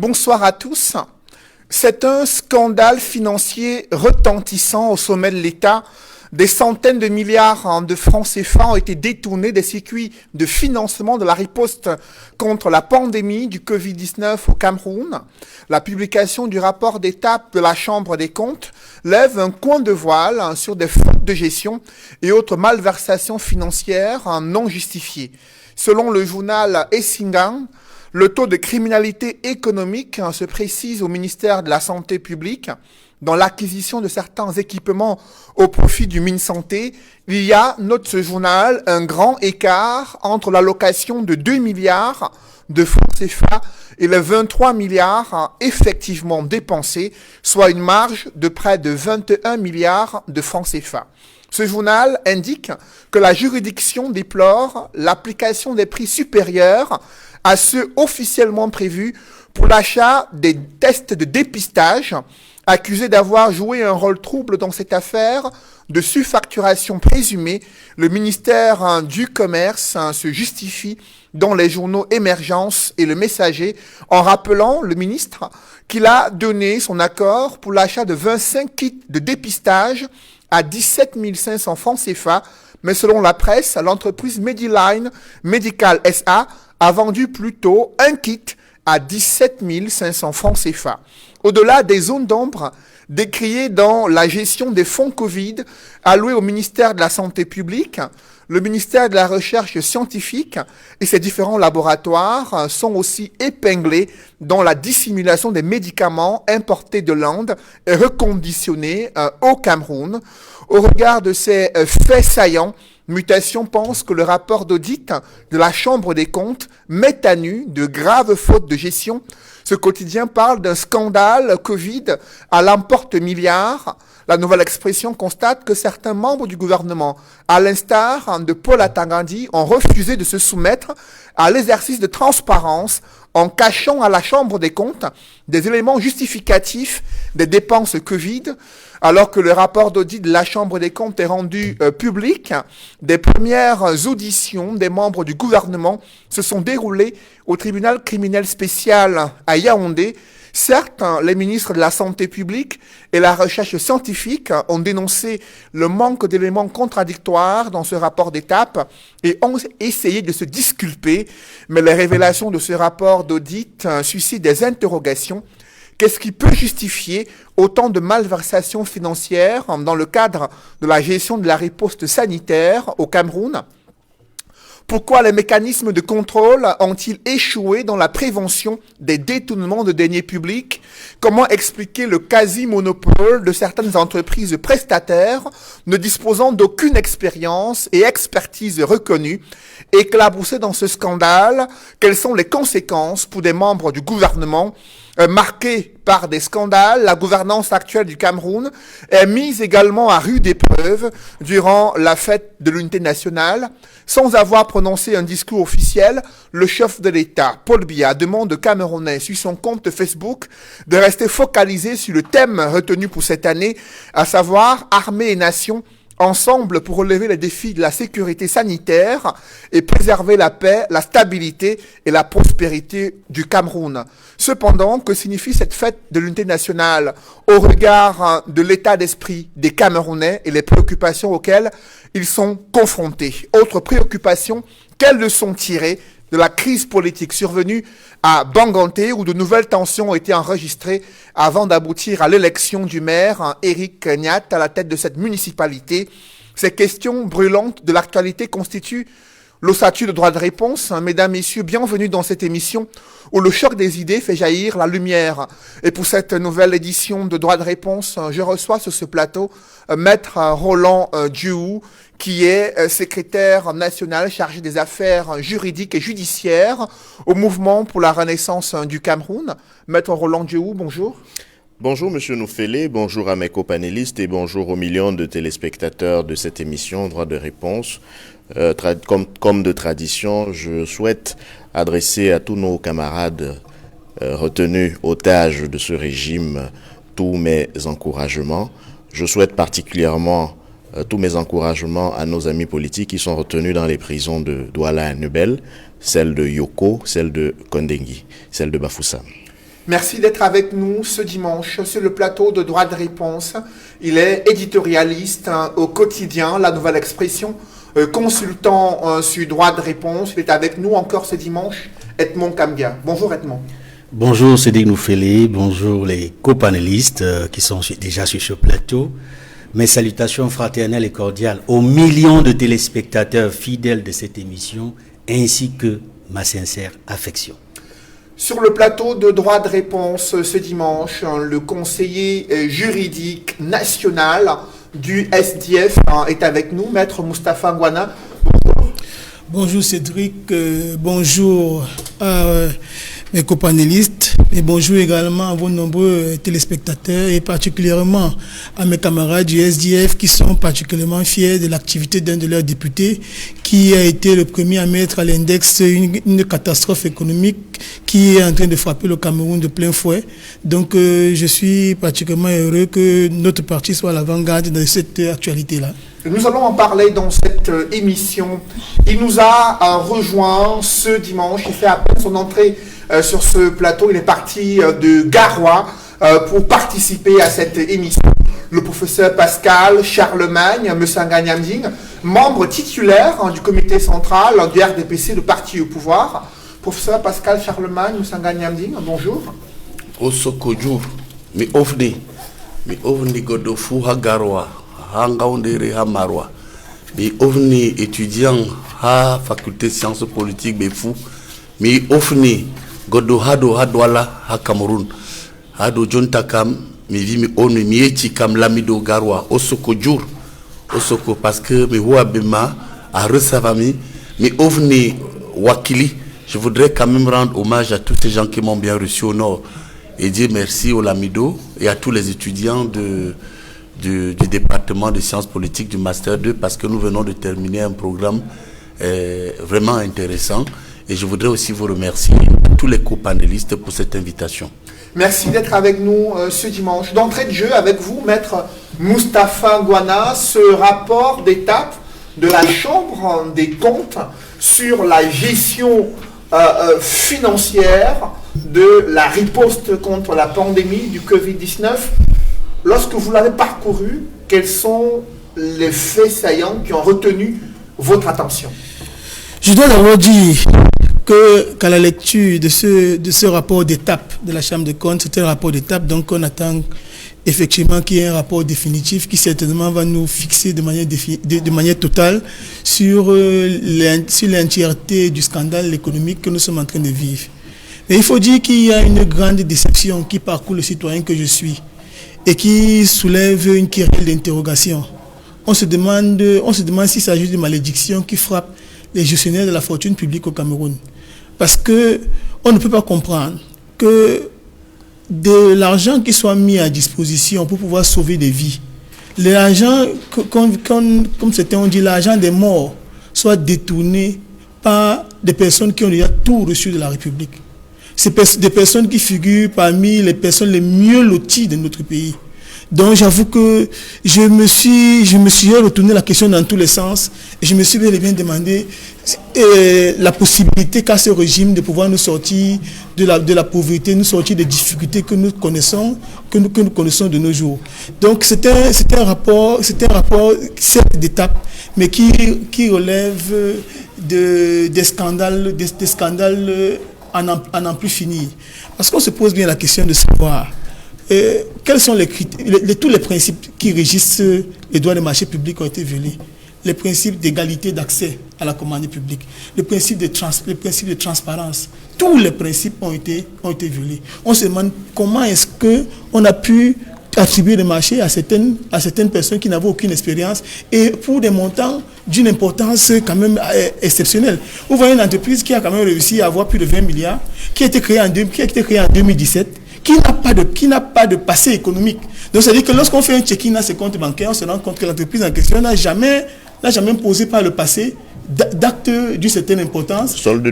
Bonsoir à tous. C'est un scandale financier retentissant au sommet de l'État. Des centaines de milliards de francs CFA ont été détournés des circuits de financement de la riposte contre la pandémie du Covid-19 au Cameroun. La publication du rapport d'étape de la Chambre des comptes lève un coin de voile sur des fautes de gestion et autres malversations financières non justifiées. Selon le journal Essingan, le taux de criminalité économique se précise au ministère de la Santé publique. Dans l'acquisition de certains équipements au profit du MinSanté, il y a, note ce journal, un grand écart entre l'allocation de 2 milliards de francs CFA et les 23 milliards effectivement dépensés, soit une marge de près de 21 milliards de francs CFA. Ce journal indique que la juridiction déplore l'application des prix supérieurs à ceux officiellement prévus pour l'achat des tests de dépistage, accusé d'avoir joué un rôle trouble dans cette affaire de surfacturation présumée. Le ministère du Commerce se justifie dans les journaux Émergence et Le Messager en rappelant le ministre qu'il a donné son accord pour l'achat de 25 kits de dépistage à 17 500 francs CFA, mais selon la presse, l'entreprise Mediline Medical SA a vendu plutôt un kit à 17 500 francs CFA. Au-delà des zones d'ombre décriées dans la gestion des fonds Covid alloués au ministère de la Santé publique, le ministère de la Recherche scientifique et ses différents laboratoires sont aussi épinglés dans la dissimulation des médicaments importés de l'Inde et reconditionnés au Cameroun. Au regard de ces faits saillants, Mutation pense que le rapport d'audit de la Chambre des comptes met à nu de graves fautes de gestion. Ce quotidien parle d'un scandale Covid à l'emporte-milliard. La nouvelle expression constate que certains membres du gouvernement, à l'instar de Paul Atangandi, ont refusé de se soumettre à l'exercice de transparence en cachant à la Chambre des comptes des éléments justificatifs des dépenses Covid. Alors que le rapport d'audit de la Chambre des comptes est rendu public, des premières auditions des membres du gouvernement se sont déroulées au tribunal criminel spécial à Yaoundé. Certes, les ministres de la Santé publique et la Recherche scientifique ont dénoncé le manque d'éléments contradictoires dans ce rapport d'étape et ont essayé de se disculper, mais les révélations de ce rapport d'audit suscitent des interrogations. Qu'est-ce qui peut justifier autant de malversations financières dans le cadre de la gestion de la riposte sanitaire au Cameroun ? Pourquoi les mécanismes de contrôle ont-ils échoué dans la prévention des détournements de deniers publics ? Comment expliquer le quasi-monopole de certaines entreprises prestataires ne disposant d'aucune expérience et expertise reconnue ? Éclaboussés dans ce scandale, quelles sont les conséquences pour des membres du gouvernement marqués par des scandales? La gouvernance actuelle du Cameroun est mise également à rude épreuve durant la fête de l'unité nationale. Sans avoir prononcé un discours officiel, le chef de l'État, Paul Biya, demande aux Camerounais sur son compte Facebook de rester focalisé sur le thème retenu pour cette année, à savoir armée et nation, ensemble pour relever les défis de la sécurité sanitaire et préserver la paix, la stabilité et la prospérité du Cameroun. Cependant, que signifie cette fête de l'unité nationale au regard de l'état d'esprit des Camerounais et les préoccupations auxquelles ils sont confrontés? Autre préoccupation, quelles leçons tirer de la crise politique survenue à Banganté où de nouvelles tensions ont été enregistrées avant d'aboutir à l'élection du maire Éric Niat à la tête de cette municipalité. Ces questions brûlantes de l'actualité constituent l'ossature de droit de réponse. Mesdames, Messieurs, bienvenue dans cette émission où le choc des idées fait jaillir la lumière. Et pour cette nouvelle édition de droit de réponse, je reçois sur ce plateau Maître Roland Diouf, qui est secrétaire national chargé des affaires juridiques et judiciaires au Mouvement pour la Renaissance du Cameroun. Maître Roland Diouf, bonjour. Bonjour Monsieur Noufélé, bonjour à mes copanélistes et bonjour aux millions de téléspectateurs de cette émission Droit de réponse. Comme de tradition, je souhaite adresser à tous nos camarades retenus otages de ce régime tous mes encouragements. Je souhaite particulièrement tous mes encouragements à nos amis politiques qui sont retenus dans les prisons de Douala et Nebel, celle de Yoko, celle de Kondengui, celle de Bafoussam. Merci d'être avec nous ce dimanche sur le plateau de Droit de Réponse. Il est éditorialiste au quotidien, La Nouvelle Expression, consultant sur Droit de Réponse. Il est avec nous encore ce dimanche, Edmond Kambia. Bonjour Edmond. Bonjour Cédric Noufélé, bonjour les copanélistes qui sont déjà sur ce plateau. Mes salutations fraternelles et cordiales aux millions de téléspectateurs fidèles de cette émission, ainsi que ma sincère affection. Sur le plateau de Droit de Réponse ce dimanche, le conseiller juridique national du SDF est avec nous, Maître Moustapha Ngouana. Bonjour. Bonjour Cédric, bonjour à mes copanélistes et bonjour également à vos nombreux téléspectateurs et particulièrement à mes camarades du SDF qui sont particulièrement fiers de l'activité d'un de leurs députés qui a été le premier à mettre à l'index une catastrophe économique qui est en train de frapper le Cameroun de plein fouet. Donc je suis particulièrement heureux que notre parti soit à l'avant-garde de cette actualité-là. Nous allons en parler dans cette émission. Il nous a rejoint ce dimanche, il fait à peine son entrée sur ce plateau. Il est parti de Garoua pour participer à cette émission. Le professeur Pascal Charlemagne Moussanga-Niamding, membre titulaire du comité central du RDPC, le parti au pouvoir. Professeur Pascal Charlemagne Moussanga-Niamding, bonjour. Osokojur, mi ovni godofu ha Garoua, ha Ngaoundéré ha Maroua. Mi ovni étudiant ha faculté sciences politiques befou. Mi ovni godo hado ha Douala ha Cameroun. Hado jontakam mi vi mi onu mi eti kam lamido Garoua Osokojur. Osoko parce que mi huwa bema a resavami mi ovni wakili. Je voudrais quand même rendre hommage à tous ces gens qui m'ont bien reçu au Nord et dire merci au Lamido et à tous les étudiants du département de sciences politiques du Master 2 parce que nous venons de terminer un programme vraiment intéressant et je voudrais aussi vous remercier, tous les copanélistes, pour cette invitation. Merci d'être avec nous ce dimanche. D'entrée de jeu avec vous, Maître Moustapha Ngouana, ce rapport d'étape de la Chambre des comptes sur la gestion financière de la riposte contre la pandémie du Covid-19. Lorsque vous l'avez parcouru, quels sont les faits saillants qui ont retenu votre attention? Je dois d'abord dire qu'à la lecture de ce rapport d'étape de la Chambre des comptes, c'est un rapport d'étape, donc on attend effectivement qu'il y ait un rapport définitif qui certainement va nous fixer de manière totale sur l'entièreté du scandale économique que nous sommes en train de vivre. Mais il faut dire qu'il y a une grande déception qui parcourt le citoyen que je suis et qui soulève une querelle d'interrogation. On se demande s'il s'agit de malédiction qui frappe les gestionnaires de la fortune publique au Cameroun. Parce qu'on ne peut pas comprendre que de l'argent qui soit mis à disposition pour pouvoir sauver des vies, l'argent, comme certains ont dit, l'argent des morts soit détourné par des personnes qui ont déjà tout reçu de la République. C'est des personnes qui figurent parmi les personnes les mieux loties de notre pays. Donc j'avoue que je me suis retourné la question dans tous les sens et je me suis bel et bien demandé la possibilité qu'a ce régime de pouvoir nous sortir de la pauvreté, nous sortir des difficultés que nous connaissons de nos jours. Donc c'est un rapport certes d'étape, mais qui relève des scandales à n'en plus finir. Parce qu'on se pose bien la question de savoir quels sont tous les principes qui régissent les droits des marchés publics ont été violés. Les principes d'égalité d'accès à la commande publique, le principe de transparence, tous les principes ont été violés. On se demande comment est-ce qu'on a pu attribuer des marchés à certaines personnes qui n'avaient aucune expérience et pour des montants d'une importance quand même exceptionnelle. Vous voyez une entreprise qui a quand même réussi à avoir plus de 20 milliards, qui a été créée en 2017, qui n'a pas de passé économique. Donc, c'est-à-dire que lorsqu'on fait un check-in à ses comptes bancaires, on se rend compte que l'entreprise en question n'a jamais posé par le passé d'actes d'une certaine importance. Solde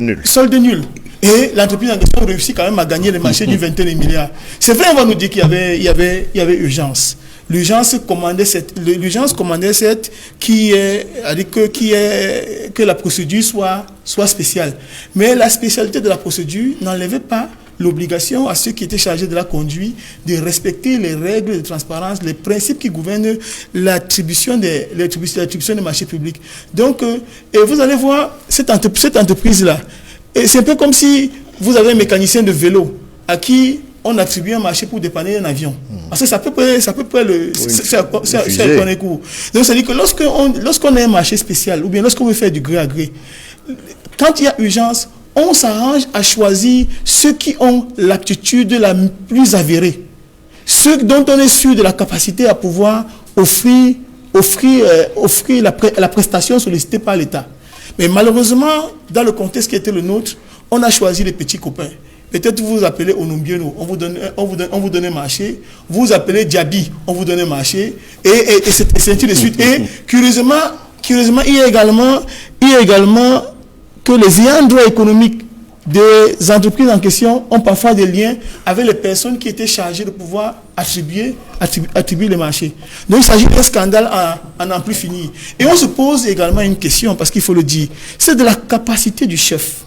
nul. Et l'entreprise en question réussit quand même à gagner les marchés d'une vingtaine de milliards. C'est vrai, on va nous dire qu'il y avait urgence. L'urgence commandait cette que la procédure soit spéciale. Mais la spécialité de la procédure n'enlevait pas l'obligation à ceux qui étaient chargés de la conduite de respecter les règles de transparence, les principes qui gouvernent l'attribution des marchés publics. Donc, et vous allez voir cette entreprise-là. Et c'est un peu comme si vous avez un mécanicien de vélo à qui on attribue un marché pour dépanner un avion. Parce que ça peut c'est un premier coup. Donc, ça dit que lorsqu'on a un marché spécial, ou bien lorsqu'on veut faire du gré à gré, quand il y a urgence, on s'arrange à choisir ceux qui ont l'aptitude la plus avérée, ceux dont on est sûr de la capacité à pouvoir offrir la prestation sollicitée par l'État. Mais malheureusement, dans le contexte qui était le nôtre, on a choisi les petits copains. Peut-être vous vous appelez Onumbiono, on vous donne un marché. Vous vous appelez Diaby, on vous donne un marché. Et c'est ainsi de suite. Et curieusement, il y a également que les ayants droit économiques des entreprises en question ont parfois des liens avec les personnes qui étaient chargées de pouvoir attribuer les marchés. Donc il s'agit d'un scandale à n'en plus finir. Et on se pose également une question, parce qu'il faut le dire, c'est de la capacité du chef,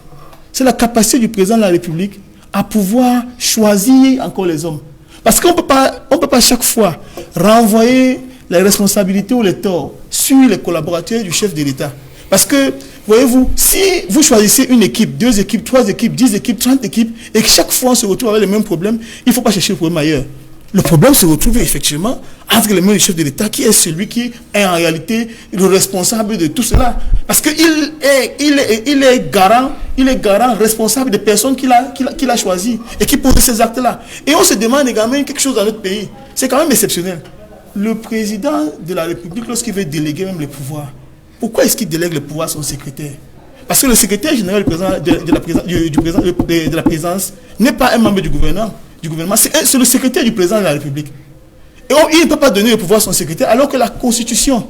c'est la capacité du président de la République à pouvoir choisir encore les hommes. Parce qu'on peut pas chaque fois renvoyer les responsabilités ou les torts sur les collaborateurs du chef de l'État. Parce que, voyez-vous, si vous choisissez une équipe, 2 équipes, 3 équipes, 10 équipes, 30 équipes, et que chaque fois on se retrouve avec les mêmes problèmes, il ne faut pas chercher le problème ailleurs. Le problème se retrouve effectivement entre les mains du chef de l'État, qui est celui qui est en réalité le responsable de tout cela. Parce qu'il est garant responsable des personnes qu'il a choisies et qui posent ces actes-là. Et on se demande également quelque chose dans notre pays. C'est quand même exceptionnel. Le président de la République, lorsqu'il veut déléguer même les pouvoirs, pourquoi est-ce qu'il délègue le pouvoir à son secrétaire? Parce que le secrétaire général de la présidence n'est pas un membre du gouvernement, c'est le secrétaire du président de la République. Et il ne peut pas donner le pouvoir à son secrétaire, alors que la Constitution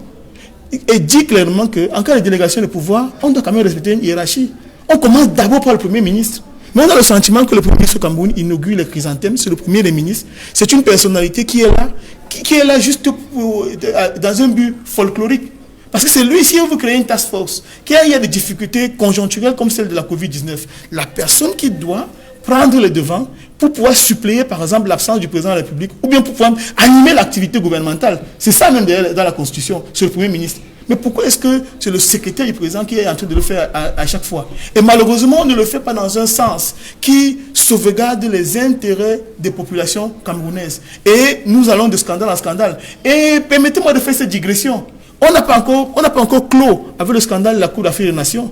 dit clairement qu'en cas de délégation de pouvoir, on doit quand même respecter une hiérarchie. On commence d'abord par le Premier ministre. Mais on a le sentiment que le Premier ministre au Cameroun inaugure les chrysanthèmes, c'est le Premier des ministres. C'est une personnalité qui est là juste dans un but folklorique. Parce que c'est lui, si on veut créer une task force, qu'il y a des difficultés conjoncturelles comme celle de la Covid-19, la personne qui doit prendre le devant pour pouvoir suppléer, par exemple, l'absence du président de la République, ou bien pour pouvoir animer l'activité gouvernementale. C'est ça même dans la Constitution, c'est le Premier ministre. Mais pourquoi est-ce que c'est le secrétaire du président qui est en train de le faire à chaque fois? Et malheureusement, on ne le fait pas dans un sens qui sauvegarde les intérêts des populations camerounaises. Et nous allons de scandale en scandale. Et permettez-moi de faire cette digression. On n'a pas encore clos avec le scandale de la Cour d'Affaires des Nations,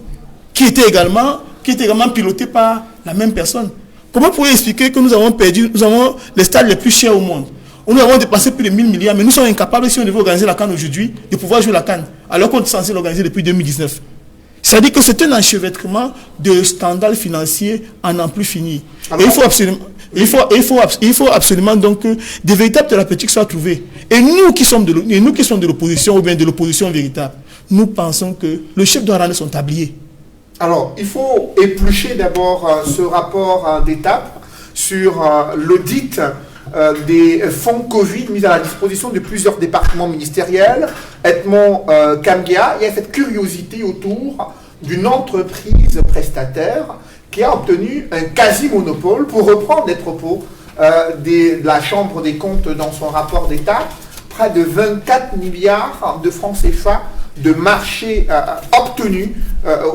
qui était également piloté par la même personne. Comment pourriez-vous expliquer que nous avons les stades les plus chers au monde? Nous avons dépassé plus de 1000 milliards, mais nous sommes incapables, si on devait organiser la CAN aujourd'hui, de pouvoir jouer la CAN, alors qu'on est censé l'organiser depuis 2019. C'est-à-dire que c'est un enchevêtrement de scandales financiers à n'en plus finir. Et il faut absolument donc que des véritables thérapeutiques soient trouvés. Et nous qui sommes de l'opposition, ou bien de l'opposition véritable, nous pensons que le chef doit rendre son tablier. Alors, il faut éplucher d'abord ce rapport d'étape sur l'audit des fonds Covid mis à la disposition de plusieurs départements ministériels. Edmond Kamgia, il y a cette curiosité autour d'une entreprise prestataire qui a obtenu un quasi-monopole, pour reprendre les propos de la Chambre des comptes dans son rapport d'État, près de 24 milliards de francs CFA de marché obtenus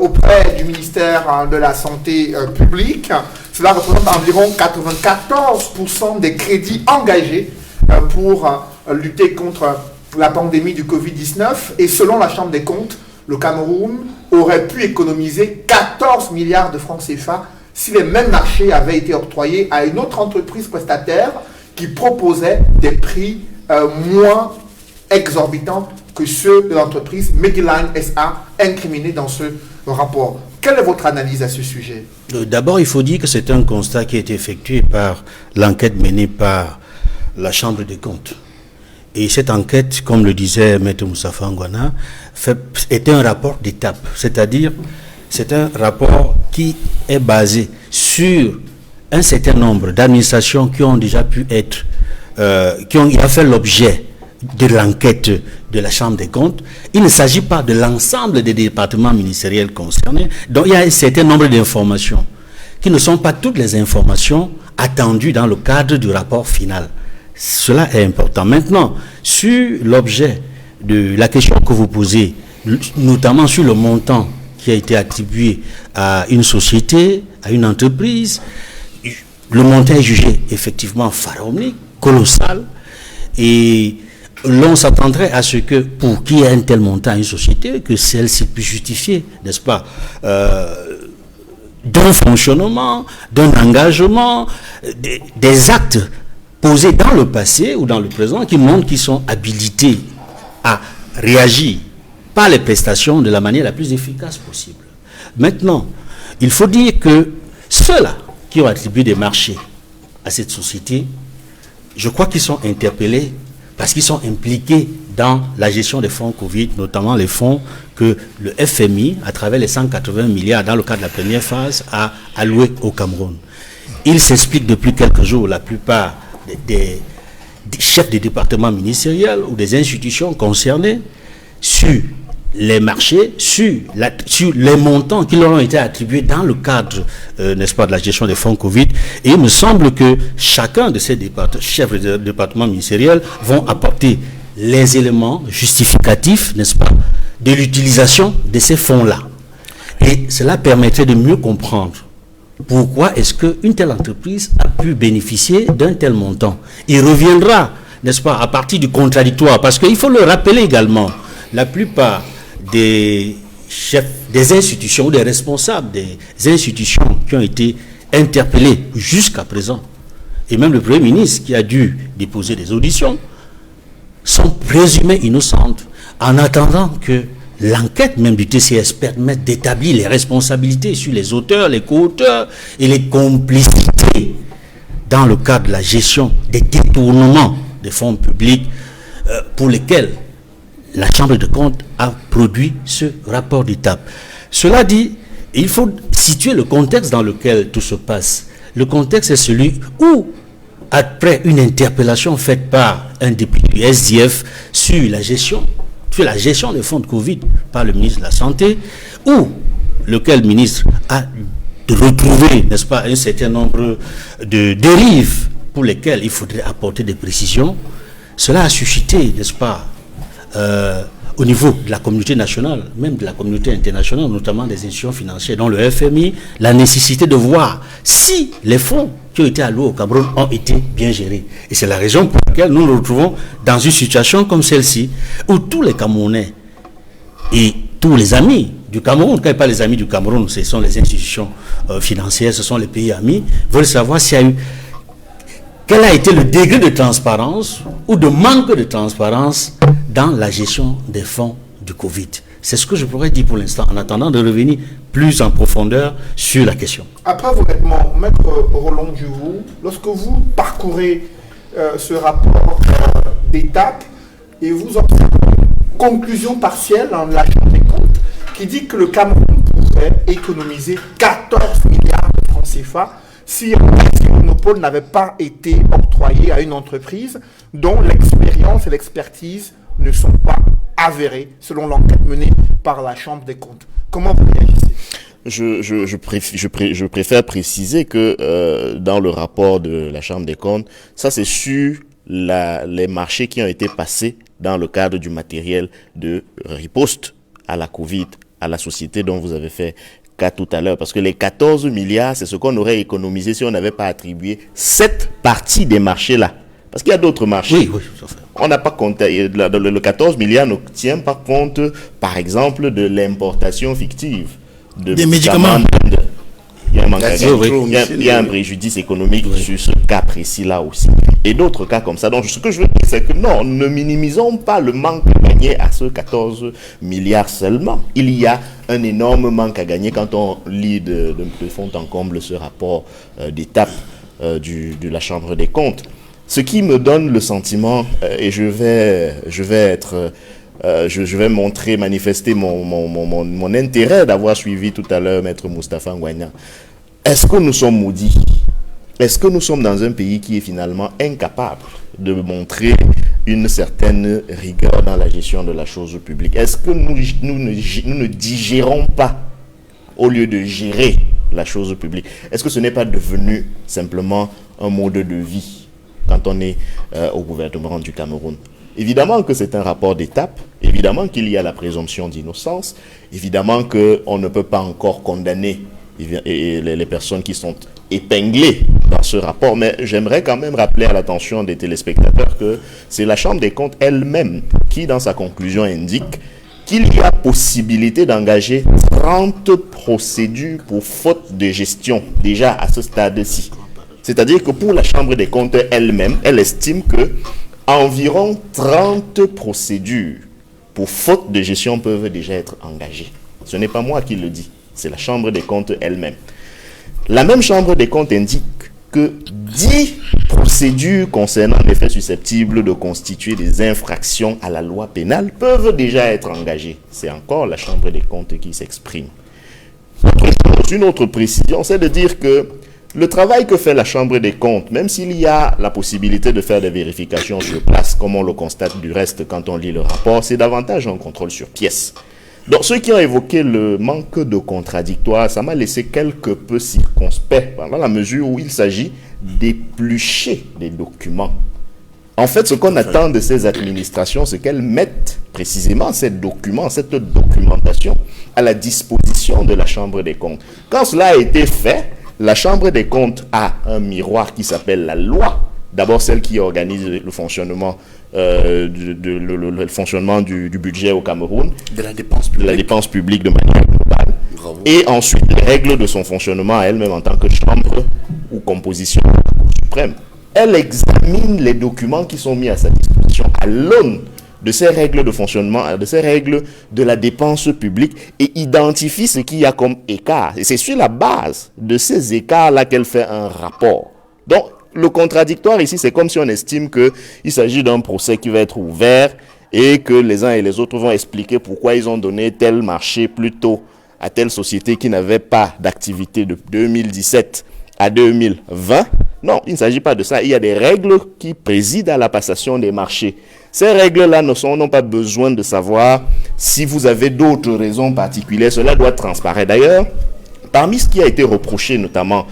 auprès du ministère de la Santé publique. Cela représente environ 94% des crédits engagés pour lutter contre la pandémie du Covid-19. Et selon la Chambre des comptes, le Cameroun aurait pu économiser 14 milliards de francs CFA si les mêmes marchés avaient été octroyés à une autre entreprise prestataire qui proposait des prix moins exorbitants que ceux de l'entreprise Mediline SA incriminée dans ce rapport. Quelle est votre analyse à ce sujet? D'abord, il faut dire que c'est un constat qui a été effectué par l'enquête menée par la Chambre des comptes. Et cette enquête, comme le disait Maître Moustapha Ngwana, est un rapport d'étape. C'est-à-dire, c'est un rapport qui est basé sur un certain nombre d'administrations qui ont déjà pu être, qui ont fait l'objet de l'enquête de la Chambre des comptes. Il ne s'agit pas de l'ensemble des départements ministériels concernés. Donc il y a un certain nombre d'informations qui ne sont pas toutes les informations attendu dans le cadre du rapport final. Cela est important. Maintenant, sur l'objet de la question que vous posez, notamment sur le montant qui a été attribué à une société, à une entreprise, le montant est jugé effectivement pharaonique, colossal, et l'on s'attendrait à ce que, pour qu'il y ait un tel montant à une société, que celle-ci puisse justifier, n'est-ce pas, d'un fonctionnement, d'un engagement, des actes posés dans le passé ou dans le présent qui montrent qu'ils sont habilités à réagir par les prestations de la manière la plus efficace possible. Maintenant, il faut dire que ceux-là qui ont attribué des marchés à cette société, je crois qu'ils sont interpellés parce qu'ils sont impliqués dans la gestion des fonds Covid, notamment les fonds que le FMI, à travers les 180 milliards dans le cadre de la première phase, a alloués au Cameroun. Il s'explique depuis quelques jours, la plupart des chefs des départements ministériels ou des institutions concernées sur les marchés, sur les montants qui leur ont été attribués dans le cadre, n'est-ce pas, de la gestion des fonds Covid. Et il me semble que chacun de ces chefs de départements ministériels vont apporter les éléments justificatifs, n'est-ce pas, de l'utilisation de ces fonds-là. Et cela permettrait de mieux comprendre pourquoi est-ce qu'une telle entreprise a pu bénéficier d'un tel montant. Il reviendra, n'est-ce pas, à partir du contradictoire, parce qu'il faut le rappeler également, la plupart des chefs des institutions ou des responsables des institutions qui ont été interpellés jusqu'à présent, et même le Premier ministre qui a dû déposer des auditions, sont présumées innocentes en attendant que l'enquête même du TCS permette d'établir les responsabilités sur les auteurs, les co-auteurs et les complicités dans le cadre de la gestion des détournements des fonds publics pour lesquels la Chambre de comptes a produit ce rapport d'étape. Cela dit, il faut situer le contexte dans lequel tout se passe. Le contexte est celui où, après une interpellation faite par un député du SDF sur la gestion des fonds de Covid par le ministre de la Santé, où lequel ministre a retrouvé, n'est-ce pas, un certain nombre de dérives pour lesquelles il faudrait apporter des précisions, cela a suscité, n'est-ce pas, au niveau de la communauté nationale, même de la communauté internationale, notamment des institutions financières, dont le FMI, la nécessité de voir si les fonds qui ont été alloués au Cameroun ont été bien gérés. Et c'est la raison pour laquelle nous nous retrouvons dans une situation comme celle-ci, où tous les Camerounais et tous les amis du Cameroun, quand il parle des amis du Cameroun, ce sont les institutions financières, ce sont les pays amis, veulent savoir s'il y a eu, quel a été le degré de transparence ou de manque de transparence dans la gestion des fonds du Covid. C'est ce que je pourrais dire pour l'instant, en attendant de revenir plus en profondeur sur la question. Après vos vêtements, Maître Roland Djouvou, lorsque vous parcourez ce rapport d'étape et vous observez une conclusion partielle en la Chambre des comptes qui dit que le Cameroun pourrait économiser 14 milliards de francs CFA si un monopole n'avait pas été octroyé à une entreprise dont l'expérience et l'expertise ne sont pas avérées selon l'enquête menée par la Chambre des comptes. Comment vous réagissez ? Je préfère préciser que dans le rapport de la Chambre des comptes, ça c'est sur les marchés qui ont été passés dans le cadre du matériel de riposte à la Covid, à la société dont vous avez fait cas tout à l'heure. Parce que les 14 milliards, c'est ce qu'on aurait économisé si on n'avait pas attribué cette partie des marchés-là. Parce qu'il y a d'autres marchés. Oui, tout à fait. On n'a pas compté. Le 14 milliards ne tient pas compte, par exemple, de l'importation fictive des médicaments. Il y a un préjudice économique sur ce cas précis-là aussi. Et d'autres cas comme ça. Donc, ce que je veux dire, c'est que non, ne minimisons pas le manque gagné à ce 14 milliards seulement. Il y a un énorme manque à gagner quand on lit de fond en comble ce rapport d'étape de la Chambre des comptes. Ce qui me donne le sentiment, et je vais manifester mon intérêt d'avoir suivi tout à l'heure Maître Moustapha Ngouagna. Est-ce que nous sommes maudits? Est-ce que nous sommes dans un pays qui est finalement incapable de montrer une certaine rigueur dans la gestion de la chose publique? Est-ce que nous ne digérons pas au lieu de gérer la chose publique? Est-ce que ce n'est pas devenu simplement un mode de vie quand on est au gouvernement du Cameroun. Évidemment que c'est un rapport d'étape, évidemment qu'il y a la présomption d'innocence, évidemment qu'on ne peut pas encore condamner les personnes qui sont épinglées dans ce rapport, mais j'aimerais quand même rappeler à l'attention des téléspectateurs que c'est la Chambre des comptes elle-même qui, dans sa conclusion, indique qu'il y a possibilité d'engager 30 procédures pour faute de gestion, déjà à ce stade-ci. C'est-à-dire que pour la Chambre des comptes elle-même, elle estime que environ 30 procédures pour faute de gestion peuvent déjà être engagées. Ce n'est pas moi qui le dis, c'est la Chambre des comptes elle-même. La même Chambre des comptes indique que 10 procédures concernant des faits susceptibles de constituer des infractions à la loi pénale peuvent déjà être engagées. C'est encore la Chambre des comptes qui s'exprime. Une autre précision, c'est de dire que le travail que fait la Chambre des comptes, même s'il y a la possibilité de faire des vérifications sur place, comme on le constate du reste quand on lit le rapport, c'est davantage un contrôle sur pièce. Donc, ceux qui ont évoqué le manque de contradictoire, ça m'a laissé quelque peu circonspect, dans la mesure où il s'agit d'éplucher des documents. En fait, ce qu'on attend de ces administrations, c'est qu'elles mettent précisément ces documents, cette documentation à la disposition de la Chambre des comptes. Quand cela a été fait, la Chambre des comptes a un miroir qui s'appelle la loi. D'abord, celle qui organise le fonctionnement, le fonctionnement du budget au Cameroun. De la dépense publique. De la dépense publique de manière globale. Bravo. Et ensuite, les règles de son fonctionnement à elle-même en tant que chambre ou composition de la Cour suprême. Elle examine les documents qui sont mis à sa disposition à l'aune de ces règles de fonctionnement, de ces règles de la dépense publique et identifie ce qu'il y a comme écart. Et c'est sur la base de ces écarts-là qu'elle fait un rapport. Donc, le contradictoire ici, c'est comme si on estime qu'il s'agit d'un procès qui va être ouvert et que les uns et les autres vont expliquer pourquoi ils ont donné tel marché plutôt à telle société qui n'avait pas d'activité de 2017 à 2020. Non, il ne s'agit pas de ça. Il y a des règles qui président à la passation des marchés. Ces règles-là n'ont pas besoin de savoir si vous avez d'autres raisons particulières. Cela doit transparaître. D'ailleurs, parmi ce qui a été reproché notamment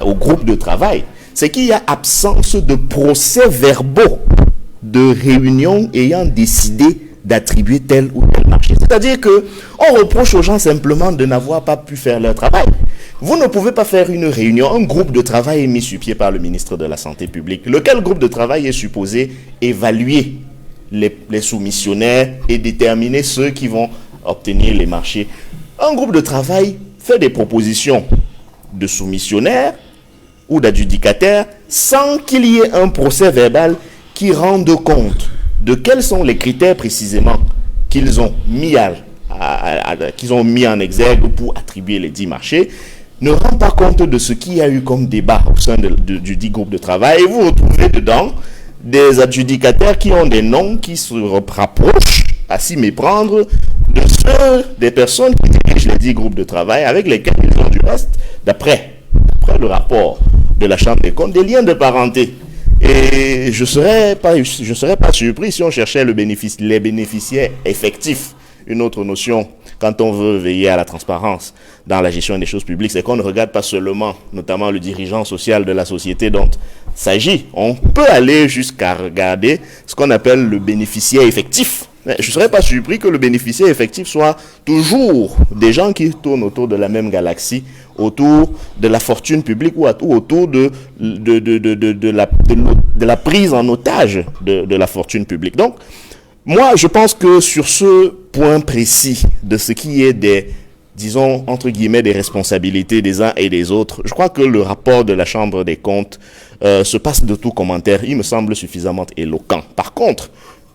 au groupe de travail, c'est qu'il y a absence de procès-verbaux de réunions ayant décidé d'attribuer tel ou tel marché. C'est-à-dire qu'on reproche aux gens simplement de n'avoir pas pu faire leur travail. Vous ne pouvez pas faire une réunion, un groupe de travail est mis sur pied par le ministre de la Santé publique. Lequel groupe de travail est supposé évaluer les soumissionnaires et déterminer ceux qui vont obtenir les marchés. Un groupe de travail fait des propositions de soumissionnaires ou d'adjudicataires sans qu'il y ait un procès verbal qui rende compte de quels sont les critères précisément qu'ils ont mis en exergue pour attribuer les 10 marchés, ne rend pas compte de ce qu'il y a eu comme débat au sein du dit groupe de travail. Et vous retrouvez dedans des adjudicataires qui ont des noms qui se rapprochent, à s'y méprendre, de ceux des personnes qui dirigent les 10 groupes de travail avec lesquels ils ont du reste, d'après le rapport de la Chambre des comptes, des liens de parenté. Et je serais pas surpris si on cherchait les bénéficiaires effectifs. Une autre notion, quand on veut veiller à la transparence dans la gestion des choses publiques, c'est qu'on ne regarde pas seulement, notamment le dirigeant social de la société dont il s'agit. On peut aller jusqu'à regarder ce qu'on appelle le bénéficiaire effectif. Mais je ne serais pas surpris que le bénéficiaire effectif soit toujours des gens qui tournent autour de la même galaxie, autour de la fortune publique ou autour de la prise en otage de la fortune publique. Donc, moi, je pense que sur ce point précis de ce qui est des, disons, entre guillemets, des responsabilités des uns et des autres, je crois que le rapport de la Chambre des comptes se passe de tout commentaire. Il me semble suffisamment éloquent. Par contre,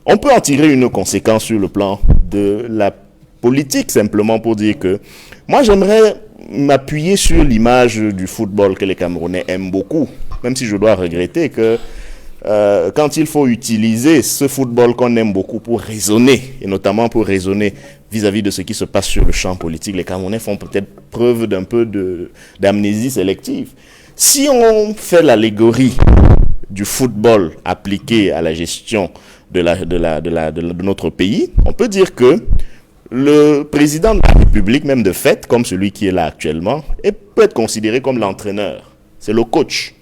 on peut en tirer une conséquence sur le plan de la politique, simplement pour dire que moi, j'aimerais m'appuyer sur l'image du football que les Camerounais aiment beaucoup, même si je dois regretter que quand il faut utiliser ce football qu'on aime beaucoup pour raisonner, et notamment pour raisonner vis-à-vis de ce qui se passe sur le champ politique, les Camerounais font peut-être preuve d'un peu d'amnésie sélective. Si on fait l'allégorie du football appliqué à la gestion de notre pays, on peut dire que le président de la République, même de fait, comme celui qui est là actuellement, peut être considéré comme l'entraîneur. C'est le coach.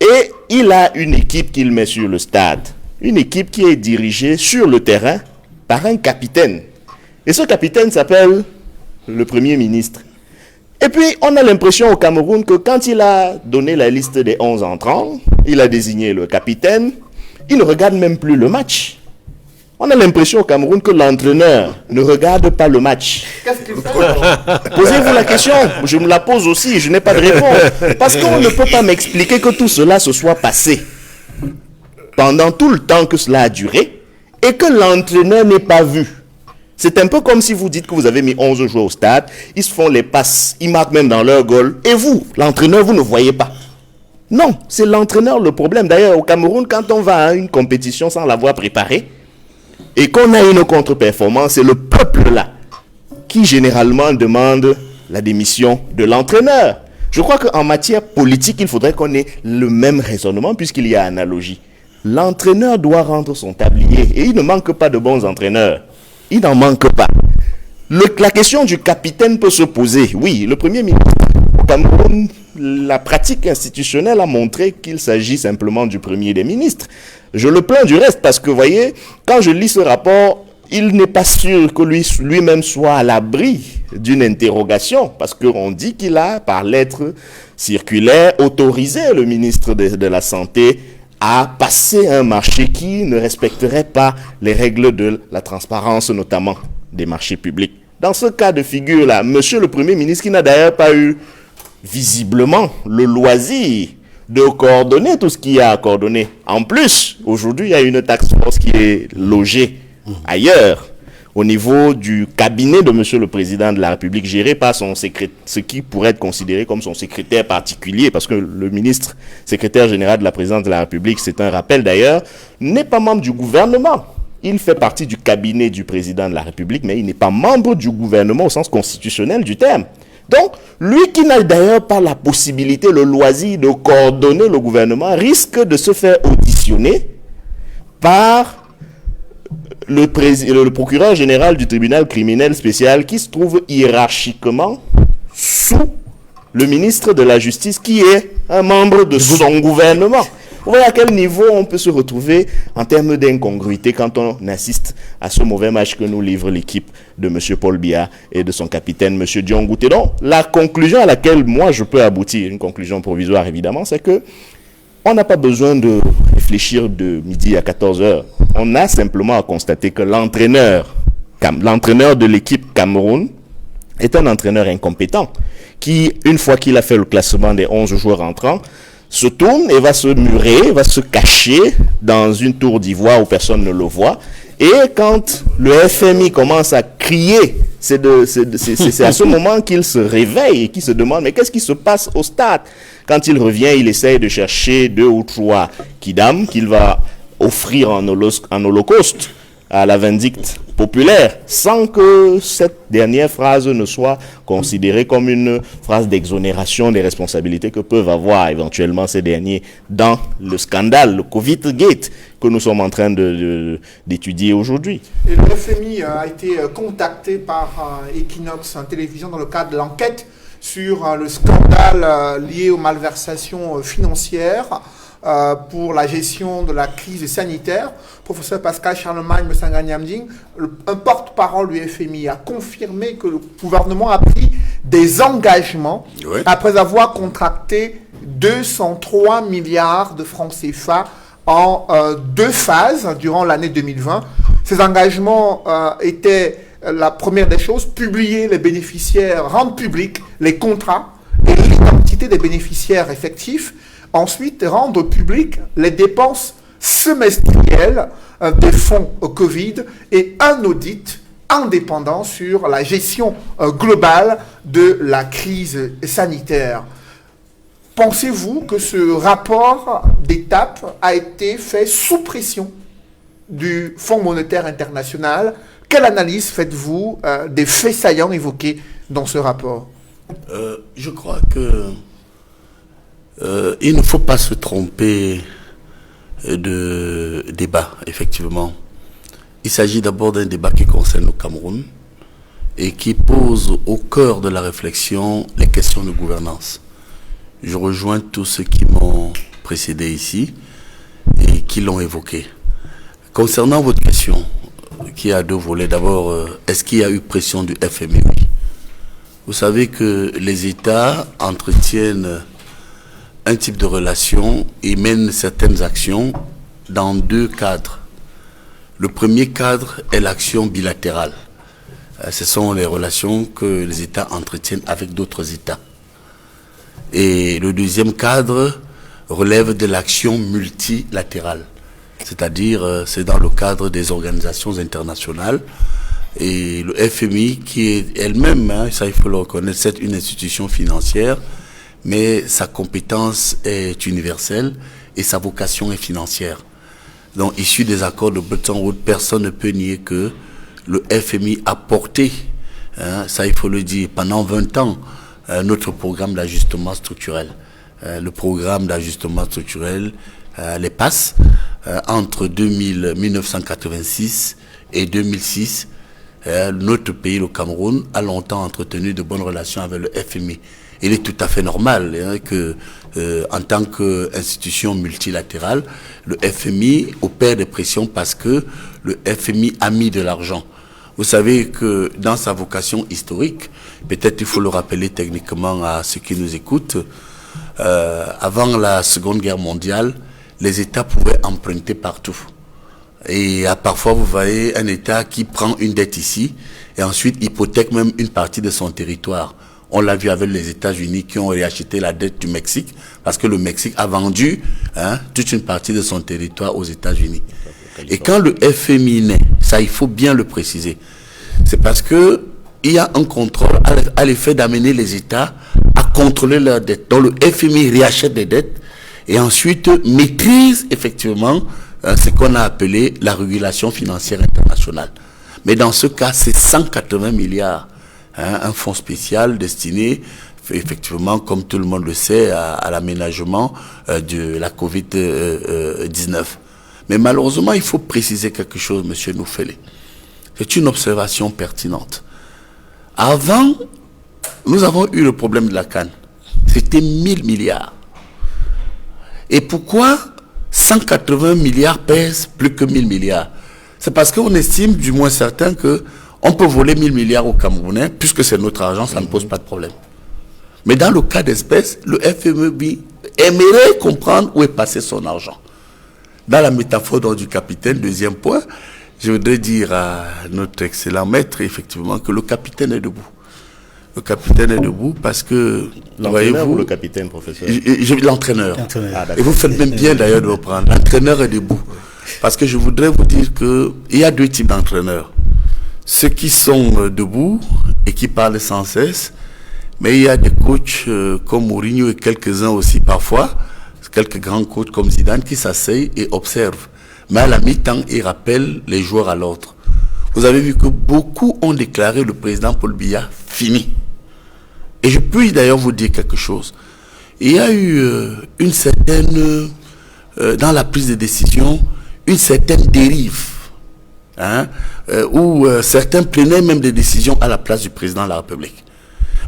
Et il a une équipe qu'il met sur le stade. Une équipe qui est dirigée sur le terrain par un capitaine. Et ce capitaine s'appelle le Premier ministre. Et puis, on a l'impression au Cameroun que quand il a donné la liste des 11 entrants, il a désigné le capitaine, il ne regarde même plus le match. On a l'impression au Cameroun que l'entraîneur ne regarde pas le match. Qu'est-ce qu'il fait? Posez-vous la question, je me la pose aussi, je n'ai pas de réponse. Parce qu'on ne peut pas m'expliquer que tout cela se soit passé pendant tout le temps que cela a duré et que l'entraîneur n'ait pas vu. C'est un peu comme si vous dites que vous avez mis 11 joueurs au stade, ils se font les passes, ils marquent même dans leur goal, et vous, l'entraîneur, vous ne voyez pas. Non, c'est l'entraîneur le problème. D'ailleurs, au Cameroun, quand on va à une compétition sans l'avoir préparée, et qu'on a une contre-performance, c'est le peuple là qui généralement demande la démission de l'entraîneur. Je crois qu'en matière politique, il faudrait qu'on ait le même raisonnement puisqu'il y a analogie. L'entraîneur doit rendre son tablier et il ne manque pas de bons entraîneurs. Il n'en manque pas. La question du capitaine peut se poser. Oui, le Premier ministre au Cameroun, la pratique institutionnelle a montré qu'il s'agit simplement du premier des ministres. Je le plains du reste parce que, vous voyez, quand je lis ce rapport, il n'est pas sûr que lui-même soit à l'abri d'une interrogation parce qu'on dit qu'il a, par lettre circulaire, autorisé le ministre de la Santé à passer un marché qui ne respecterait pas les règles de la transparence, notamment des marchés publics. Dans ce cas de figure-là, monsieur le Premier ministre, qui n'a d'ailleurs pas eu visiblement le loisir de coordonner tout ce qu'il y a à coordonner. En plus, aujourd'hui, il y a une task force qui est logée ailleurs, au niveau du cabinet de monsieur le Président de la République, géré par ce qui pourrait être considéré comme son secrétaire particulier, parce que le ministre, secrétaire général de la Présidence de la République, c'est un rappel d'ailleurs, n'est pas membre du gouvernement. Il fait partie du cabinet du Président de la République, mais il n'est pas membre du gouvernement au sens constitutionnel du terme. Donc, lui qui n'a d'ailleurs pas la possibilité, le loisir de coordonner le gouvernement, risque de se faire auditionner par le procureur général du tribunal criminel spécial qui se trouve hiérarchiquement sous le ministre de la Justice qui est un membre de son gouvernement. Vous voyez à quel niveau on peut se retrouver en termes d'incongruité quand on assiste à ce mauvais match que nous livre l'équipe de M. Paul Biya et de son capitaine M. Dion Gouté. Donc, la conclusion à laquelle moi je peux aboutir, une conclusion provisoire évidemment, c'est que on n'a pas besoin de réfléchir de midi à 14h. On a simplement à constater que l'entraîneur de l'équipe Cameroun est un entraîneur incompétent qui, une fois qu'il a fait le classement des 11 joueurs entrants, se tourne et va se murer, va se cacher dans une tour d'ivoire où personne ne le voit. Et quand le FMI commence à crier, c'est à ce moment qu'il se réveille et qu'il se demande mais qu'est-ce qui se passe au stade? Quand il revient, il essaye de chercher 2 ou 3 kidam qu'il va offrir en holocauste à la vindicte populaire, sans que cette dernière phrase ne soit considérée comme une phrase d'exonération des responsabilités que peuvent avoir éventuellement ces derniers dans le scandale, le Covid-Gate, que nous sommes en train d'étudier aujourd'hui. Et le FMI a été contacté par Equinox Télévision dans le cadre de l'enquête sur le scandale lié aux malversations financières pour la gestion de la crise sanitaire. Professeur Pascal Charlemagne Messanga-Nyamding, un porte-parole du FMI, a confirmé que le gouvernement a pris des engagements après avoir contracté 203 milliards de francs CFA en 2 phases durant l'année 2020. Ces engagements étaient, la première des choses, publier les bénéficiaires, rendre publics les contrats et l'identité des bénéficiaires effectifs. Ensuite, rendre public les dépenses semestrielles des fonds Covid et un audit indépendant sur la gestion globale de la crise sanitaire. Pensez-vous que ce rapport d'étape a été fait sous pression du Fonds monétaire international? Quelle analyse faites-vous des faits saillants évoqués dans ce rapport? Je crois que il ne faut pas se tromper de débat, effectivement. Il s'agit d'abord d'un débat qui concerne le Cameroun et qui pose au cœur de la réflexion les questions de gouvernance. Je rejoins tous ceux qui m'ont précédé ici et qui l'ont évoqué. Concernant votre question, qui a deux volets, d'abord, est-ce qu'il y a eu pression du FMI? Vous savez que les États entretiennent un type de relation et mènent certaines actions dans deux cadres. Le premier cadre est l'action bilatérale. Ce sont les relations que les États entretiennent avec d'autres États. Et le deuxième cadre relève de l'action multilatérale. C'est-à-dire, c'est dans le cadre des organisations internationales. Et le FMI, qui est elle-même, ça il faut le reconnaître, c'est une institution financière, mais sa compétence est universelle et sa vocation est financière. Donc, issu des accords de Bretton Woods, personne ne peut nier que le FMI a porté, ça il faut le dire, pendant 20 ans, notre programme d'ajustement structurel. Le programme d'ajustement structurel, les PASS, entre 1986 et 2006, notre pays, le Cameroun, a longtemps entretenu de bonnes relations avec le FMI. Il est tout à fait normal que, en tant qu'institution multilatérale, le FMI opère des pressions parce que le FMI a mis de l'argent. Vous savez que dans sa vocation historique, peut-être il faut le rappeler techniquement à ceux qui nous écoutent, avant la Seconde Guerre mondiale, les États pouvaient emprunter partout. Et parfois, vous voyez un État qui prend une dette ici et ensuite hypothèque même une partie de son territoire. On l'a vu avec les États-Unis qui ont réacheté la dette du Mexique parce que le Mexique a vendu toute une partie de son territoire aux États-Unis. Et quand le FMI naît, ça il faut bien le préciser, c'est parce que il y a un contrôle à l'effet d'amener les États à contrôler leurs dettes. Donc le FMI réachète des dettes et ensuite maîtrise effectivement ce qu'on a appelé la régulation financière internationale. Mais dans ce cas, c'est 180 milliards, un fonds spécial destiné, effectivement, comme tout le monde le sait, à l'aménagement de la Covid-19. Mais malheureusement, il faut préciser quelque chose, monsieur Noufele. C'est une observation pertinente. Avant, nous avons eu le problème de la canne. C'était 1000 milliards. Et pourquoi 180 milliards pèsent plus que 1000 milliards. C'est parce qu'on estime, du moins certain, qu'on peut voler 1000 milliards aux Camerounais, puisque c'est notre argent, ça ne pose pas de problème. Mais dans le cas d'espèce, le FMI aimerait comprendre où est passé son argent. Dans la métaphore du capitaine, deuxième point, je voudrais dire à notre excellent maître, effectivement, que le capitaine est debout. Le capitaine est debout parce que... L'entraîneur ou le capitaine, professeur? L'entraîneur. Ah, et vous faites même bien d'ailleurs de reprendre. L'entraîneur est debout. Parce que je voudrais vous dire qu'il y a deux types d'entraîneurs. Ceux qui sont debout et qui parlent sans cesse. Mais il y a des coachs comme Mourinho et quelques-uns aussi parfois, quelques grands coachs comme Zidane qui s'asseyent et observent. Mais à la mi-temps, ils rappellent les joueurs à l'ordre. Vous avez vu que beaucoup ont déclaré le président Paul Biya fini. Et je puis d'ailleurs vous dire quelque chose. Il y a eu une certaine, dans la prise de décision, une certaine dérive, où certains prenaient même des décisions à la place du président de la République.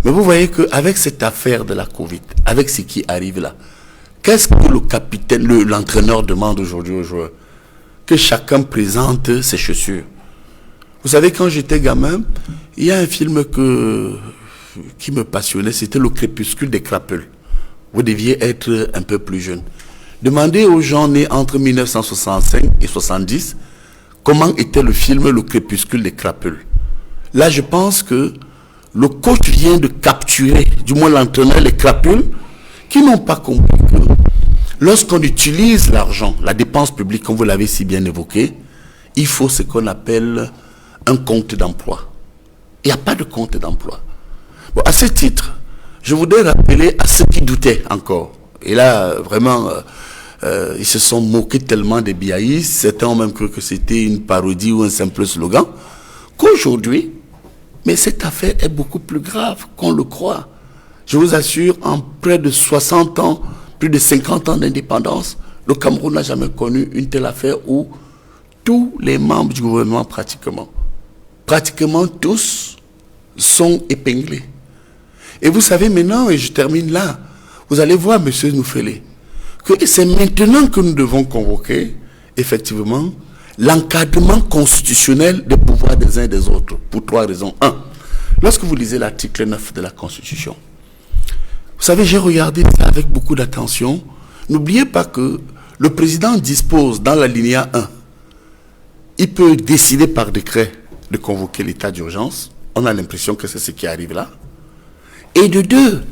Mais vous voyez qu'avec cette affaire de la Covid, avec ce qui arrive là, qu'est-ce que le capitaine, l'entraîneur demande aujourd'hui aux joueurs? Que chacun présente ses chaussures. Vous savez, quand j'étais gamin, il y a un film qui me passionnait, c'était Le Crépuscule des Crapules. Vous deviez être un peu plus jeune. Demandez aux gens nés entre 1965 et 70 comment était le film Le Crépuscule des Crapules. Là, je pense que le coach vient de capturer, du moins l'entraîneur, les crapules qui n'ont pas compris que lorsqu'on utilise l'argent, la dépense publique, comme vous l'avez si bien évoqué, il faut ce qu'on appelle un compte d'emploi. Il n'y a pas de compte d'emploi. Bon, à ce titre, je voudrais rappeler à ceux qui doutaient encore. Et là, vraiment, ils se sont moqués tellement des biaïstes, certains ont même cru que c'était une parodie ou un simple slogan, qu'aujourd'hui, mais cette affaire est beaucoup plus grave qu'on le croit. Je vous assure, en près de 60 ans, plus de 50 ans d'indépendance, le Cameroun n'a jamais connu une telle affaire où tous les membres du gouvernement, pratiquement tous, sont épinglés. Et vous savez maintenant, et je termine là, vous allez voir, monsieur Noufele, que c'est maintenant que nous devons convoquer, effectivement, l'encadrement constitutionnel des pouvoirs des uns et des autres, pour 3 raisons. 1. Lorsque vous lisez l'article 9 de la Constitution, vous savez, j'ai regardé ça avec beaucoup d'attention. N'oubliez pas que le président dispose, dans l'alinéa 1, il peut décider par décret de convoquer l'état d'urgence. On a l'impression que c'est ce qui arrive là. Et de 2,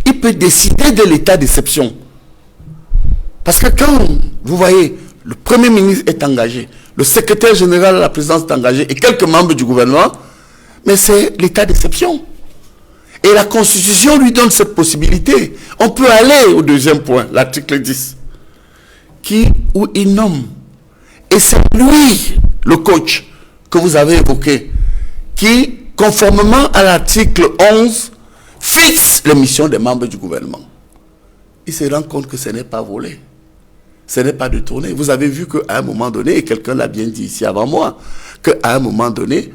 il peut décider de l'état d'exception. Parce que quand, vous voyez, le Premier ministre est engagé, le secrétaire général de la présidence est engagé et quelques membres du gouvernement, mais c'est l'état d'exception. Et la Constitution lui donne cette possibilité. On peut aller au deuxième point, l'article 10, où il nomme. Et c'est lui, le coach que vous avez évoqué, qui, conformément à l'article 11, fixe les missions des membres du gouvernement. Il se rend compte que ce n'est pas volé. Ce n'est pas détourné. Vous avez vu qu'à un moment donné, et quelqu'un l'a bien dit ici avant moi, qu'à un moment donné,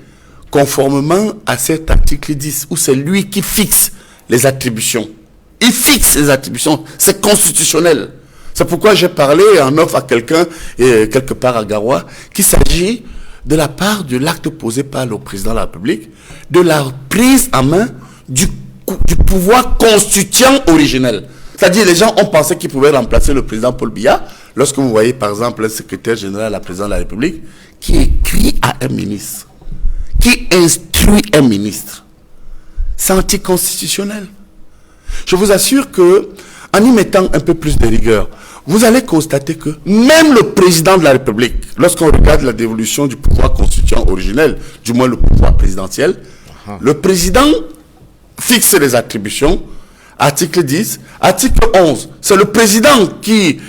conformément à cet article 10, où c'est lui qui fixe les attributions. Il fixe les attributions. C'est constitutionnel. C'est pourquoi j'ai parlé en offre à quelqu'un, quelque part à Garoua, qu'il s'agit de la part de l'acte posé par le président de la République, de la prise en main du pouvoir constituant originel. C'est-à-dire, les gens ont pensé qu'ils pouvaient remplacer le président Paul Biya. Lorsque vous voyez, par exemple, le secrétaire général de la présidence de la République, qui écrit à un ministre, qui instruit un ministre, c'est anticonstitutionnel. Je vous assure que, en y mettant un peu plus de rigueur, vous allez constater que même le président de la République, lorsqu'on regarde la dévolution du pouvoir constituant originel, du moins le pouvoir présidentiel, le président fixe les attributions. Article 10, article 11, c'est le président qui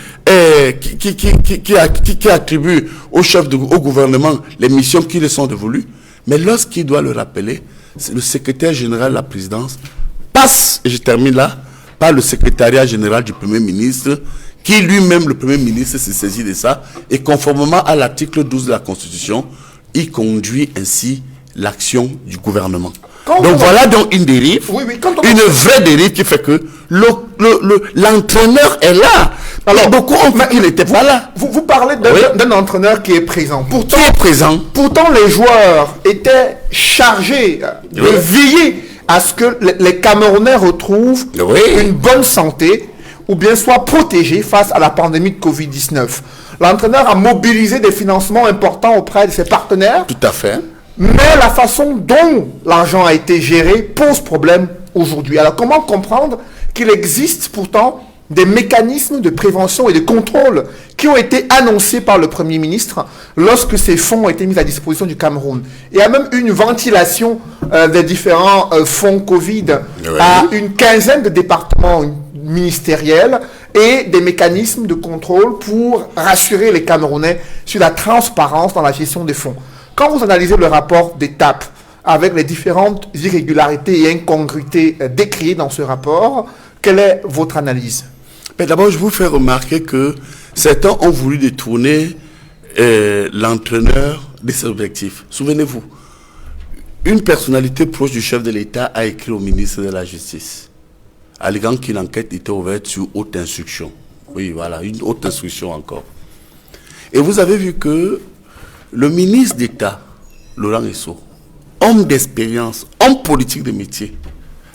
attribue au chef au gouvernement les missions qui lui sont dévolues. Mais lorsqu'il doit le rappeler, c'est le secrétaire général de la présidence passe, et je termine là, par le secrétariat général du Premier ministre, qui lui-même, le Premier ministre, se saisit de ça, et conformément à l'article 12 de la Constitution, il conduit ainsi l'action du gouvernement. Donc voilà donc une dérive, une vraie dérive qui fait que l'entraîneur est là. Alors beaucoup ont dit qu'il n'était pas là. Vous parlez d'un entraîneur qui est présent. Pourtant, Pourtant, les joueurs étaient chargés de veiller à ce que les Camerounais retrouvent une bonne santé ou bien soient protégés face à la pandémie de Covid-19. L'entraîneur a mobilisé des financements importants auprès de ses partenaires. Tout à fait. Mais la façon dont l'argent a été géré pose problème aujourd'hui. Alors comment comprendre qu'il existe pourtant des mécanismes de prévention et de contrôle qui ont été annoncés par le Premier ministre lorsque ces fonds ont été mis à disposition du Cameroun. Il y a même une ventilation des différents fonds Covid à une quinzaine de départements ministériels et des mécanismes de contrôle pour rassurer les Camerounais sur la transparence dans la gestion des fonds. Quand vous analysez le rapport d'étape avec les différentes irrégularités et incongruités décriées dans ce rapport, quelle est votre analyse? D'abord, je vous fais remarquer que certains ont voulu détourner l'entraîneur de ses objectifs. Souvenez-vous, une personnalité proche du chef de l'État a écrit au ministre de la Justice, alléguant qu'une enquête était ouverte sur haute instruction. Oui, voilà, une haute instruction encore. Et vous avez vu que le ministre d'État, Laurent Esso, homme d'expérience, homme politique de métier,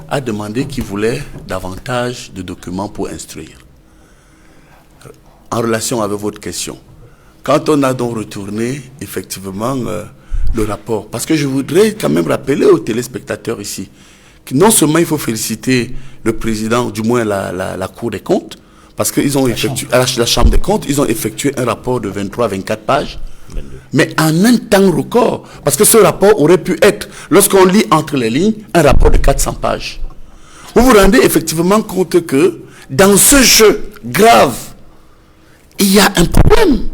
a demandé qu'il voulait davantage de documents pour instruire. En relation avec votre question, quand on a donc retourné effectivement le rapport, parce que je voudrais quand même rappeler aux téléspectateurs ici, que non seulement il faut féliciter le président, du moins la Cour des comptes, parce qu'ils ont effectué, la Chambre des comptes, ils ont effectué un rapport de 23-24 pages, 22. Mais en un temps record, parce que ce rapport aurait pu être, lorsqu'on lit entre les lignes, un rapport de 400 pages. Vous vous rendez effectivement compte que dans ce jeu grave, il y a un problème.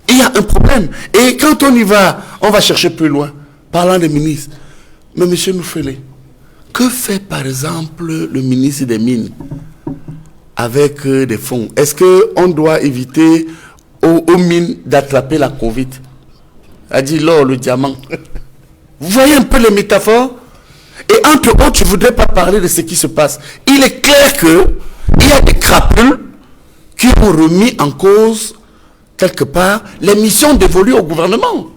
Il y a un problème. Et quand on y va, on va chercher plus loin, parlant des ministres. Mais monsieur Noufélé, que fait par exemple le ministre des Mines avec des fonds? Est-ce qu'on doit éviter aux mines d'attraper la Covid? A dit l'or, le diamant. Vous voyez un peu les métaphores? Et entre autres, je ne voudrais pas parler de ce qui se passe. Il est clair qu'il y a des crapules qui ont remis en cause, quelque part, les missions dévolues au gouvernement.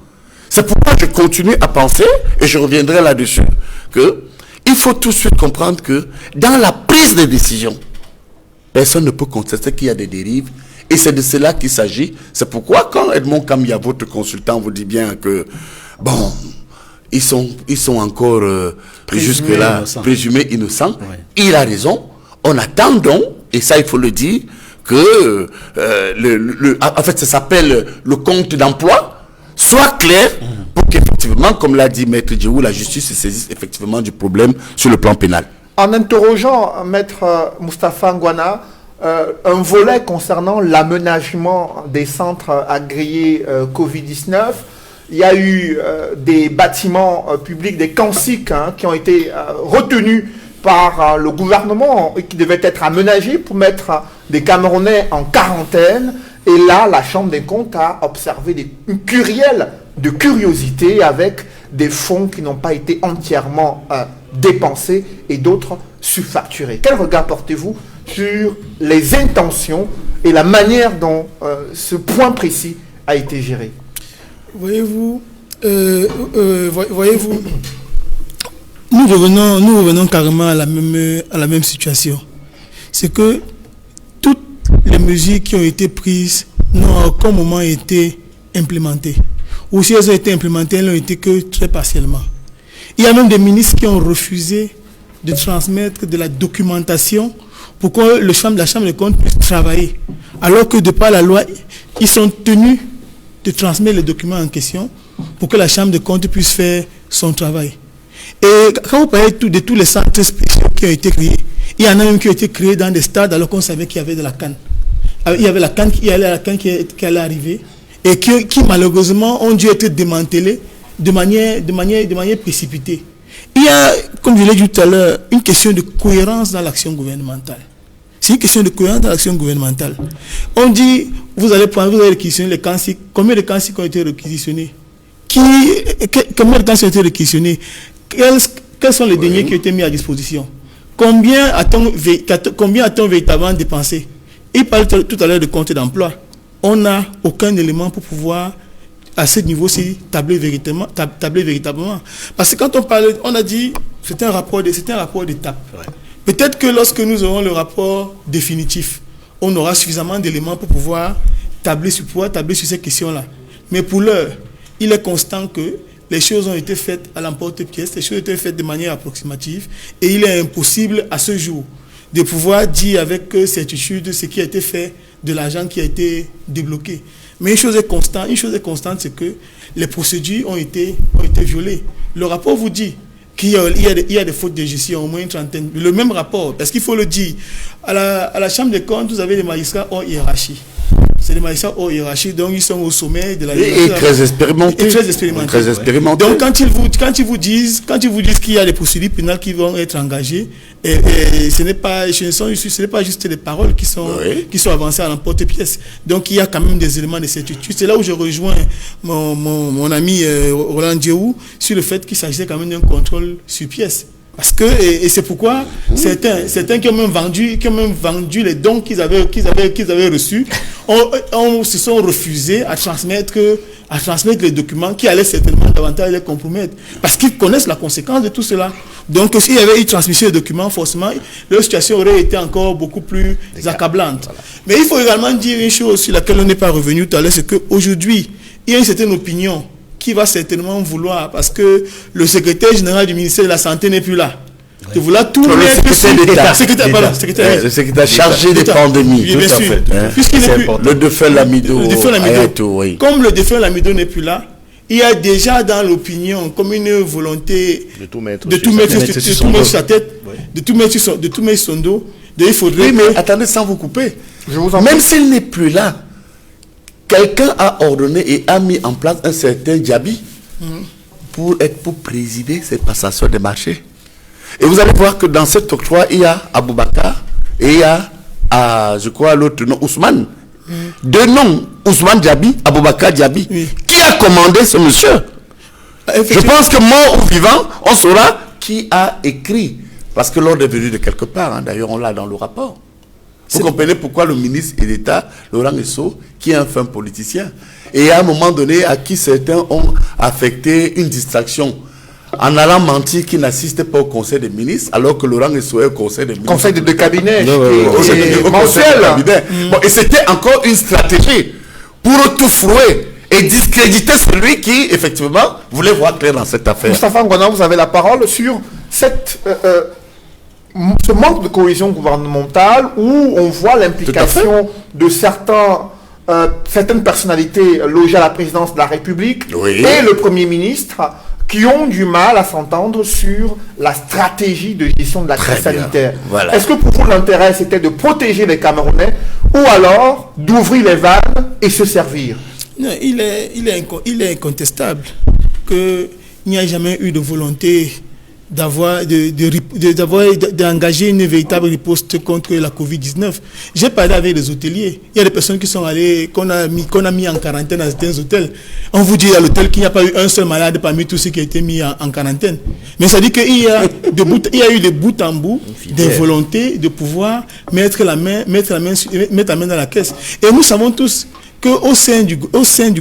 C'est pourquoi je continue à penser, et je reviendrai là-dessus, que il faut tout de suite comprendre que dans la prise de décision, personne ne peut contester qu'il y a des dérives, et c'est de cela qu'il s'agit. C'est pourquoi quand Edmond Kamia, votre consultant, vous dit bien que, bon, ils sont encore jusque-là présumés innocents, il a raison. On attend donc, et ça il faut le dire, que en fait ça s'appelle le compte d'emploi, soit clair pour qu'effectivement, comme l'a dit Maître Djihou, la justice se saisisse effectivement du problème sur le plan pénal. En interrogeant Maître Moustapha Ngwana, un volet concernant l'aménagement des centres agréés Covid-19, il y a eu des bâtiments publics, des CANSIC qui ont été retenus par le gouvernement et qui devaient être aménagés pour mettre des Camerounais en quarantaine. Et là, la Chambre des comptes a observé une kyrielle de curiosité avec des fonds qui n'ont pas été entièrement dépensés et d'autres surfacturés. Quel regard portez-vous sur les intentions et la manière dont ce point précis a été géré? Voyez-vous, nous revenons carrément à la même situation. C'est que toutes les mesures qui ont été prises n'ont à aucun moment été implémentées. Ou si elles ont été implémentées, elles n'ont été que très partiellement. Il y a même des ministres qui ont refusé de transmettre de la documentation pour que la Chambre des comptes puisse travailler. Alors que de par la loi, ils sont tenus de transmettre les documents en question pour que la Chambre des comptes puisse faire son travail. Et quand vous parlez de tous les centres spéciaux qui ont été créés, il y en a même qui ont été créés dans des stades alors qu'on savait qu'il y avait de la canne. Il y avait la canne qui allait arriver et qui malheureusement ont dû être démantelés de manière précipitée. Il y a, comme je l'ai dit tout à l'heure, une question de cohérence dans l'action gouvernementale. C'est une question de cohérence dans l'action gouvernementale. On dit, vous allez réquisitionner les CANSIC. Combien de CANSIC ont été réquisitionnés? Combien de CANSIC ont été réquisitionnés? Quels sont les derniers qui ont été mis à disposition? Combien a-t-on véritablement dépensé? Il parlait tout à l'heure de compte d'emploi. On n'a aucun élément pour pouvoir, à ce niveau-ci, tabler véritablement. Parce que quand on parle, on a dit, c'est un rapport d'étape. Peut-être que lorsque nous aurons le rapport définitif, on aura suffisamment d'éléments pour pouvoir tabler sur ces questions-là. Mais pour l'heure, il est constant que les choses ont été faites à l'emporte-pièce, les choses ont été faites de manière approximative, et il est impossible à ce jour de pouvoir dire avec certitude ce qui a été fait de l'argent qui a été débloqué. Mais une chose est constante, c'est que les procédures ont été violées. Le rapport vous dit qu'il y a des fautes de gestion, au moins une trentaine. Le même rapport, parce qu'il faut le dire, à la Chambre des comptes, vous avez des magistrats hors hiérarchie. C'est des magistrats hors hiérarchie, donc ils sont au sommet de la hiérarchie. Et très expérimentés. Très expérimentés. Donc quand ils vous disent qu'il y a des procédures pénales qui vont être engagées, ce n'est pas juste des paroles qui sont avancées à l'emporte-pièce. Donc il y a quand même des éléments de certitude. C'est là où je rejoins mon ami Roland Djihou sur le fait qu'il s'agissait quand même d'un contrôle sur pièce. Parce que, et c'est pourquoi certains qui ont même vendu les dons qu'ils avaient reçus, se sont refusés à transmettre les documents qui allaient certainement davantage les compromettre. Parce qu'ils connaissent la conséquence de tout cela. Donc, s'il y avait eu transmission de documents, forcément, leur situation aurait été encore beaucoup plus accablante. Voilà. Mais il faut également dire une chose sur laquelle on n'est pas revenu tout à l'heure, c'est qu'aujourd'hui, il y a une certaine opinion qui va certainement vouloir, parce que le secrétaire général du ministère de la Santé n'est plus là, de vouloir tout mettre sur l'État. Le secrétaire chargé des pandémies. Bien sûr. Puisqu'il n'est plus le défunt Lamido. Comme le défunt Lamido n'est plus là, il y a déjà dans l'opinion comme une volonté de tout mettre sur sa tête, de tout mettre sur son dos. Il faudrait. Oui, mais attendez, sans vous couper. Même s'il n'est plus là, quelqu'un a ordonné et a mis en place un certain Djabi pour présider cette passation des marchés. Et vous allez voir que dans cet octroi, il y a Aboubakar et il y a, je crois, l'autre nom, Ousmane. Deux noms, Ousmane Djabi, Aboubakar Djabi. Qui a commandé ce monsieur? Je pense que mort ou vivant, on saura qui a écrit. Parce que l'ordre est venu de quelque part, d'ailleurs on l'a dans le rapport. Vous comprenez pourquoi le ministre d'État, Laurent Esso, qui est un fin politicien, et à un moment donné, à qui certains ont affecté une distraction en allant mentir qu'il n'assiste pas au conseil des ministres, alors que Laurent Esso est au conseil des ministres. Conseil de cabinet, mensuel. Bon, et c'était encore une stratégie pour tout flouer et discréditer celui qui, effectivement, voulait voir clair dans cette affaire. Moustapha Ngouana, vous avez la parole sur ce manque de cohésion gouvernementale où on voit l'implication de certaines personnalités logées à la présidence de la République et le Premier ministre qui ont du mal à s'entendre sur la stratégie de gestion de la crise sanitaire. Voilà. Est-ce que pour vous l'intérêt c'était de protéger les Camerounais ou alors d'ouvrir les vannes et se servir? Non, il est incontestable qu'il n'y a jamais eu de volonté d'engager une véritable riposte contre la Covid-19. J'ai parlé avec les hôteliers. Il y a des personnes qui sont allées, qu'on a mis en quarantaine dans certains hôtels. On vous dit à l'hôtel qu'il n'y a pas eu un seul malade parmi tous ceux qui ont été mis en quarantaine. Mais ça dit qu'il y a eu de bout en bout des volontés de pouvoir mettre la main dans la caisse. Et nous savons tous qu'au sein du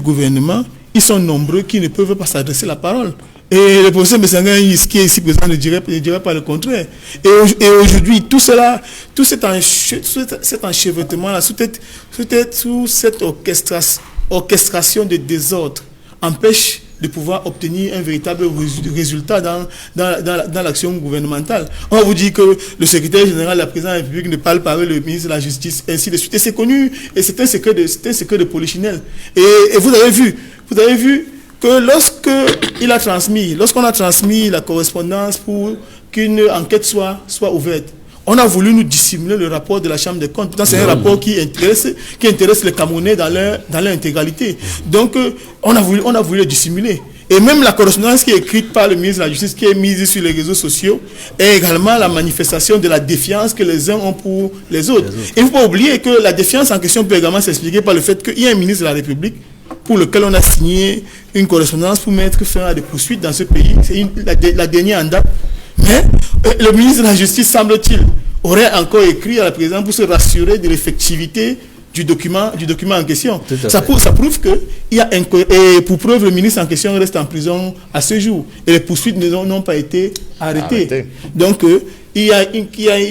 gouvernement, ils sont nombreux qui ne peuvent pas s'adresser la parole. Et le professeur Messangan, qui est ici présent, ne dirait pas le contraire. Et aujourd'hui, tout cet enchevêtrement-là, sous cette orchestration de désordre, empêche de pouvoir obtenir un véritable résultat dans l'action gouvernementale. On vous dit que le secrétaire général de la présidence de la République ne parle pas avec le ministre de la Justice, ainsi de suite. Et c'est connu, et c'est un secret de polichinelle. Et vous avez vu que lorsqu'on a transmis la correspondance pour qu'une enquête soit ouverte, on a voulu nous dissimuler le rapport de la Chambre des comptes. C'est un rapport qui intéresse les Camerounais dans leur intégralité. Donc, on a voulu le dissimuler. Et même la correspondance qui est écrite par le ministre de la Justice, qui est mise sur les réseaux sociaux, est également la manifestation de la défiance que les uns ont pour les autres. Et il ne faut pas oublier que la défiance en question peut également s'expliquer par le fait qu'il y a un ministre de la République pour lequel on a signé une correspondance pour mettre fin à des poursuites dans ce pays. C'est la dernière en date. Mais le ministre de la Justice, semble-t-il, aurait encore écrit à la présidente pour se rassurer de l'effectivité du document en question. Ça prouve que et pour preuve, le ministre en question reste en prison à ce jour. Et les poursuites n'ont pas été arrêtées. Donc, il y a une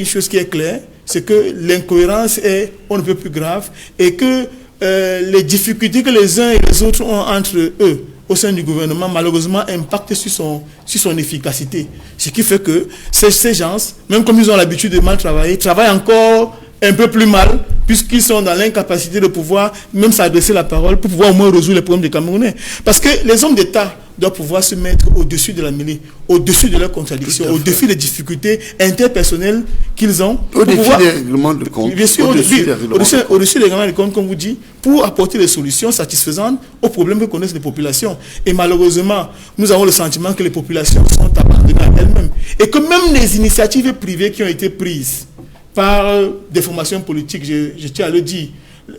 chose qui est claire, c'est que l'incohérence est on ne peut plus grave et que les difficultés que les uns et les autres ont entre eux au sein du gouvernement, malheureusement, impactent sur son efficacité. Ce qui fait que ces gens, même comme ils ont l'habitude de mal travailler, travaillent encore un peu plus mal, puisqu'ils sont dans l'incapacité de pouvoir même s'adresser la parole pour pouvoir au moins résoudre les problèmes des Camerounais. Parce que les hommes d'État doivent pouvoir se mettre au-dessus de la mêlée, au-dessus de leurs contradictions, au-dessus des difficultés interpersonnelles qu'ils ont. Au-dessus des règlements de compte. Bien sûr, au-dessus des règlements de compte, comme vous dites, pour apporter des solutions satisfaisantes aux problèmes que connaissent les populations. Et malheureusement, nous avons le sentiment que les populations sont abandonnées à elles-mêmes. Et que même les initiatives privées qui ont été prises par des formations politiques, je tiens à le dire,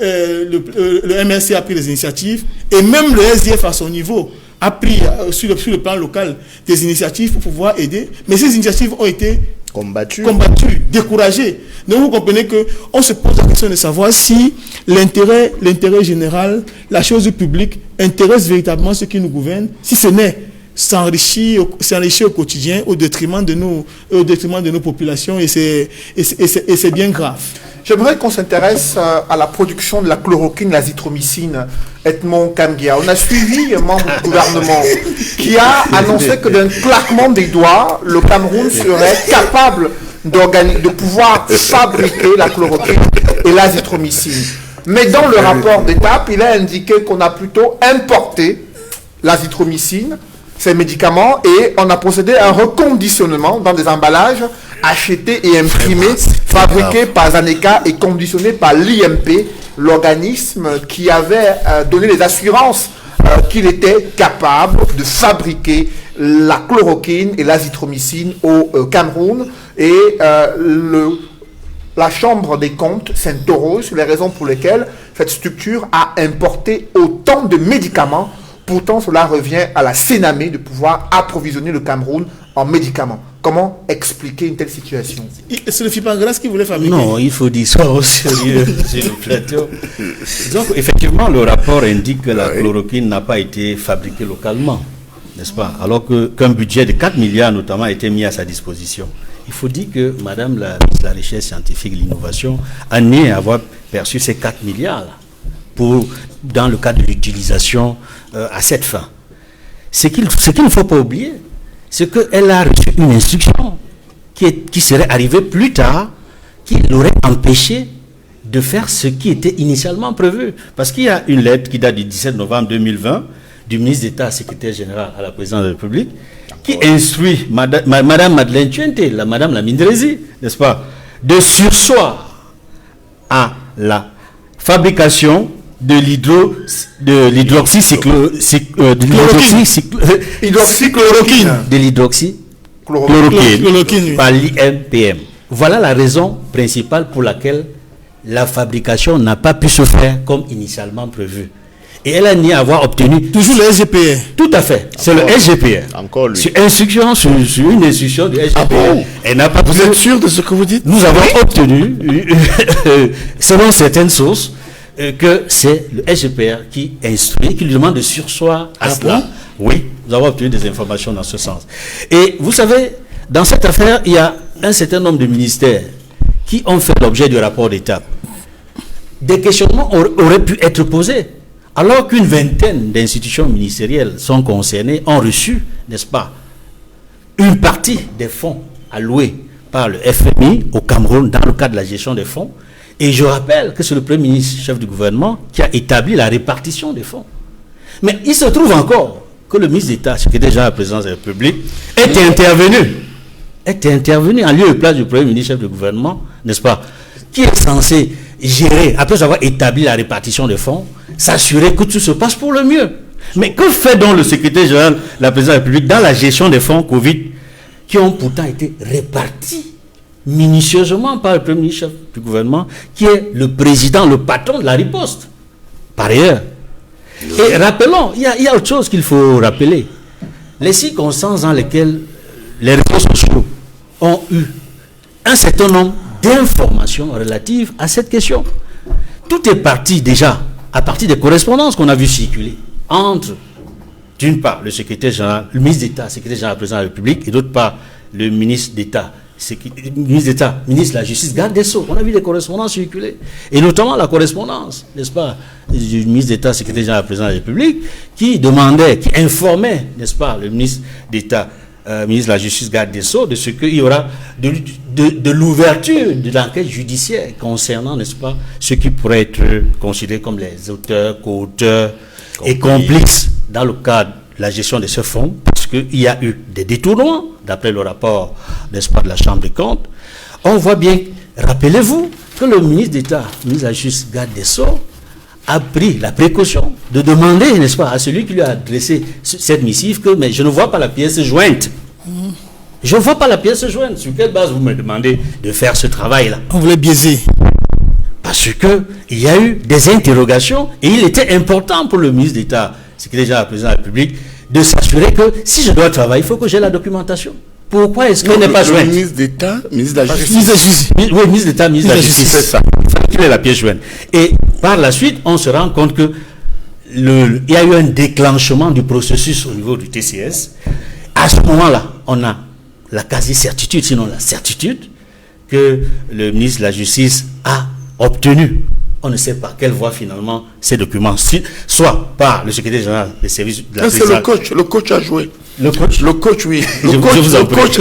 le MRC a pris des initiatives, et même le SDF à son niveau a pris sur le plan local des initiatives pour pouvoir aider, mais ces initiatives ont été combattues, découragées. Donc vous comprenez qu'on se pose la question de savoir si l'intérêt général, la chose publique, intéresse véritablement ceux qui nous gouvernent, si ce n'est s'enrichir au quotidien au détriment de nos populations, et c'est bien grave. J'aimerais qu'on s'intéresse à la production de la chloroquine, l'azithromycine, Edmond Kamgia. On a suivi un membre du gouvernement qui a annoncé que d'un claquement des doigts, le Cameroun serait capable de pouvoir fabriquer la chloroquine et l'azithromycine. Mais dans le rapport d'étape, il a indiqué qu'on a plutôt importé l'azithromycine, ces médicaments, et on a procédé à un reconditionnement dans des emballages achetés et imprimés, fabriqués par Zaneka et conditionnés par l'IMP, l'organisme qui avait donné les assurances qu'il était capable de fabriquer la chloroquine et l'azithromycine au Cameroun. Et la Chambre des comptes s'interroge sur les raisons pour lesquelles cette structure a importé autant de médicaments. Pourtant, cela revient à la Sénamé de pouvoir approvisionner le Cameroun en médicaments. Comment expliquer une telle situation? C'est le FIPAGRAS qui voulait fabriquer. Non, il faut dire ça au sérieux sur le plateau. Donc, effectivement, le rapport indique que la chloroquine n'a pas été fabriquée localement, n'est-ce pas? Alors qu'un budget de 4 milliards, notamment, a été mis à sa disposition. Il faut dire que Madame la ministre de la Recherche scientifique et de l'Innovation a nié avoir perçu ces 4 milliards dans le cadre de l'utilisation à cette fin. Ce qu'il ne faut pas oublier, c'est qu'elle a reçu une instruction qui serait arrivée plus tard, qui l'aurait empêché de faire ce qui était initialement prévu. Parce qu'il y a une lettre qui date du 17 novembre 2020 du ministre d'État, secrétaire général à la présidence de la République, qui instruit Madame Madeleine Tuente, Madame la Mindrezi, n'est-ce pas, de surseoir à la fabrication de l'hydroxychloroquine par l'IMPM. Voilà la raison principale pour laquelle la fabrication n'a pas pu se faire comme initialement prévu. Et elle a nié avoir obtenu... Toujours le SGPR. Tout à fait. C'est le SGPR. Encore lui. Sur une instruction du SGPR. Ah bon? Elle n'a pas Vous êtes sûr de ce que vous dites? Nous avons obtenu, selon certaines sources, que c'est le SGPR qui instruit, qui lui demande de surseoir à cela. Oui, nous avons obtenu des informations dans ce sens. Et vous savez, dans cette affaire, il y a un certain nombre de ministères qui ont fait l'objet du rapport d'étape. Des questionnements auraient pu être posés, alors qu'une vingtaine d'institutions ministérielles sont concernées, ont reçu, n'est-ce pas, une partie des fonds alloués par le FMI au Cameroun dans le cadre de la gestion des fonds. Et je rappelle que c'est le Premier ministre, chef du gouvernement, qui a établi la répartition des fonds. Mais il se trouve encore que le ministre d'État, secrétaire général à la présidence de la République, était intervenu en lieu et place du Premier ministre, chef du gouvernement, n'est-ce pas, qui est censé gérer, après avoir établi la répartition des fonds, s'assurer que tout se passe pour le mieux. Mais que fait donc le secrétaire général de la présidence de la République dans la gestion des fonds Covid, qui ont pourtant été répartis minutieusement par le Premier ministre, chef du gouvernement, qui est le président, le patron de la riposte, par ailleurs. Et rappelons, il y a autre chose qu'il faut rappeler. Les circonstances dans lesquelles les réseaux sociaux ont eu un certain nombre d'informations relatives à cette question. Tout est parti déjà à partir des correspondances qu'on a vues circuler entre, d'une part, le secrétaire général, le ministre d'État, secrétaire général président de la République, et d'autre part, le ministre d'État, ministre de la Justice, garde des Sceaux. On a vu des correspondances circuler. Et notamment la correspondance, n'est-ce pas, du ministre d'État, secrétaire général président de la République, qui demandait, qui informait, n'est-ce pas, le ministre d'État, ministre de la Justice, garde des Sceaux, de ce qu'il y aura de l'ouverture de l'enquête judiciaire concernant, n'est-ce pas, ceux qui pourraient être considérés comme les auteurs, co-auteurs et complices dans le cadre de la gestion de ce fonds, parce qu'il y a eu des détournements, d'après le rapport, n'est-ce pas, de la Chambre des comptes. On voit bien, rappelez-vous, que le ministre d'État, ministre de la Justice, garde des Sceaux, a pris la précaution de demander, n'est-ce pas, à celui qui lui a adressé cette missive que, mais je ne vois pas la pièce jointe. Je ne vois pas la pièce jointe. Sur quelle base vous me demandez de faire ce travail-là? On voulait biaiser. Parce qu'il y a eu des interrogations et il était important pour le ministre d'État, secrétaire général président de la République, de s'assurer que si je dois travailler, il faut que j'ai la documentation. Pourquoi est-ce qu'elle n'est pas jointe? Ministre d'État, ministre de la Justice. Ministre de la Justice. Oui, ministre d'État, ministre de la Justice. C'est ça. Il fallait qu'il ait la pièce jointe. Et par la suite, on se rend compte que il y a eu un déclenchement du processus au niveau du TCS. À ce moment-là, on a la quasi-certitude, sinon la certitude, que le ministre de la Justice a obtenu. On ne sait pas quelle voie finalement ces documents, soit par le secrétaire général des services de la présidence. C'est le coach a joué. Le coach, oui. Le coach,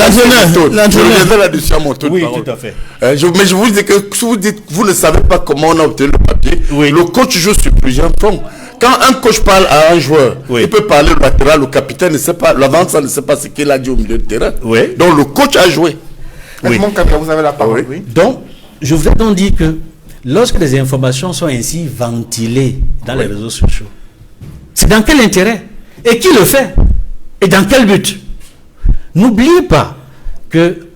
l'entraîneur là-dessus à mon tour. Oui, tout à fait. Mais je vous dis que si vous dites vous ne savez pas comment on a obtenu le papier, oui. Le coach joue sur plusieurs fronts. Quand un coach parle à un joueur, oui. Il peut parler au latéral, le capitaine ne sait pas, l'avanceur ne sait pas ce qu'il a dit au milieu de terrain. Oui. Donc le coach a joué. Oui. Vous avez la parole. Oui. Donc, je voudrais donc dire que lorsque les informations sont ainsi ventilées dans les réseaux sociaux, c'est dans quel intérêt? Et qui le fait? Et dans quel but? N'oubliez pas que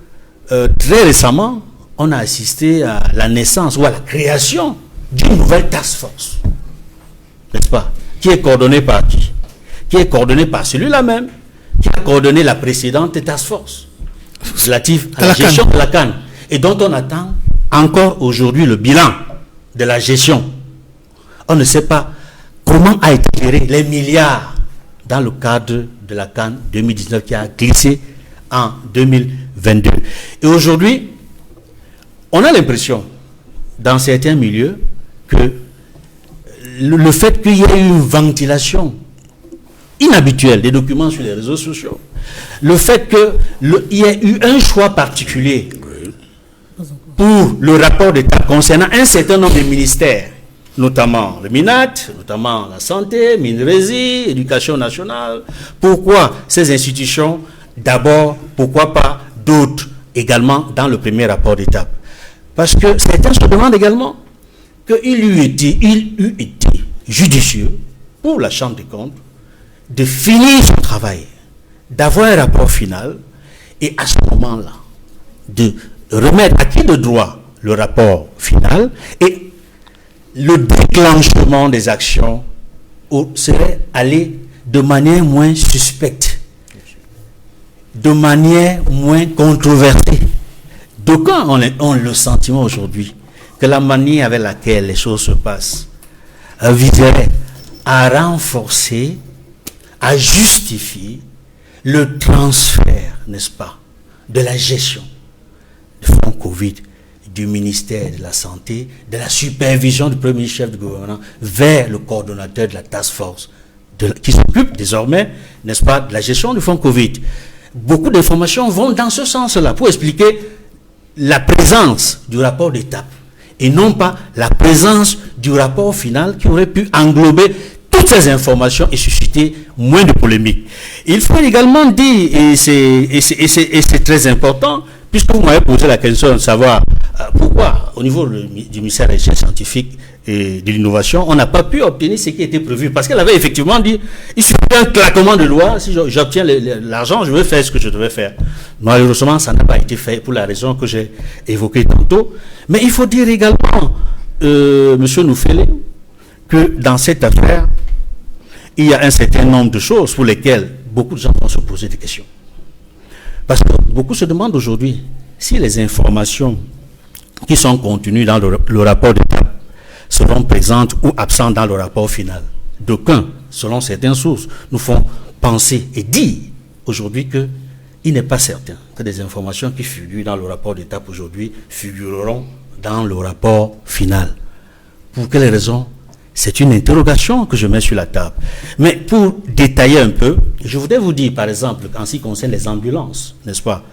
très récemment, on a assisté à la naissance ou à la création d'une nouvelle task force. N'est-ce pas? Qui est coordonnée par qui? Qui est coordonnée par celui-là même qui a coordonné la précédente task force. relative à la gestion de la CAN et dont on attend encore aujourd'hui le bilan de la gestion. On ne sait pas comment a été géré les milliards dans le cadre de la CAN 2019 qui a glissé en 2022. Et aujourd'hui, on a l'impression, dans certains milieux, que le fait qu'il y ait eu une ventilation inhabituelle des documents sur les réseaux sociaux, le fait qu'il y ait eu un choix particulier pour le rapport d'État concernant un certain nombre de ministères, notamment le MINAT, notamment la santé, MINRESI, Éducation nationale. Pourquoi ces institutions d'abord, pourquoi pas d'autres également dans le premier rapport d'État? Parce que certains se demandent également qu'il eût été judicieux pour la Chambre des comptes de finir son travail, d'avoir un rapport final et à ce moment-là, de remettre à qui de droit le rapport final et le déclenchement des actions serait aller de manière moins suspecte, de manière moins controversée. D'aucuns ont le sentiment aujourd'hui que la manière avec laquelle les choses se passent viserait à renforcer, à justifier le transfert, n'est-ce pas, de la gestion du fonds Covid, du ministère de la Santé, de la supervision du premier chef du gouvernement vers le coordonnateur de la task force qui s'occupe désormais, n'est-ce pas, de la gestion du fonds Covid. Beaucoup d'informations vont dans ce sens-là pour expliquer la présence du rapport d'étape et non pas la présence du rapport final qui aurait pu englober toutes ces informations et susciter moins de polémiques. Il faut également dire, et c'est très important, puisque vous m'avez posé la question de savoir pourquoi, au niveau du ministère des Recherches scientifiques et de l'innovation, on n'a pas pu obtenir ce qui était prévu. Parce qu'elle avait effectivement dit, il suffit d'un claquement de loi, si j'obtiens l'argent, je vais faire ce que je devais faire. Malheureusement, ça n'a pas été fait pour la raison que j'ai évoquée tantôt. Mais il faut dire également, Monsieur Noufele, que dans cette affaire, il y a un certain nombre de choses pour lesquelles beaucoup de gens vont se poser des questions. Parce que beaucoup se demandent aujourd'hui si les informations qui sont contenues dans le rapport d'État seront présentes ou absentes dans le rapport final. D'aucuns, selon certaines sources, nous font penser et dire aujourd'hui qu'il n'est pas certain que des informations qui figurent dans le rapport d'État aujourd'hui figureront dans le rapport final. Pour quelles raisons? C'est une interrogation que je mets sur la table. Mais pour détailler un peu, je voudrais vous dire, par exemple, en ce qui concerne les ambulances, n'est-ce pas,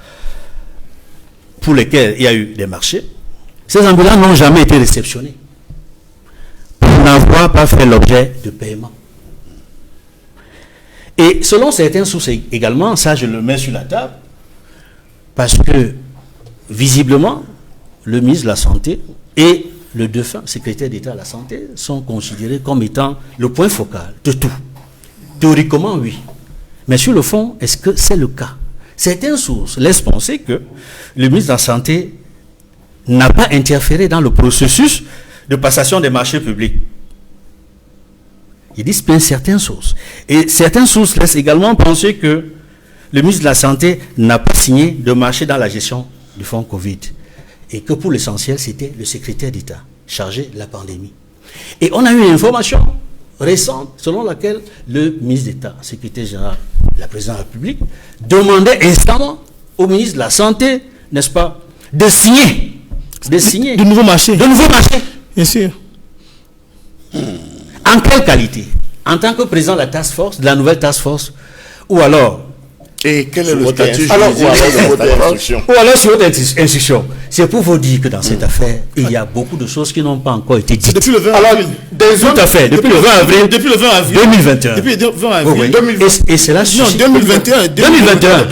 pour lesquelles il y a eu des marchés, ces ambulances n'ont jamais été réceptionnées pour n'avoir pas fait l'objet de paiement. Et selon certaines sources également, ça je le mets sur la table, parce que visiblement, le ministre de la Santé et le défunt secrétaire d'État à la Santé sont considérés comme étant le point focal de tout. Théoriquement, oui. Mais sur le fond, est-ce que c'est le cas? Certaines sources laissent penser que le ministre de la Santé n'a pas interféré dans le processus de passation des marchés publics. Ils disent bien certaines sources. Et certaines sources laissent également penser que le ministre de la Santé n'a pas signé de marché dans la gestion du fonds Covid. Et que pour l'essentiel, c'était le secrétaire d'État chargé de la pandémie. Et on a eu une information récente selon laquelle le ministre d'État, secrétaire général de la présidence de la République, demandait instamment au ministre de la Santé, n'est-ce pas, de signer de nouveaux marchés. De nouveaux marchés. Bien sûr. En quelle qualité? En tant que président de la task force, de la nouvelle task force, ou alors Et quel est le statut alors, juridique de votre instruction? Ou alors sur votre instruction. C'est pour vous dire que dans cette affaire, il y a beaucoup de choses qui n'ont pas encore été dites. Depuis le 20 avril. Tout à fait, depuis le 20 avril. Depuis le 20 avril. 2021. Depuis le 20 avril. Oui, oui. Et c'est là. Non, 2021. 2021.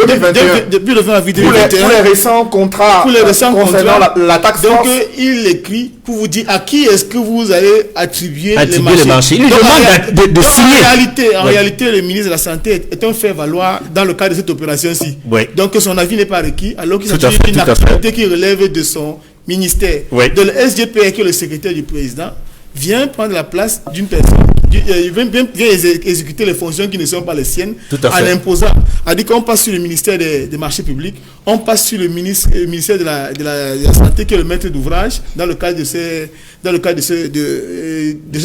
Depuis le 20 avril Pour 2021. les récents contrats Pour les récents concernant contrats, la taxe donc force. il écrit pour vous dire à qui est-ce que vous allez attribuer les les marchés. Il Donc, demande de signer. En réalité, le ministre de la Santé est un fait-valoir dans le cadre de cette opération-ci. Oui. Donc son avis n'est pas requis, alors qu'il Tout à s'agit fait, d'une tout à fait. activité qui relève de son ministère. Oui. De le SGPR, qui est le secrétaire du président, vient prendre la place d'une personne exécuter les fonctions qui ne sont pas les siennes en imposant. A dit qu'on passe sur le ministère des marchés publics, on passe sur le ministère de la Santé qui est le maître d'ouvrage dans le cadre de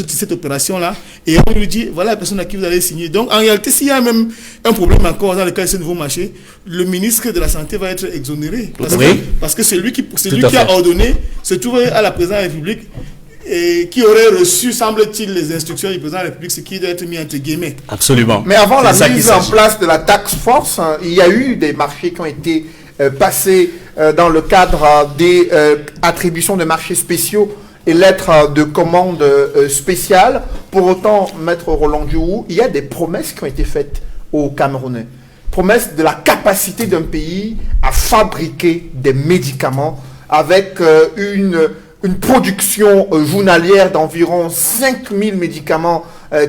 cette opération-là, et on lui dit voilà la personne à qui vous allez signer. Donc en réalité, s'il y a même un problème encore dans le cadre de ce nouveau marché, le ministre de la Santé va être exonéré. Parce que c'est lui qui a ordonné se trouve à la présidence de la République et qui aurait reçu, semble-t-il, les instructions du président de la République, ce qui doit être mis entre guillemets. Absolument. Mais avant la mise en place de la task force, il y a eu des marchés qui ont été passés dans le cadre des attributions de marchés spéciaux et lettres de commande spéciales. Pour autant, Maître Roland Djourou, il y a des promesses qui ont été faites aux Camerounais. Promesses de la capacité d'un pays à fabriquer des médicaments avec une production journalière d'environ 5000 médicaments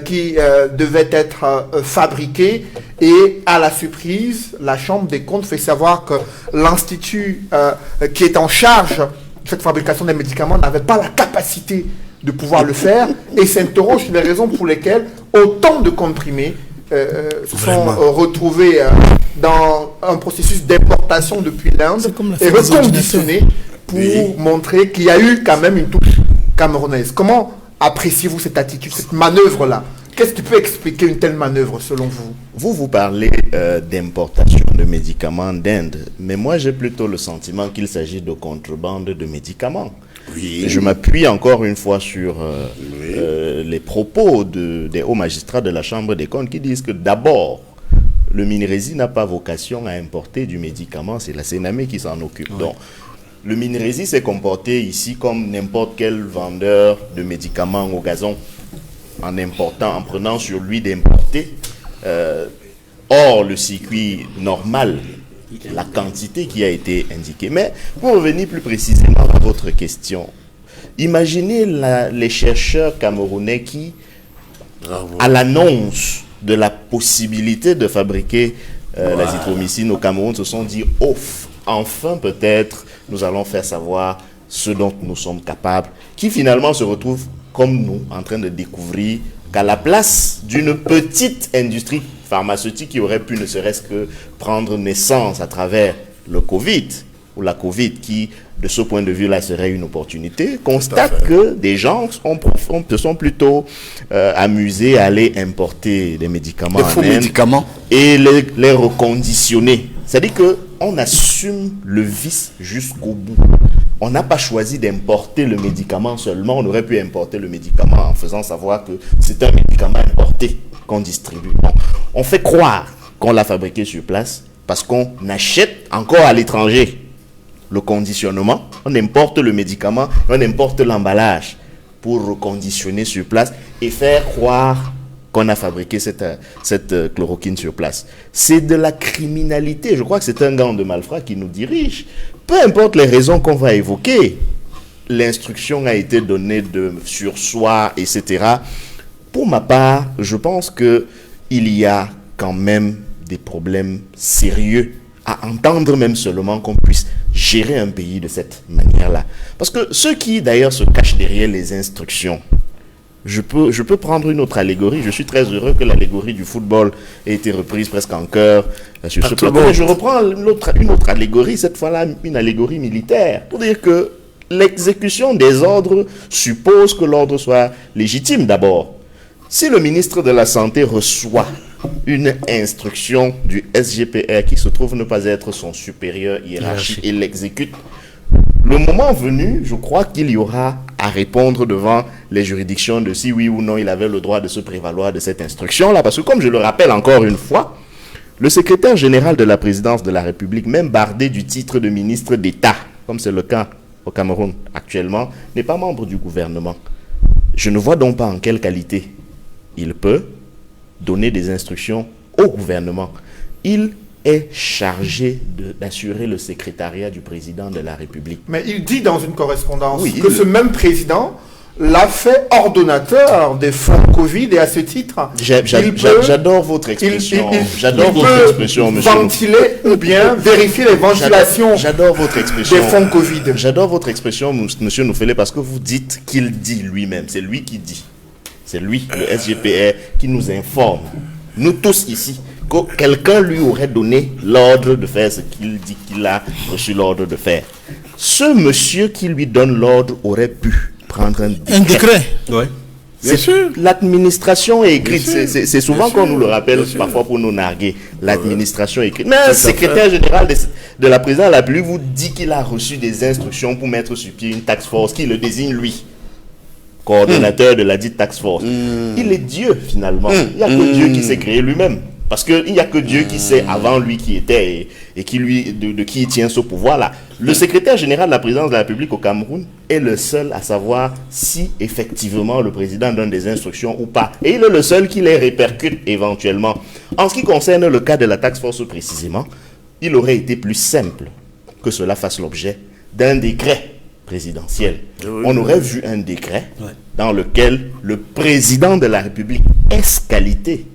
qui devaient être fabriqués. Et à la surprise, la Chambre des comptes fait savoir que l'Institut qui est en charge de cette fabrication des médicaments n'avait pas la capacité de pouvoir le faire et s'interroge sur les raisons pour lesquelles autant de comprimés se sont retrouvés dans un processus d'importation depuis l'Inde et reconditionnés pour montrer qu'il y a eu quand même une touche camerounaise. Comment appréciez-vous cette attitude, cette manœuvre-là? Qu'est-ce qui peut expliquer une telle manœuvre selon vous? Vous parlez d'importation de médicaments d'Inde, mais moi j'ai plutôt le sentiment qu'il s'agit de contrebande de médicaments. Oui. Je m'appuie encore une fois sur les propos des hauts magistrats de la Chambre des comptes qui disent que d'abord, le Minerési n'a pas vocation à importer du médicament, c'est la Sénamé qui s'en occupe. Oui. Donc, le Minerési s'est comporté ici comme n'importe quel vendeur de médicaments au gazon, en prenant sur lui d'importer hors le circuit normal la quantité qui a été indiquée. Mais pour revenir plus précisément à votre question, imaginez les chercheurs camerounais qui, à l'annonce de la possibilité de fabriquer l'azithromycine au Cameroun, se sont dit « Ouf, enfin peut-être nous allons faire savoir ce dont nous sommes capables », qui finalement se retrouvent comme nous en train de découvrir qu'à la place d'une petite industrie pharmaceutique qui aurait pu ne serait-ce que prendre naissance à travers le Covid, ou la Covid qui, de ce point de vue-là, serait une opportunité, constate que des gens se sont plutôt amusés à aller importer des médicaments en Inde et les reconditionner. C'est-à-dire qu'on assume le vice jusqu'au bout. On n'a pas choisi d'importer le médicament seulement, on aurait pu importer le médicament en faisant savoir que c'est un médicament importé qu'on distribue. Bon, on fait croire qu'on l'a fabriqué sur place parce qu'on achète encore à l'étranger le conditionnement, on importe le médicament, on importe l'emballage pour reconditionner sur place et faire croire qu'on a fabriqué cette chloroquine sur place. C'est de la criminalité. Je crois que c'est un gang de malfrats qui nous dirige. Peu importe les raisons qu'on va évoquer, l'instruction a été donnée de sursoir, etc. Pour ma part, je pense qu'il y a quand même des problèmes sérieux à entendre même seulement qu'on puisse gérer un pays de cette manière-là. Parce que ceux qui d'ailleurs se cachent derrière les instructions, je peux prendre une autre allégorie. Je suis très heureux que l'allégorie du football ait été reprise presque en chœur sur ce plateau. Je reprends une autre allégorie, cette fois-là une allégorie militaire, pour dire que l'exécution des ordres suppose que l'ordre soit légitime d'abord. Si le ministre de la Santé reçoit une instruction du SGPR qui se trouve ne pas être son supérieur hiérarchique et l'exécute, le moment venu, je crois qu'il y aura à répondre devant les juridictions de si oui ou non il avait le droit de se prévaloir de cette instruction-là. Parce que comme je le rappelle encore une fois, le secrétaire général de la présidence de la République, même bardé du titre de ministre d'État, comme c'est le cas au Cameroun actuellement, n'est pas membre du gouvernement. Je ne vois donc pas en quelle qualité il peut donner des instructions au gouvernement. Il est chargé d'assurer le secrétariat du président de la République. Mais il dit dans une correspondance que ce même président l'a fait ordonnateur des fonds Covid et à ce titre, j'adore votre expression. J'adore votre expression, monsieur. Ventiler ou bien vérifier les ventilations j'adore votre expression. Des fonds Covid. J'adore votre expression, monsieur Noufele, parce que vous dites qu'il dit lui-même. C'est lui qui dit. C'est lui, le SGPR, qui nous informe, nous tous ici, que quelqu'un lui aurait donné l'ordre de faire ce qu'il dit qu'il a reçu l'ordre de faire. Ce monsieur qui lui donne l'ordre aurait pu prendre un décret. Un décret. Ouais. Bien sûr. L'administration est écrite. Bien sûr. C'est souvent Bien qu'on nous le rappelle, Bien sûr. parfois pour nous narguer. L'administration est écrite. Mais un Tout à secrétaire général de la présidence de la République vous dit qu'il a reçu des instructions pour mettre sur pied une task force qui le désigne lui, coordonnateur de la dite task force. Il est Dieu finalement. Il n'y a que Dieu qui s'est créé lui-même. Parce qu'il n'y a que Dieu qui sait avant lui qui était et qui lui, de qui il tient ce pouvoir-là. Le secrétaire général de la présidence de la République au Cameroun est le seul à savoir si effectivement le président donne des instructions ou pas. Et il est le seul qui les répercute éventuellement. En ce qui concerne le cas de la task force précisément, il aurait été plus simple que cela fasse l'objet d'un décret présidentiel. On aurait vu un décret dans lequel le président de la République est qualité,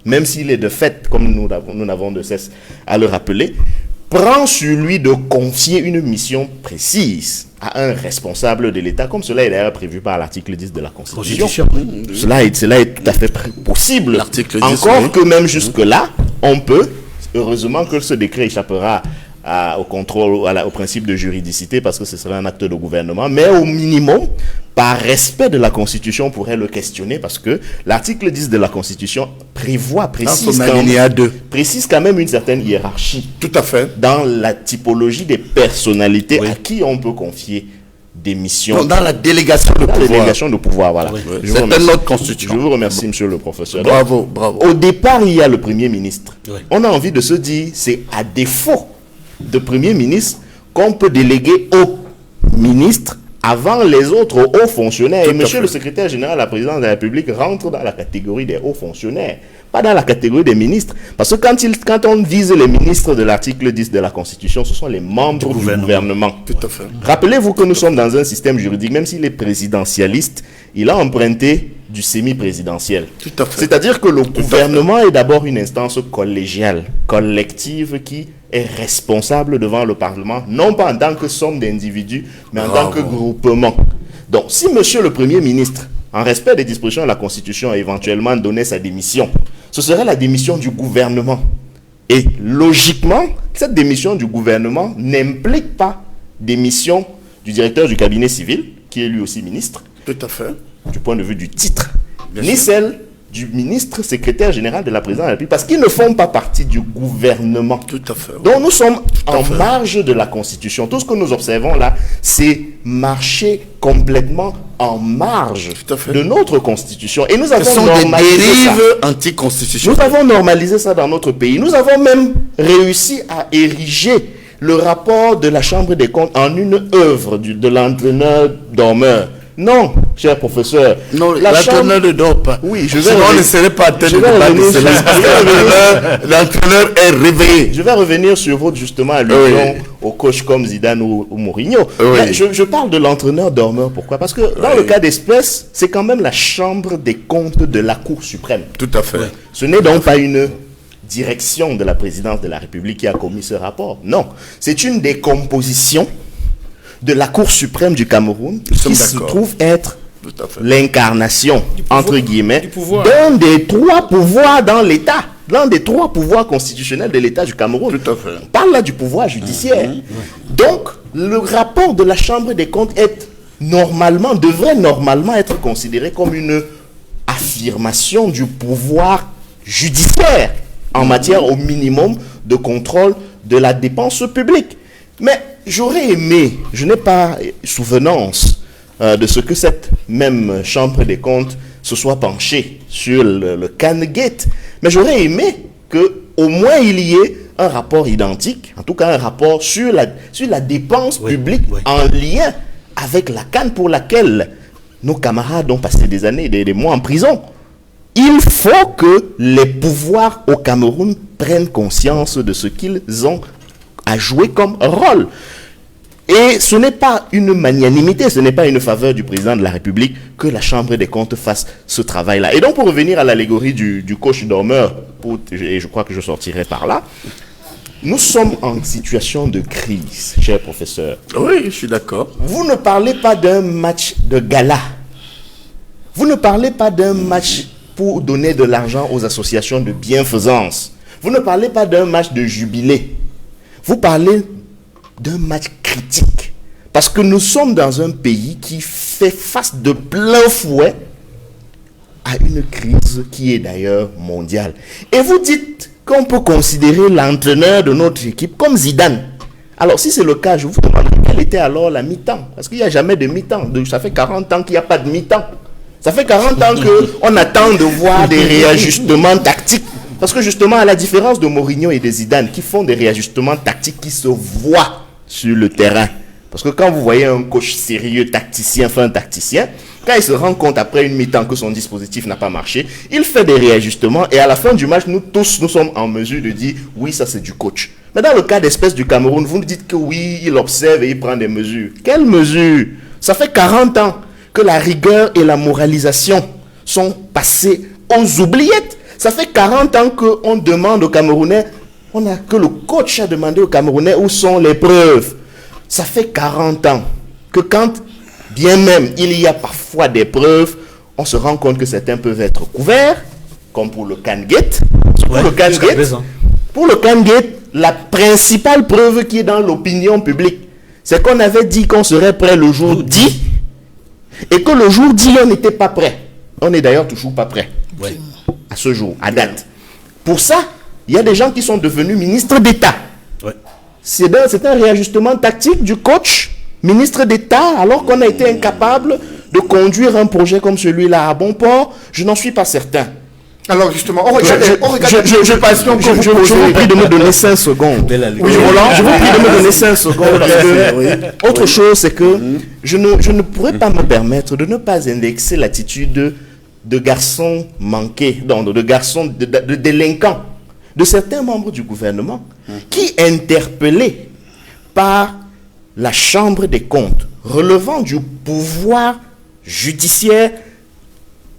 même s'il est de fait, comme nous n'avons de cesse à le rappeler, prend sur lui de confier une mission précise à un responsable de l'État, comme cela est d'ailleurs prévu par l'article 10 de la Constitution. Cela est tout à fait possible. L'article 10, encore oui. que même jusque-là, on peut, heureusement que ce décret échappera au contrôle, au principe de juridicité, parce que ce serait un acte de gouvernement, mais au minimum, par respect de la Constitution, on pourrait le questionner, parce que l'article 10 de la Constitution précise quand même une certaine hiérarchie. Tout à fait. Dans la typologie des personnalités à qui on peut confier des missions. Donc, dans la délégation de pouvoir. La délégation de pouvoir, voilà. Oui. Je vous C'est remercie. notre Constitution. Je vous remercie, monsieur le professeur. Bravo, bravo. Au départ, il y a le Premier ministre. Oui. On a envie de se dire, c'est à défaut de Premier ministre qu'on peut déléguer au ministre avant les autres hauts fonctionnaires. Tout Et à monsieur fait. le secrétaire général de la présidence de la République rentre dans la catégorie des hauts fonctionnaires, pas dans la catégorie des ministres. Parce que quand on vise les ministres de l'article 10 de la Constitution, ce sont les membres du gouvernement. Tout à fait. Rappelez-vous que nous sommes dans un système juridique, même s'il est présidentialiste, il a emprunté du semi-présidentiel. Tout à fait. C'est-à-dire que le gouvernement est d'abord une instance collégiale, collective, qui est responsable devant le Parlement, non pas en tant que somme d'individus, mais en tant que groupement. Donc, si monsieur le Premier ministre, en respect des dispositions de la Constitution, a éventuellement donné sa démission, ce serait la démission du gouvernement. Et logiquement, cette démission du gouvernement n'implique pas démission du directeur du cabinet civil, qui est lui aussi ministre, Tout à fait. du point de vue du titre, Bien ni sûr. celle du ministre secrétaire général de la présidence de la République, parce qu'ils ne font pas partie du gouvernement. Tout à fait. Donc nous sommes à en fait. marge de la Constitution. Tout ce que nous observons là, c'est marcher complètement en marge Tout à fait. de notre Constitution. Et nous Ce avons sont des normalisé ça. dérives Nous anticonstitutionnelles. avons normalisé ça dans notre pays. Nous avons même réussi à ériger le rapport de la Chambre des comptes en une œuvre de l'entraîneur dormeur. Non, cher professeur. Non, la l'entraîneur Chambre... ne dort pas. Oui, je vais Sinon, on revenir- ne serait pas en train je de vais débattre de revenir cela. sur- Parce que l'entraîneur est réveillé. Je vais revenir sur votre justement allusion au coach comme Zidane ou Mourinho. Oui. Là, je parle de l'entraîneur dormeur. Pourquoi? Parce que dans le cas d'espèce, c'est quand même la Chambre des comptes de la Cour suprême. Tout à fait. Ce n'est donc pas une direction de la présidence de la République qui a commis ce rapport. Non, c'est une décomposition de la Cour suprême du Cameroun sommes qui se d'accord. trouve être Tout à fait. l'incarnation, entre guillemets, du pouvoir. d'un des trois pouvoirs dans l'État, l'un des trois pouvoirs constitutionnels de l'État du Cameroun. Tout à fait. On parle là du pouvoir judiciaire. Donc, le rapport de la Chambre des comptes devrait normalement être considéré comme une affirmation du pouvoir judiciaire en matière au minimum de contrôle de la dépense publique. Mais j'aurais aimé, je n'ai pas souvenance de ce que cette même Chambre des comptes se soit penchée sur le Cangate, mais j'aurais aimé que au moins il y ait un rapport identique, en tout cas un rapport sur la dépense publique en lien avec la canne pour laquelle nos camarades ont passé des années, des mois en prison. Il faut que les pouvoirs au Cameroun prennent conscience de ce qu'ils ont à jouer comme rôle. Et ce n'est pas une magnanimité, ce n'est pas une faveur du président de la République que la Chambre des comptes fasse ce travail-là. Et donc, pour revenir à l'allégorie du coach dormeur, et je crois que je sortirai par là, nous sommes en situation de crise, cher professeur. Oui, je suis d'accord. Vous ne parlez pas d'un match de gala. Vous ne parlez pas d'un match pour donner de l'argent aux associations de bienfaisance. Vous ne parlez pas d'un match de jubilé. Vous parlez d'un match critique. Parce que nous sommes dans un pays qui fait face de plein fouet à une crise qui est d'ailleurs mondiale. Et vous dites qu'on peut considérer l'entraîneur de notre équipe comme Zidane. Alors si c'est le cas, je vous demande quelle était alors la mi-temps. Parce qu'il n'y a jamais de mi-temps. Ça fait 40 ans qu'il n'y a pas de mi-temps. Ça fait 40 ans qu'on attend de voir des réajustements tactiques. Parce que justement, à la différence de Mourinho et de Zidane, qui font des réajustements tactiques qui se voient sur le terrain. Parce que quand vous voyez un coach sérieux, tacticien, quand il se rend compte après une mi-temps que son dispositif n'a pas marché, il fait des réajustements et à la fin du match, nous tous, nous sommes en mesure de dire oui, ça c'est du coach. Mais dans le cas d'espèce du Cameroun, vous nous dites que oui, il observe et il prend des mesures. Quelles mesures? Ça fait 40 ans que la rigueur et la moralisation sont passées aux oubliettes. Ça fait 40 ans qu'on demande aux Camerounais, que le coach a demandé aux Camerounais où sont les preuves. Ça fait 40 ans que quand, bien même, il y a parfois des preuves, on se rend compte que certains peuvent être couverts, comme pour le Cangate. Pour le Cangate, la principale preuve qui est dans l'opinion publique, c'est qu'on avait dit qu'on serait prêt le jour dit, et que le jour dit, on n'était pas prêt. On n'est d'ailleurs toujours pas prêt. Ouais. À ce jour, à date. Pour ça, il y a des gens qui sont devenus ministres d'État. Ouais. C'est un réajustement tactique du coach, ministre d'État, alors qu'on a été incapable de conduire un projet comme celui-là à bon port. Je n'en suis pas certain. Alors justement, je vous prie de me donner 5 secondes. Oui, Roland, je vous prie de me donner 5 secondes. Autre chose, c'est que je ne pourrais pas me permettre de ne pas indexer l'attitude de garçons manqués, de garçons, de délinquants, de certains membres du gouvernement qui, interpellés par la Chambre des comptes relevant du pouvoir judiciaire,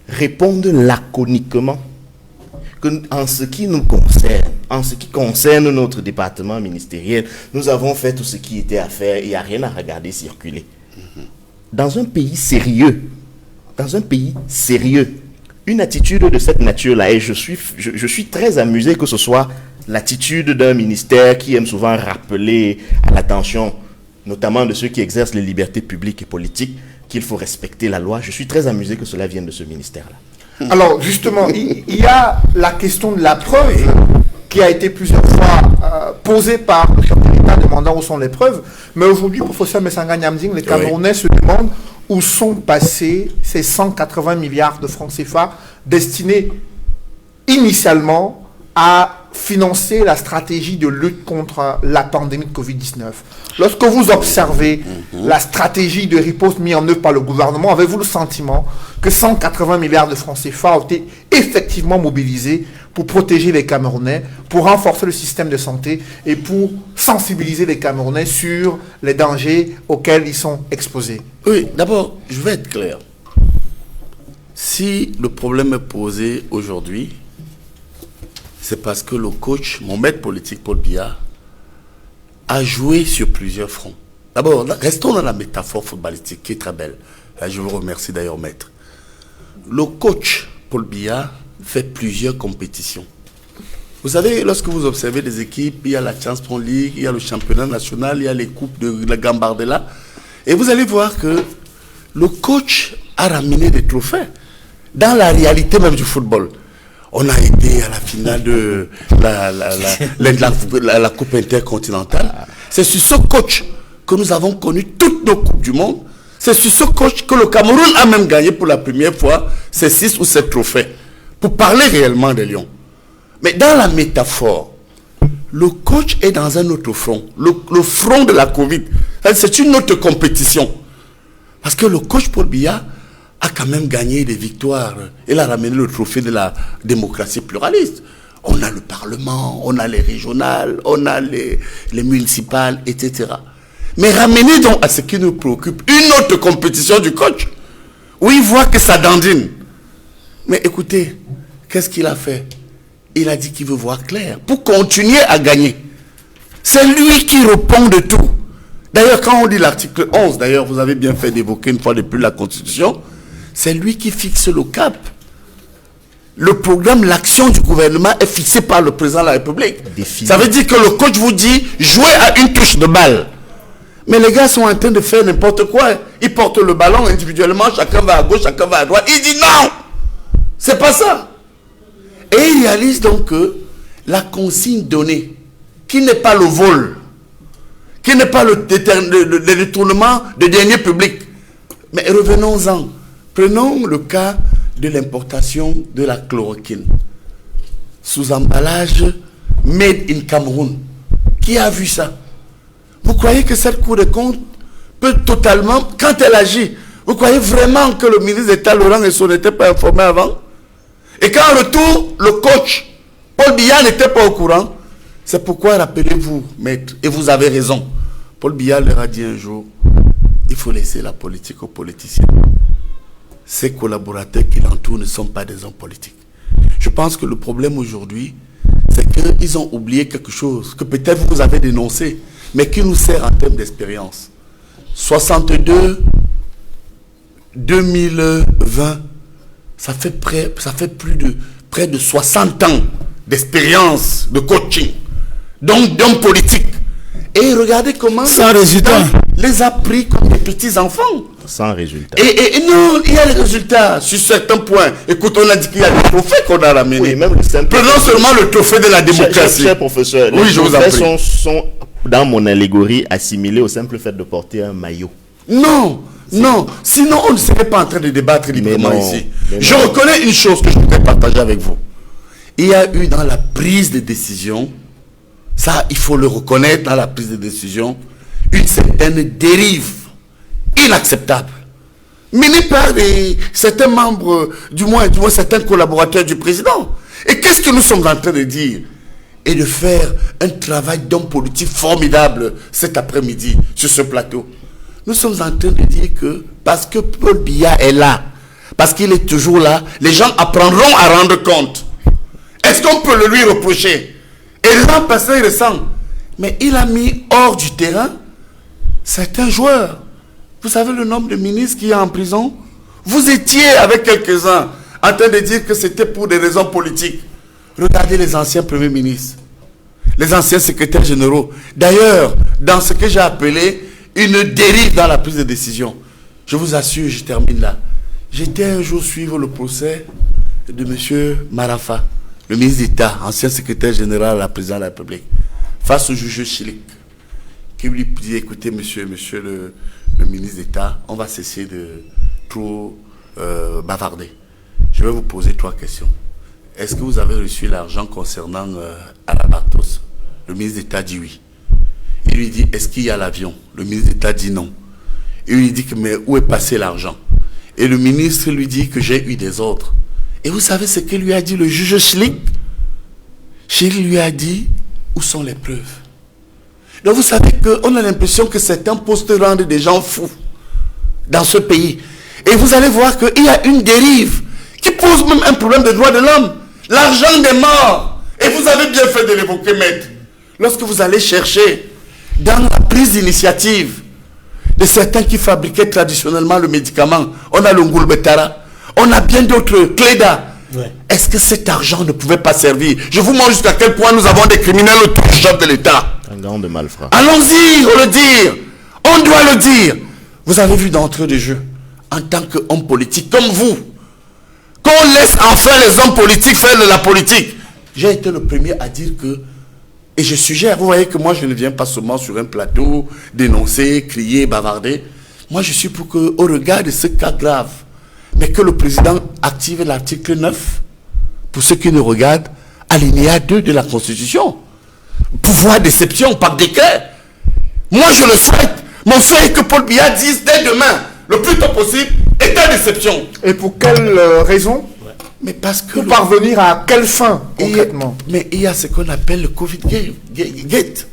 répondent laconiquement que en ce qui nous concerne, en ce qui concerne notre département ministériel, nous avons fait tout ce qui était à faire et il n'y a rien à regarder circuler. Dans un pays sérieux, une attitude de cette nature-là, et je suis très amusé que ce soit l'attitude d'un ministère qui aime souvent rappeler à l'attention, notamment de ceux qui exercent les libertés publiques et politiques, qu'il faut respecter la loi. Je suis très amusé que cela vienne de ce ministère-là. Alors justement, il y a la question de la preuve qui a été plusieurs fois posée par le chef de l'État demandant où sont les preuves. Mais aujourd'hui, professeur Messanga Nyamzing, les Camerounais se demandent où sont passés ces 180 milliards de francs CFA destinés initialement à financer la stratégie de lutte contre la pandémie de Covid-19. Lorsque vous observez la stratégie de riposte mise en œuvre par le gouvernement, avez-vous le sentiment que 180 milliards de francs CFA ont été effectivement mobilisés pour protéger les Camerounais, pour renforcer le système de santé et pour sensibiliser les Camerounais sur les dangers auxquels ils sont exposés? Oui, d'abord, je vais être clair. Si le problème est posé aujourd'hui, c'est parce que le coach, mon maître politique Paul Biya, a joué sur plusieurs fronts. D'abord, restons dans la métaphore footballistique qui est très belle. Je vous remercie d'ailleurs, maître. Le coach Paul Biya fait plusieurs compétitions. Vous savez, lorsque vous observez des équipes, il y a la Champions League, il y a le championnat national, il y a les coupes de la Gambardella. Et vous allez voir que le coach a ramené des trophées dans la réalité même du football. On a été à la finale de la Coupe intercontinentale. C'est sur ce coach que nous avons connu toutes nos Coupes du monde. C'est sur ce coach que le Cameroun a même gagné pour la première fois ces 6 ou 7 trophées. Pour parler réellement des Lions. Mais dans la métaphore, le coach est dans un autre front. Le front de la Covid. C'est une autre compétition. Parce que le coach Paul Biya a quand même gagné des victoires. Il a ramené le trophée de la démocratie pluraliste. On a le Parlement, on a les régionales, on a les municipales, etc. Mais ramenez donc à ce qui nous préoccupe une autre compétition du coach, où il voit que ça dandine. Mais écoutez, qu'est-ce qu'il a fait? Il a dit qu'il veut voir clair pour continuer à gagner. C'est lui qui répond de tout. D'ailleurs, quand on dit l'article 11, d'ailleurs, vous avez bien fait d'évoquer une fois de plus la Constitution, c'est lui qui fixe le cap. Le programme, l'action du gouvernement est fixée par le président de la République. Ça veut dire que le coach vous dit, jouez à une touche de balle. Mais les gars sont en train de faire n'importe quoi. Ils portent le ballon individuellement, chacun va à gauche, chacun va à droite. Il dit non, c'est pas ça. Et il réalise donc que la consigne donnée, qui n'est pas le vol, qui n'est pas le détournement de deniers publics. Mais revenons-en. Prenons le cas de l'importation de la chloroquine sous emballage made in Cameroun. Qui a vu ça? Vous croyez que cette Cour des comptes peut totalement, quand elle agit, vous croyez vraiment que le ministre d'État Laurent Esso n'était pas informé avant? Et qu'en retour, le coach Paul Biya n'était pas au courant? C'est pourquoi, rappelez-vous, maître, et vous avez raison, Paul Biya leur a dit un jour, il faut laisser la politique aux politiciens. Ses collaborateurs qui l'entourent ne sont pas des hommes politiques. Je pense que le problème aujourd'hui, c'est qu'ils ont oublié quelque chose que peut-être vous avez dénoncé, mais qui nous sert en termes d'expérience. 62, 2020, ça fait près de 60 ans d'expérience de coaching, donc d'hommes politiques. Et regardez comment sans résultat les a pris comme des petits enfants. Sans résultat. Et non, il y a des résultats sur certains points. Écoute, on a dit qu'il y a des trophées qu'on a ramenés. Oui, même le simple... Prenons seulement le trophée de la démocratie. Cher professeur, oui, les trophées sont, dans mon allégorie, assimilés au simple fait de porter un maillot. Non, non. Sinon, on ne serait pas en train de débattre librement ici. Je reconnais une chose que je voudrais partager avec vous. Il y a eu dans la prise de décision, ça, il faut le reconnaître dans la prise de décision, une certaine dérive inacceptable, menée par certains membres, du moins certains collaborateurs du président. Et qu'est-ce que nous sommes en train de dire? Et de faire un travail d'homme politique formidable cet après-midi sur ce plateau. Nous sommes en train de dire que parce que Paul Biya est là, parce qu'il est toujours là, les gens apprendront à rendre compte. Est-ce qu'on peut le lui reprocher? Et l'an passé, il ressent. Mais il a mis hors du terrain certains joueurs. Vous savez le nombre de ministres qui est en prison? Vous étiez avec quelques-uns en train de dire que c'était pour des raisons politiques. Regardez les anciens premiers ministres, les anciens secrétaires généraux. D'ailleurs, dans ce que j'ai appelé une dérive dans la prise de décision. Je vous assure, je termine là. J'étais un jour suivre le procès de M. Marafa, le ministre d'État, ancien secrétaire général à la présidence de la République, face au juge Chilik, qui lui dit, écoutez, monsieur le ministre d'État, on va cesser de trop bavarder. Je vais vous poser 3 questions. Est-ce que vous avez reçu l'argent concernant Alabartos? Le ministre d'État dit oui. Il lui dit, est-ce qu'il y a l'avion? Le ministre d'État dit non. Il lui dit, mais où est passé l'argent? Et le ministre lui dit que j'ai eu des ordres. Et vous savez ce que lui a dit le juge Chilik? Chilik lui a dit, où sont les preuves? Donc vous savez qu'on a l'impression que certains postes rendent des gens fous dans ce pays. Et vous allez voir qu'il y a une dérive qui pose même un problème de droits de l'homme. L'argent des morts. Et vous avez bien fait de l'évoquer, maître. Lorsque vous allez chercher dans la prise d'initiative de certains qui fabriquaient traditionnellement le médicament, on a le Ngulbetara, on a bien d'autres, Cléda. Ouais. Est-ce que cet argent ne pouvait pas servir? Je vous montre jusqu'à quel point nous avons des criminels autour du chef de l'État. Un grand de malfrats. Allons-y, on le dire. On doit le dire. Vous avez vu d'entrée de jeu, en tant qu'homme politique, comme vous, qu'on laisse enfin les hommes politiques faire de la politique. J'ai été le premier à dire que, et je suggère, vous voyez que moi je ne viens pas seulement sur un plateau, dénoncer, crier, bavarder. Moi je suis pour que, au regard de ce cas grave, mais que le président active l'article 9, pour ceux qui nous regardent, alinéa 2 de la Constitution. Pouvoir d'exception par décret. Moi je le souhaite. Mon souhait est que Paul Biya dise dès demain, le plus tôt possible, état d'exception. Et pour quelle raison? Mais parce que... Pour parvenir à quelle fin, concrètement? Mais il y a ce qu'on appelle le Covid Gate.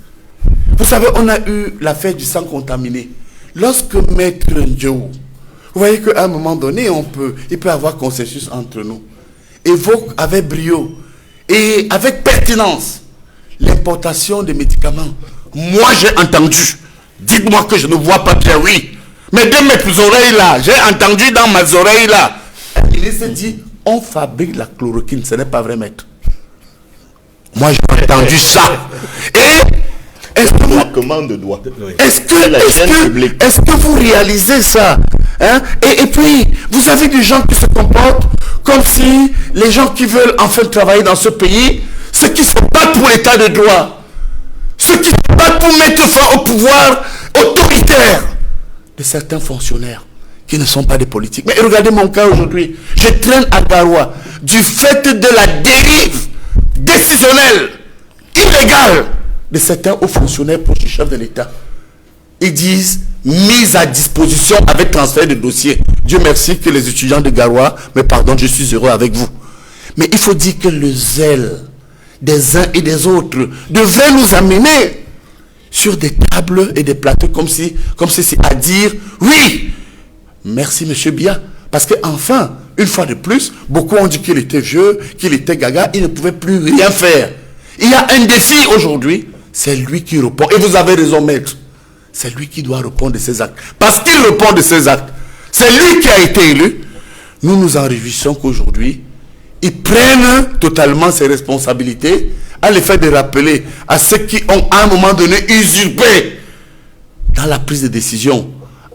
Vous savez, on a eu l'affaire du sang contaminé. Lorsque Maître Ndjou, vous voyez qu'à un moment donné, il peut y avoir consensus entre nous, évoque avec brio et avec pertinence l'importation des médicaments. Moi, j'ai entendu. Dites-moi que je ne vois pas bien, oui. Mais de mes oreilles là, j'ai entendu dans mes oreilles là, un ministre dit, on fabrique la chloroquine, ce n'est pas vrai, maître. Moi j'ai entendu ça. Et est-ce que vous, est-ce que vous réalisez ça, hein? Et puis, vous avez des gens qui se comportent comme si les gens qui veulent enfin travailler dans ce pays, ceux qui se battent pour l'état de droit, ceux qui se battent pour mettre fin au pouvoir autoritaire de certains fonctionnaires qui ne sont pas des politiques. Mais regardez mon cas aujourd'hui. Je traîne à Garoua du fait de la dérive décisionnelle, illégale de certains hauts fonctionnaires proches du chef de l'État. Ils disent mise à disposition avec transfert de dossier. Dieu merci que les étudiants de Garoua, mais pardon, je suis heureux avec vous. Mais il faut dire que le zèle des uns et des autres devait nous amener sur des tables et des plateaux comme si c'est à dire oui, merci monsieur Bia. Parce qu'enfin, une fois de plus, beaucoup ont dit qu'il était vieux, qu'il était gaga, il ne pouvait plus rien faire. Il y a un défi aujourd'hui, c'est lui qui répond. Et vous avez raison, maître. C'est lui qui doit répondre de ses actes. Parce qu'il répond de ses actes. C'est lui qui a été élu. Nous nous en réjouissons qu'aujourd'hui, il prenne totalement ses responsabilités à l'effet de rappeler à ceux qui ont à un moment donné usurpé dans la prise de décision,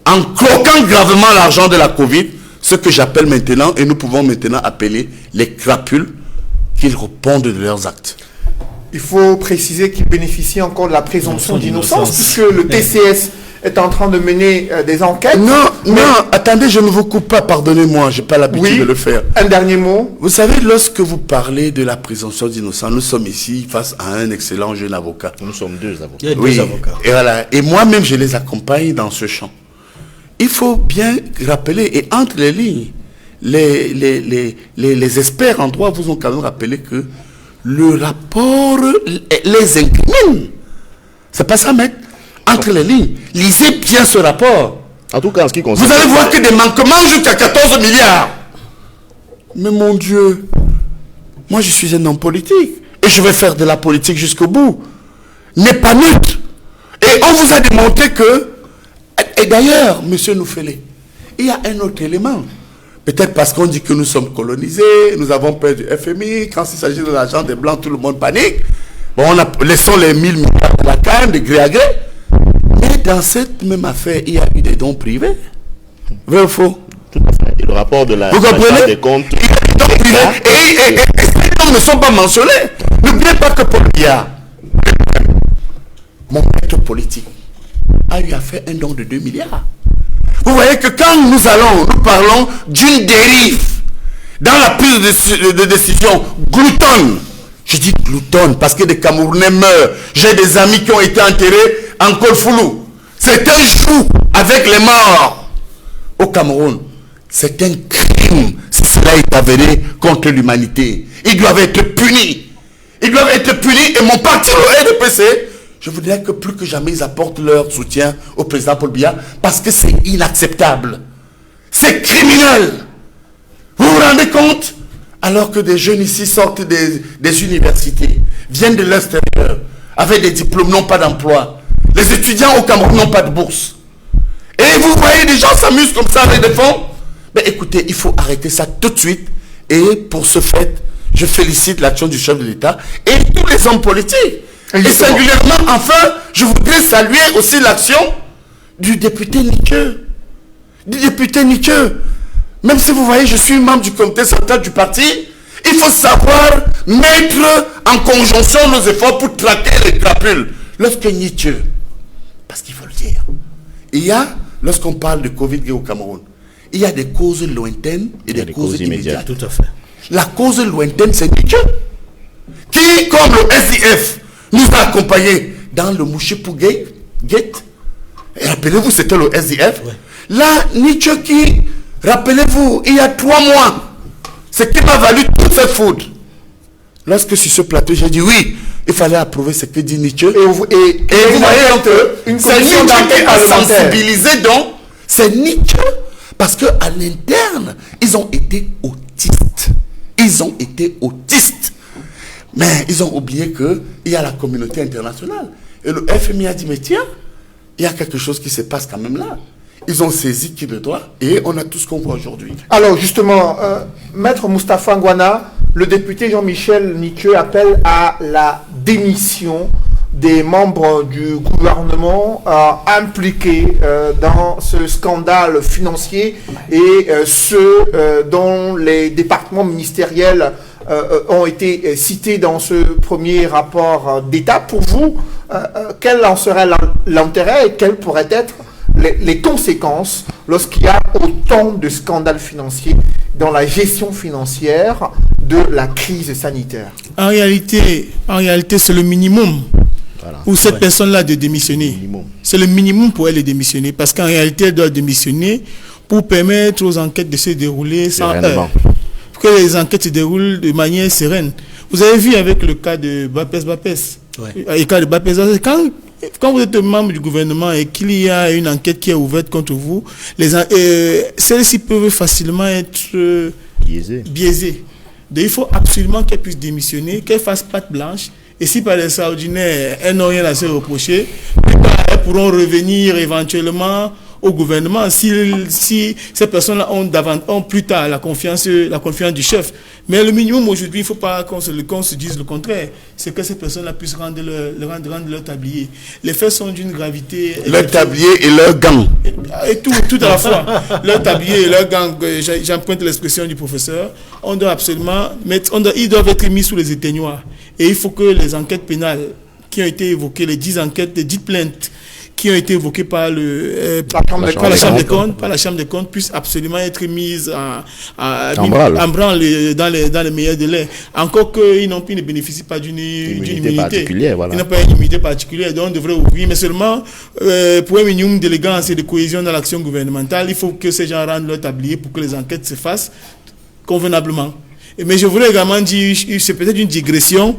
en croquant gravement l'argent de la Covid, ce que j'appelle maintenant, et nous pouvons maintenant appeler les crapules, qu'ils répondent de leurs actes. Il faut préciser qu'il bénéficie encore de la présomption d'innocence, puisque le TCS est en train de mener des enquêtes. Non, attendez, je ne vous coupe pas, pardonnez-moi, je n'ai pas l'habitude de le faire. Un dernier mot. Vous savez, lorsque vous parlez de la présomption d'innocence, nous sommes ici face à un excellent jeune avocat. Nous sommes deux avocats. Il y a deux avocats. Et voilà. Et moi-même, je les accompagne dans ce champ. Il faut bien rappeler, et entre les lignes, les experts en droit vous ont quand même rappelé que le rapport les incrimine. C'est pas ça, maître. Entre les lignes, lisez bien ce rapport. En tout cas, en ce qui concerne... Vous allez voir que des manquements jusqu'à 14 milliards. Mais mon Dieu, moi je suis un homme politique. Et je vais faire de la politique jusqu'au bout. N'est pas neutre. Et on vous a démontré que... Et d'ailleurs, monsieur Noufélé, il y a un autre élément. Peut-être parce qu'on dit que nous sommes colonisés, nous avons peur du FMI, quand il s'agit de l'argent des Blancs, tout le monde panique. Bon, laissons les 1000 milliards de la canne, de gré à gré. Mais dans cette même affaire, il y a eu des dons privés. Vrai ou faux? Tout à fait. Et le rapport de la... Vous comprenez? Des comptes... Il y a des dons privés. Et ces dons ne sont pas mentionnés. N'oubliez pas que Paul Biya, mon maître politique, a eu à faire un don de 2 milliards. Vous voyez que quand nous parlons d'une dérive dans la prise de décision gloutonne. Je dis gloutonne parce que des Camerounais meurent. J'ai des amis qui ont été enterrés en Kolfoulou. C'est un joug avec les morts au Cameroun. C'est un crime si cela est avéré contre l'humanité. Ils doivent être punis. Ils doivent être punis et mon parti, le RDPC, je voudrais que plus que jamais ils apportent leur soutien au président Paul Biya parce que c'est inacceptable. C'est criminel. Vous vous rendez compte? Alors que des jeunes ici sortent des universités, viennent de l'extérieur, avec des diplômes, n'ont pas d'emploi. Les étudiants au Cameroun n'ont pas de bourse. Et vous voyez des gens s'amusent comme ça avec des fonds. Mais écoutez, il faut arrêter ça tout de suite. Et pour ce fait, je félicite l'action du chef de l'État et tous les hommes politiques. Et singulièrement, enfin, je voudrais saluer aussi l'action du député Niqueux. Même si vous voyez, je suis membre du comité central du parti, il faut savoir mettre en conjonction nos efforts pour traquer les crapules. Lorsque Niqueux, parce qu'il faut le dire, il y a, lorsqu'on parle de Covid au Cameroun, il y a des causes lointaines et des causes immédiates. Tout à fait. La cause lointaine, c'est Niqueux, qui, comme le SDF, nous a accompagnés dans le Mouchipou Gate. Et rappelez-vous, c'était le SDF. Ouais. Là, Niqueux qui, rappelez-vous, il y a 3 mois, c'est qui m'a valu toute cette faute. Lorsque sur ce plateau, j'ai dit oui, il fallait approuver ce que dit Niqueux. Et vous voyez que c'est Niqueux qui a sensibilisé donc, c'est Niqueux. Parce qu'à l'interne, ils ont été autistes. Mais ils ont oublié qu'il y a la communauté internationale. Et le FMI a dit, mais tiens, il y a quelque chose qui se passe quand même là. ils ont saisi qui de droit et on a tout ce qu'on voit aujourd'hui. Alors justement, Maître Moustapha Ngouana, le député Jean-Michel Niqueux appelle à la démission des membres du gouvernement impliqués dans ce scandale financier et ceux dont les départements ministériels ont été cités dans ce premier rapport d'État. Pour vous, quel en serait l'intérêt et quelles pourraient être les conséquences lorsqu'il y a autant de scandales financiers dans la gestion financière de la crise sanitaire? En réalité, c'est le minimum pour cette personne-là de démissionner. C'est le minimum pour elle de démissionner, parce qu'en réalité, elle doit démissionner pour permettre aux enquêtes de se dérouler sans heurts, pour que les enquêtes se déroulent de manière sereine. Vous avez vu avec le cas de Bapes, le cas de Bapes, quand vous êtes membre du gouvernement et qu'il y a une enquête qui est ouverte contre vous, celles-ci peuvent facilement être biaisées. Donc il faut absolument qu'elle puisse démissionner, qu'elle fasse patte blanche. Et si par l'extraordinaire, elles n'ont rien à se reprocher, elles pourront revenir éventuellement au gouvernement si ces personnes-là ont plus tard la confiance du chef. Mais le minimum aujourd'hui, il ne faut pas qu'on se dise le contraire. C'est que ces personnes-là puissent rendre leur tablier. Les faits sont d'une gravité... Leur tablier et leur gant. Et tout à la fois. Leur tablier et leur gant, j'emprunte l'expression du professeur, on doit absolument ils doivent être mis sous les éteignoirs. Et il faut que les enquêtes pénales qui ont été évoquées, les 10 plaintes qui ont été évoquées par la Chambre des comptes puissent absolument être mises en branle dans les meilleurs délais. Encore qu'ils ne bénéficient pas d'une immunité particulière. Voilà. Ils n'ont pas une immunité particulière, donc on devrait ouvrir. Mais seulement, pour un minimum d'élégance et de cohésion dans l'action gouvernementale, il faut que ces gens rendent leur tablier pour que les enquêtes se fassent convenablement. Mais je voulais également dire, c'est peut-être une digression,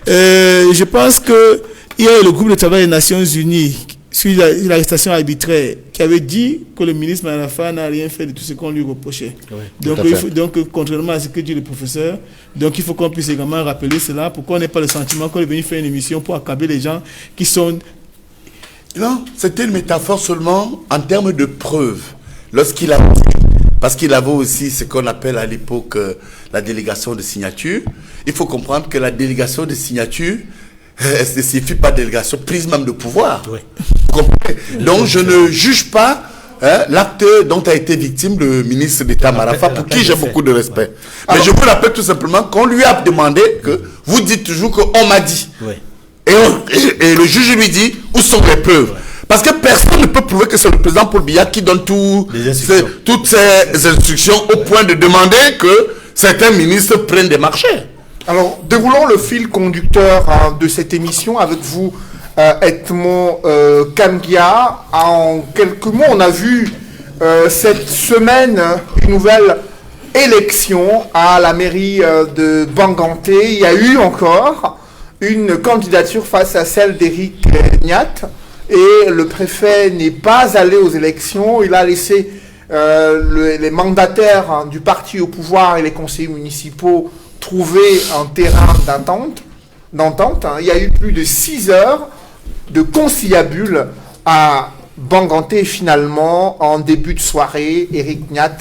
je pense que il y a le groupe de travail des Nations Unies sur l'arrestation arbitraire qui avait dit que le ministre Manafa n'a rien fait de tout ce qu'on lui reprochait. Oui, donc, contrairement à ce que dit le professeur, donc il faut qu'on puisse également rappeler cela pour qu'on n'ait pas le sentiment qu'on est venu faire une émission pour accabler les gens qui sont... Non, c'était une métaphore seulement en termes de preuves. Lorsqu'il a... Parce qu'il avait aussi ce qu'on appelle à l'époque la délégation de signature. Il faut comprendre que la délégation de signature, ne signifie pas délégation, prise même de pouvoir. Oui. Vous comprenez? Donc je ne juge pas l'acte dont a été victime le ministre d'État Marafa, pour qui j'ai beaucoup de respect. Mais je vous rappelle tout simplement qu'on lui a demandé que vous dites toujours qu'on m'a dit. Oui. Et le juge lui dit où sont les preuves. Oui. Parce que personne ne peut prouver que c'est le président Paul Biya qui donne toutes ces instructions au point de demander que certains ministres prennent des marchés. Alors, déroulons le fil conducteur de cette émission avec vous, Edmond Kangia. En quelques mots, on a vu cette semaine une nouvelle élection à la mairie de Banganté. Il y a eu encore une candidature face à celle d'Éric Niat. Et le préfet n'est pas allé aux élections. Il a laissé les mandataires du parti au pouvoir et les conseillers municipaux trouver un terrain d'entente. Il y a eu plus de 6 heures de conciliabule à Banganté. Finalement, en début de soirée, Éric Niat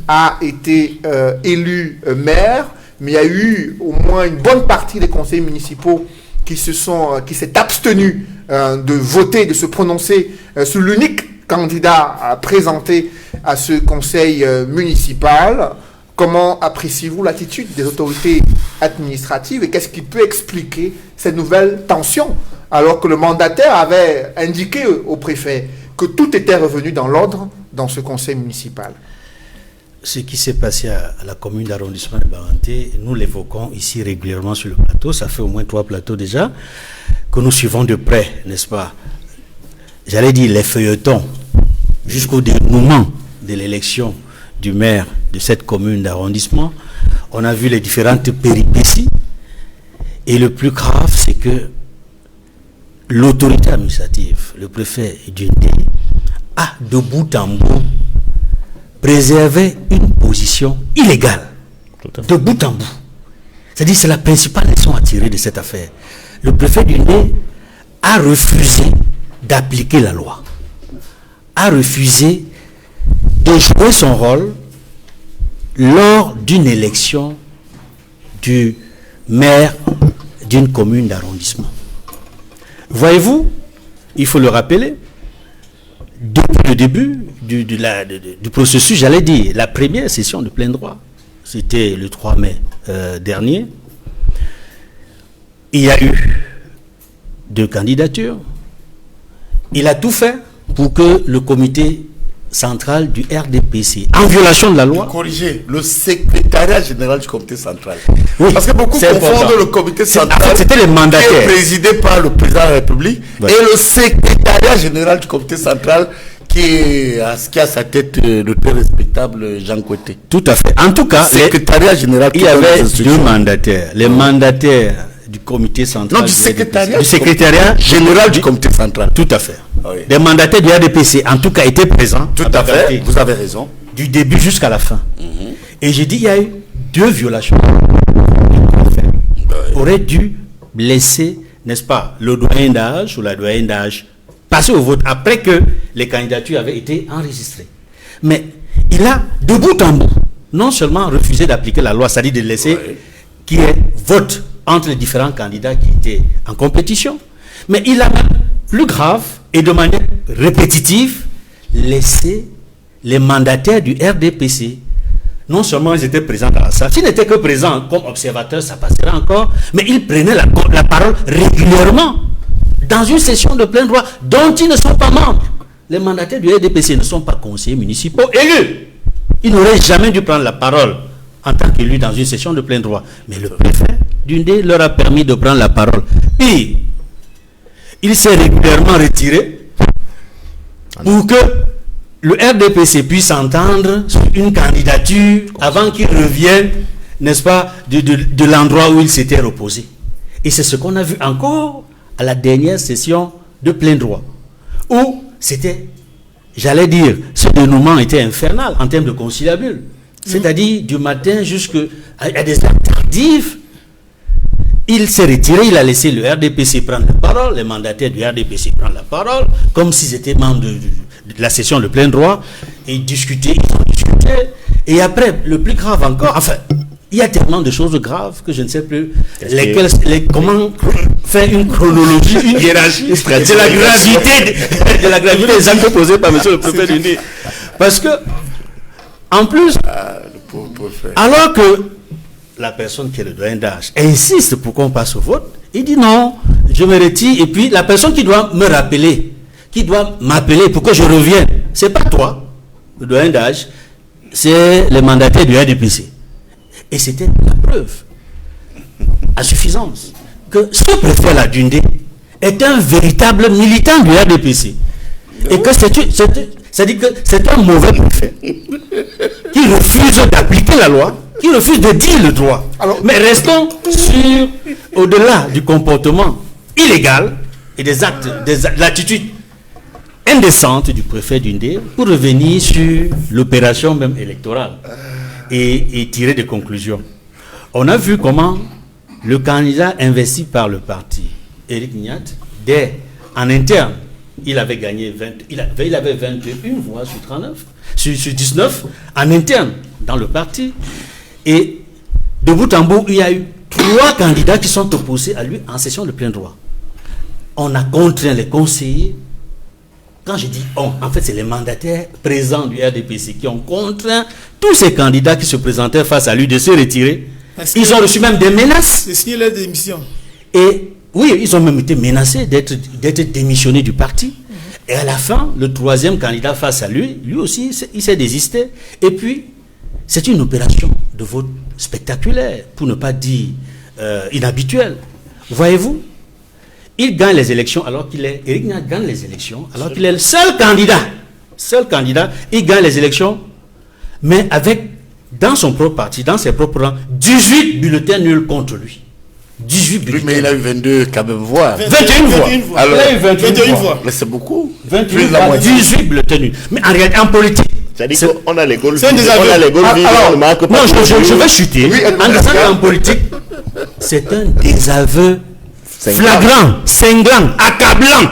a été élu maire. Mais il y a eu au moins une bonne partie des conseillers municipaux qui s'est abstenu de voter, de se prononcer sur l'unique candidat présenté à ce conseil municipal. Comment appréciez-vous l'attitude des autorités administratives et qu'est-ce qui peut expliquer cette nouvelle tension alors que le mandataire avait indiqué au préfet que tout était revenu dans l'ordre dans ce conseil municipal? Ce qui s'est passé à la commune d'arrondissement de Banganté, nous l'évoquons ici régulièrement sur le plateau, ça fait au moins 3 plateaux déjà, que nous suivons de près, n'est-ce pas? J'allais dire les feuilletons, jusqu'au dénouement de l'élection du maire de cette commune d'arrondissement. On a vu les différentes péripéties, et le plus grave, c'est que l'autorité administrative, le préfet Djundé, a de bout en bout préserver une position illégale, de bout en bout. C'est-à-dire c'est la principale leçon à tirer de cette affaire. Le préfet Djundé a refusé d'appliquer la loi, a refusé de jouer son rôle lors d'une élection du maire d'une commune d'arrondissement. Voyez-vous, il faut le rappeler, depuis le début du processus, j'allais dire, la première session de plein droit, c'était le 3 mai dernier, il y a eu 2 candidatures. Il a tout fait pour que le comité central du RDPC, en violation de la loi... Corriger, le secrétariat général du comité central. Oui, parce que beaucoup confondent le comité central, en fait, c'était les mandataires, qui est présidé par le président de la République, ouais, et le secrétariat général du comité central, qui a à sa tête le très respectable Jean Coueté. Tout à fait. En tout cas, secrétariat général, il y avait 2 mandataires. Les mandataires du comité central... Non, du secrétariat général du comité central. Tout à fait. Oui. Les mandataires du RDPC, en tout cas, étaient présents. Tout à fait, vous avez raison. Du début jusqu'à la fin. Et j'ai dit, il y a eu 2 violations. Aurait dû laisser, n'est-ce pas, le doyen d'âge ou la doyenne d'âge passer au vote après que les candidatures avaient été enregistrées. Mais il a, de bout en bout, non seulement refusé d'appliquer la loi, c'est-à-dire de laisser qu'il y ait vote entre les différents candidats qui étaient en compétition, mais il a même, plus grave et de manière répétitive, laissé les mandataires du RDPC. Non seulement ils étaient présents dans la salle, s'ils n'étaient que présents comme observateurs, ça passerait encore, mais ils prenaient la parole régulièrement dans une session de plein droit dont ils ne sont pas membres. Les mandataires du RDPC ne sont pas conseillers municipaux élus. Ils n'auraient jamais dû prendre la parole en tant qu'élus dans une session de plein droit. Mais le préfet d'Undé leur a permis de prendre la parole. Puis, il s'est régulièrement retiré pour que le RDPC puisse entendre sur une candidature avant qu'il revienne, n'est-ce pas, de l'endroit où il s'était reposé. Et c'est ce qu'on a vu encore à la dernière session de plein droit, où c'était, j'allais dire, ce dénouement était infernal en termes de conciliabule. C'est-à-dire du matin jusqu'à des heures tardives. Il s'est retiré, il a laissé le RDPC prendre la parole, les mandataires du RDPC prendre la parole, comme s'ils étaient membres de la session de plein droit, et discuter, ils ont discuté. Et après, le plus grave encore, enfin, il y a tellement de choses graves que je ne sais plus comment faire une chronologie, une hiérarchie de la gravité des actes posés par monsieur le préfet du Nid. Parce que, en plus, alors que la personne qui est le doyen d'âge insiste pour qu'on passe au vote, il dit non, je me retire, et puis la personne qui doit me rappeler, qui doit m'appeler pour que je revienne, c'est pas toi, le doyen d'âge, c'est les mandataires du RDPC. Et c'était la preuve, à suffisance, que ce préfet-là d'Undé est un véritable militant du RDPC. Et que c'est-à-dire que c'est un mauvais préfet qui refuse d'appliquer la loi, qui refuse de dire le droit. Alors, mais restons sur, au-delà du comportement illégal et des actes, l'attitude indécente du préfet d'Undé, pour revenir sur l'opération même électorale et tirer des conclusions. On a vu comment le candidat investi par le parti, Éric Niat, en interne, il avait gagné il avait 21 voix sur 39, sur 19, en interne, dans le parti. Et de bout en bout, il y a eu 3 candidats qui sont opposés à lui en session de plein droit. On a contraint les conseillers. Quand je dis on, en fait, c'est les mandataires présents du RDPC qui ont contraint tous ces candidats qui se présentaient face à lui de se retirer. Ils ont reçu même des menaces. C'est signé leur démission. Et oui, ils ont même été menacés d'être démissionnés du parti. Et à la fin, le 3e candidat face à lui aussi, il s'est désisté. Et puis, c'est une opération de vote spectaculaire, pour ne pas dire inhabituelle. Voyez-vous, il gagne les élections alors qu'il est... Éric Niat gagne les élections alors qu'il est le seul candidat. Il gagne les élections, mais avec, dans son propre parti, dans ses propres rangs, 18 bulletins nuls contre lui. 18 bulletins. Mais il a eu 22 quand même voix. 21 voix. Alors, il a eu 21 voix. Mais c'est beaucoup. 21 voix, 18 bulletins nuls. Mais en réalité, en politique, c'est-à-dire qu'on a les goals. C'est un désaveu. Non, je vais chuter. En disant qu'en politique, c'est un désaveu flagrant, cinglant, accablant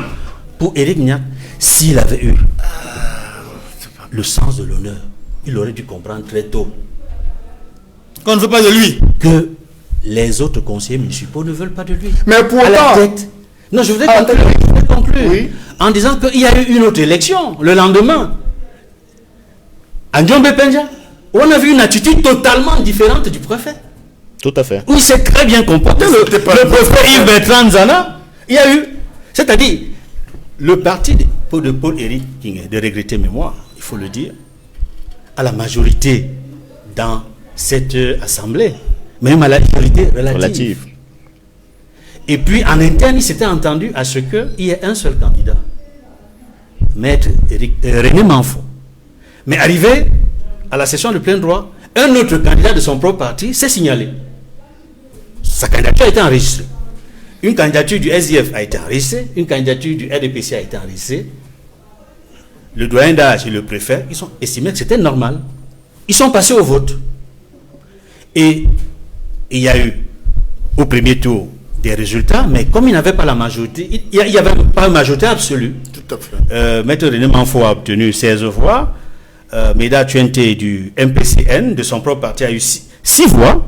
pour Éric Niat s'il avait eu le sens de l'honneur. Il aurait dû comprendre très tôt Qu'on ne veut pas de lui. que les autres conseillers municipaux ne veulent pas de lui. Mais À la pourtant, tête. Non, je voudrais conclure. Oui. En disant qu'il y a eu une autre élection le lendemain. À Ndiombe-Pendja, où on a vu une attitude totalement différente du préfet. Tout à fait. Où il s'est très bien comporté. Le préfet Yves Bertrand Nzana, il y a eu. C'est-à-dire, le parti de Paul-Éric King, de regretter mémoire, il faut le dire, à la majorité dans cette assemblée, même à la majorité relative. Et puis en interne, il s'était entendu à ce qu'il y ait un seul candidat, Maître René Manfo. Mais arrivé à la session de plein droit, un autre candidat de son propre parti s'est signalé. Sa candidature a été enregistrée. Une candidature du SDF a été enregistrée, une candidature du RDPC a été enregistrée. Le doyen d'âge et le préfet, ils ont estimé que c'était normal. Ils sont passés au vote. Et il y a eu, au premier tour, des résultats, mais comme il n'avait pas la majorité, il n'y avait pas une majorité absolue. Tout à fait. Maître René Manfo a obtenu 16 voix. Meda Tuente du MPCN, de son propre parti, a eu 6 voix.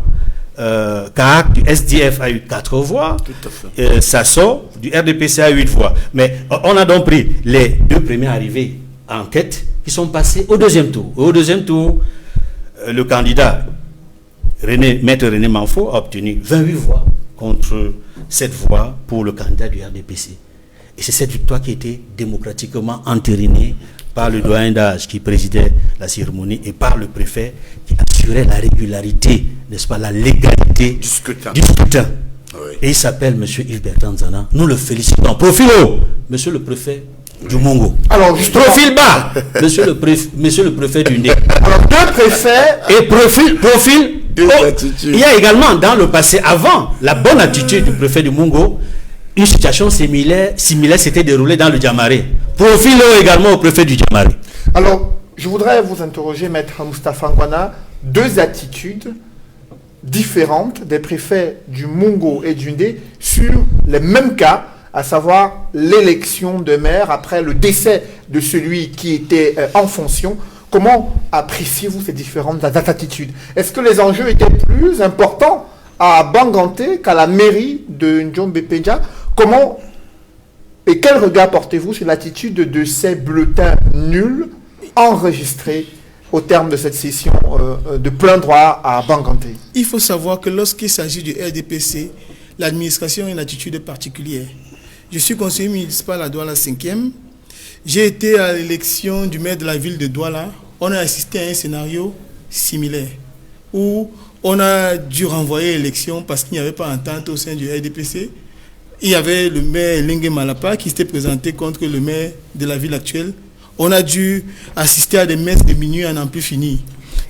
Kaak du SDF a eu 4 voix. Tout à fait. Sasso du RDPC a 8 voix. Mais on a donc pris les 2 premiers arrivés en tête qui sont passés au deuxième tour. Au deuxième tour, le candidat Maître René Manfo a obtenu 28 voix contre 7 voix pour le candidat du RDPC. Et c'est cette victoire qui a été démocratiquement entérinée par le doyen d'âge qui présidait la cérémonie et par le préfet qui assurait la régularité, n'est-ce pas, la légalité Du scrutin. Oui. Et il s'appelle M. Yves Bertrand Nzana. Nous le félicitons. Profil haut, M. le préfet du Mongo. alors justement, Profil bas, monsieur le préfet du Ndé. alors deux préfets, Et profil Deux haut. attitudes. Il y a également dans le passé, avant la bonne attitude du préfet du Mongo, une situation similaire s'était déroulée dans le Djamaré. Profil haut également au préfet du Djamaré. alors je voudrais vous interroger, Maître Moustapha Ngwana, deux attitudes différentes des préfets du Mongo et du Ndé sur les mêmes cas, à savoir l'élection de maire après le décès de celui qui était en fonction. Comment appréciez-vous ces différentes attitudes? Est-ce que les enjeux étaient plus importants à Banganté qu'à la mairie de Ndiombe-Pendja? Comment et quel regard portez-vous sur l'attitude de ces bulletins nuls enregistrés au terme de cette session de plein droit à Banganté? Il faut savoir que lorsqu'il s'agit du RDPC, l'administration a une attitude particulière. Je suis conseiller municipal à Douala 5e. J'ai été à l'élection du maire de la ville de Douala. On a assisté à un scénario similaire où on a dû renvoyer l'élection parce qu'il n'y avait pas d'entente au sein du RDPC. Il y avait le maire Lengue Malapa qui s'était présenté contre le maire de la ville actuelle. On a dû assister à des messes de minuit à n'en plus finir.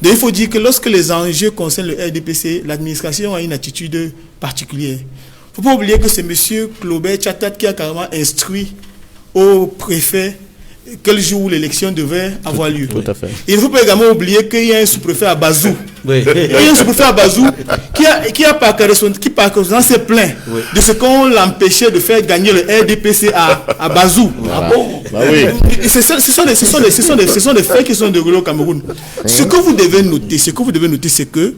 Donc il faut dire que lorsque les enjeux concernent le RDPC, l'administration a une attitude particulière. Il ne faut pas oublier que c'est M. Claubert Chatat qui a carrément instruit au préfet quel jour l'élection devait avoir lieu. Tout à fait. Il ne faut pas également oublier qu'il y a un sous-préfet à Bazou. Oui. Il y a un sous-préfet à Bazou qui par correspondance s'est plaint de ce qu'on l'empêchait de faire gagner le RDPC à Bazou. Voilà. Ah bon? Bah oui. Ce sont des faits qui sont déroulés au Cameroun. Ce que vous devez noter, c'est que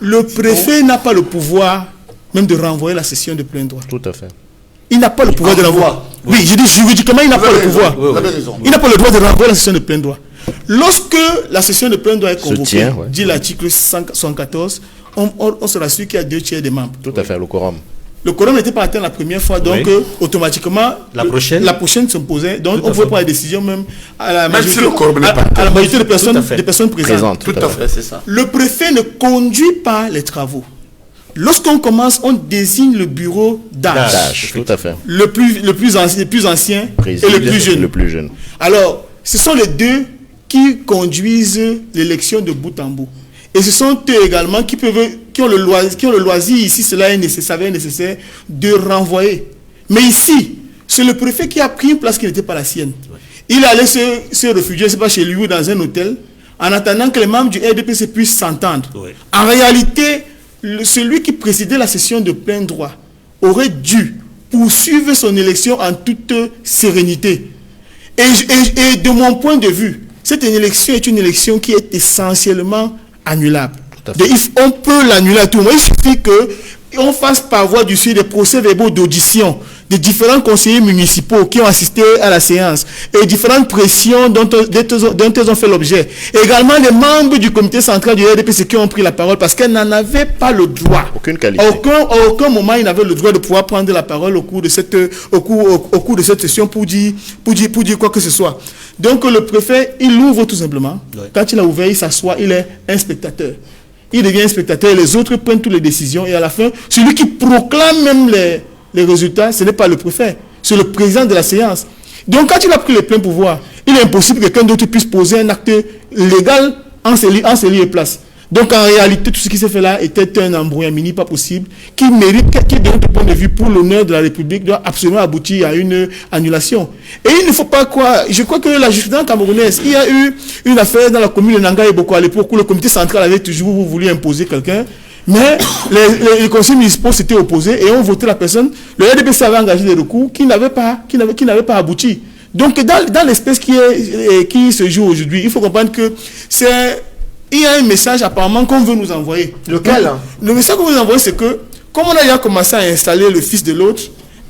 le préfet n'a pas le pouvoir même de renvoyer la session de plein droit. Tout à fait. Il n'a pas le pouvoir de renvoyer. Oui, je dis juridiquement, il n'a pas le pouvoir. Vous avez raison. Il n'a pas le droit de renvoyer la session de plein droit. Lorsque la session de plein droit est convoquée, tient, ouais. dit l'article 114, on se rassure qu'il y a 2/3 des membres. Tout à fait, le quorum. Le quorum n'était pas atteint la première fois, donc Oui. automatiquement, La prochaine se posait. Donc Tout à on pouvait fait. prendre la décision même à la Même si majorité, le quorum n'est pas à la majorité Tout à fait. des personnes présentes. Présente. Tout à fait, c'est ça. Le préfet ne conduit pas les travaux. Lorsqu'on commence, on désigne le bureau d'âge. Tâche, tout à fait. Le plus ancien Président, et le plus jeune. Le plus jeune. Alors, ce sont les deux qui conduisent l'élection de bout en bout. Et ce sont eux également qui ont le loisir, ici, cela est nécessaire, de renvoyer. Mais ici, c'est le préfet qui a pris une place qui n'était pas la sienne. Il allait se réfugier, c'est pas chez lui ou dans un hôtel, en attendant que les membres du RDPC puissent s'entendre. Oui. En réalité, celui qui présidait la session de plein droit aurait dû poursuivre son élection en toute sérénité. Et de mon point de vue, cette élection est une élection qui est essentiellement annulable. On peut l'annuler à tout moment. Il suffit qu'on fasse par voie du suivi des procès-verbaux d'audition des différents conseillers municipaux qui ont assisté à la séance et différentes pressions dont ils ont fait l'objet. Également les membres du comité central du RDPC qui ont pris la parole parce qu'elles n'en avaient pas le droit. Aucune qualité. À aucun moment ils n'avaient le droit de pouvoir prendre la parole au cours de cette session pour dire quoi que ce soit. Donc le préfet, il ouvre tout simplement. Ouais. Quand il a ouvert, il s'assoit, il est un spectateur. Il devient un spectateur et les autres prennent toutes les décisions. Et à la fin, celui qui proclame même les résultats, ce n'est pas le préfet, c'est le président de la séance. Donc quand il a pris les pleins pouvoirs, il est impossible que quelqu'un d'autre puisse poser un acte légal en ses lieux et places. Donc en réalité, tout ce qui s'est fait là était un embrouillamini pas possible, qui mérite, qui de notre point de vue pour l'honneur de la République, doit absolument aboutir à une annulation. Et il ne faut pas croire, je crois que la jurisprudence camerounaise, il y a eu une affaire dans la commune de Nanga et Boko à l'époque où le comité central avait toujours voulu imposer quelqu'un, mais les conseils municipaux s'étaient opposés et ont voté la personne. Le RDPC avait engagé des recours qui n'avaient pas abouti. Donc dans l'espèce qui se joue aujourd'hui, il faut comprendre que il y a un message apparemment qu'on veut nous envoyer. Lequel? Le message qu'on veut nous envoyer, c'est que, comme on a déjà commencé à installer le fils de l'autre,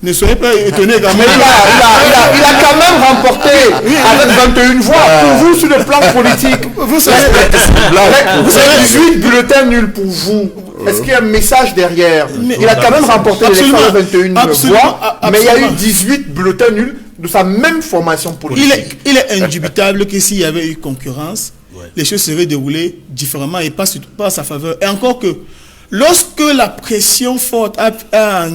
ne soyez pas étonnés. Mais il a quand même remporté avec 21 voix. Pour vous, sur le plan politique, vous savez 18 bulletins nuls pour vous. Est-ce qu'il y a un message derrière? Il a quand même remporté l'élection avec 21 voix, mais il y a eu 18 bulletins nuls de sa même formation politique. Il est indubitable que s'il y avait eu concurrence, les choses seraient déroulées différemment et pas à sa faveur. Et encore que, lorsque la pression forte a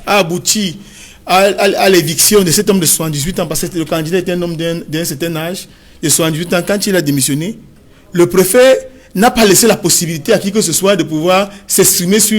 abouti à l'éviction de cet homme de 78 ans, parce que le candidat était un homme d'un certain âge, de 78 ans, quand il a démissionné, le préfet n'a pas laissé la possibilité à qui que ce soit de pouvoir s'exprimer sur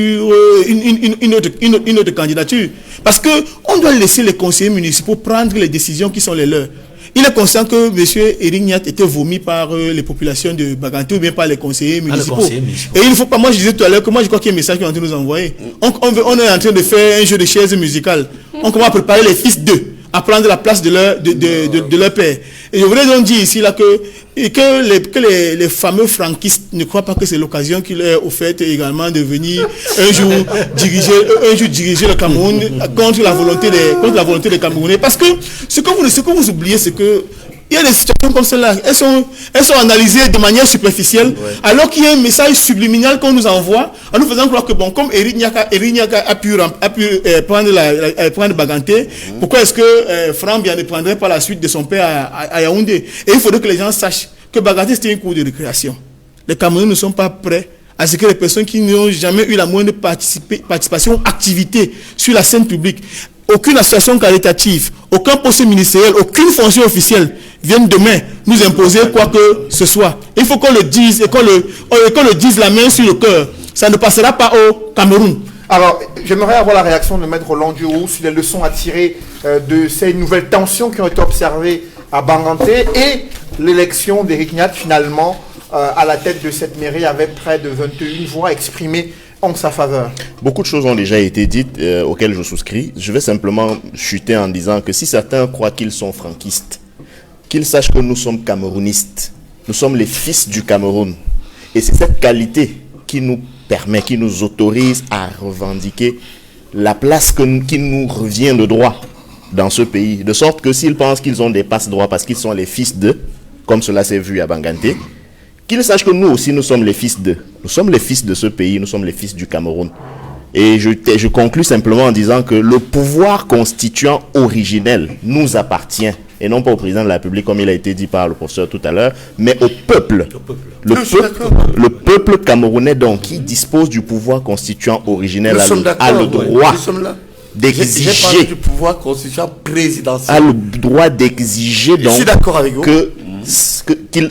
une autre candidature. Parce qu'on doit laisser les conseillers municipaux prendre les décisions qui sont les leurs. Il est conscient que M. Éric Niat était vomi par les populations de Baganté ou bien par les conseillers municipaux. Et il ne faut pas, moi je disais tout à l'heure que moi je crois qu'il y a un message qu'on est en train de nous envoyer. On est en train de faire un jeu de chaises musicales. On commence à préparer les fils d'eux à prendre la place de leur père. Et je voudrais donc dire ici là que les fameux franquistes ne croient pas que c'est l'occasion qui leur est offerte également de venir un jour diriger le Cameroun contre la volonté des Camerounais. Parce que ce que vous oubliez, c'est que il y a des situations comme celle-là, elles sont analysées de manière superficielle, alors qu'il y a un message subliminal qu'on nous envoie, en nous faisant croire que bon, comme Éric Niaka a pu prendre Baganté, pourquoi est-ce que Frambia ne prendrait pas la suite de son père à Yaoundé? Et il faudrait que les gens sachent que Baganté c'était une cour de récréation. Les Camerounais ne sont pas prêts à ce que les personnes qui n'ont jamais eu la moindre participation, activité sur la scène publique, aucune association caritative, aucun poste ministériel, aucune fonction officielle viennent demain nous imposer quoi que ce soit. Il faut qu'on le dise et qu'on le dise la main sur le cœur. Ça ne passera pas au Cameroun. Alors, j'aimerais avoir la réaction de Maître Roland Diourou sur les leçons à tirer de ces nouvelles tensions qui ont été observées à Banganté et l'élection d'Éric Niat finalement à la tête de cette mairie avec près de 21 voix exprimées en sa faveur. Beaucoup de choses ont déjà été dites auxquelles je souscris. Je vais simplement chuter en disant que si certains croient qu'ils sont franquistes, qu'ils sachent que nous sommes camerounistes. Nous sommes les fils du Cameroun. Et c'est cette qualité qui nous permet, qui nous autorise à revendiquer la place qui nous revient de droit dans ce pays. De sorte que s'ils pensent qu'ils ont des passe-droits parce qu'ils sont les fils d'eux, comme cela s'est vu à Banganté, qu'ils sachent que nous aussi, nous sommes les fils d'eux. Nous sommes les fils de ce pays, nous sommes les fils du Cameroun. Et je conclus simplement en disant que le pouvoir constituant originel nous appartient, et non pas au président de la République, comme il a été dit par le professeur tout à l'heure, mais au peuple. Le peuple camerounais, donc, qui dispose du pouvoir constituant originel, a le droit d'exiger du pouvoir constituant présidentiel. A le droit d'exiger donc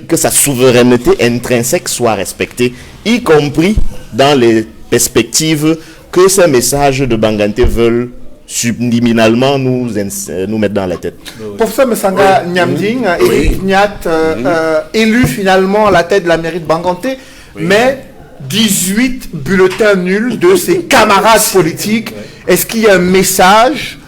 que sa souveraineté intrinsèque soit respectée, y compris dans les perspectives que ces messages de Banganté veulent subliminalement nous mettre dans la tête. Professeur Messanga Nyamding, Éric Niat, élu finalement à la tête de la mairie de Banganté, mais 18 bulletins nuls de ses camarades politiques. Est-ce qu'il y a un message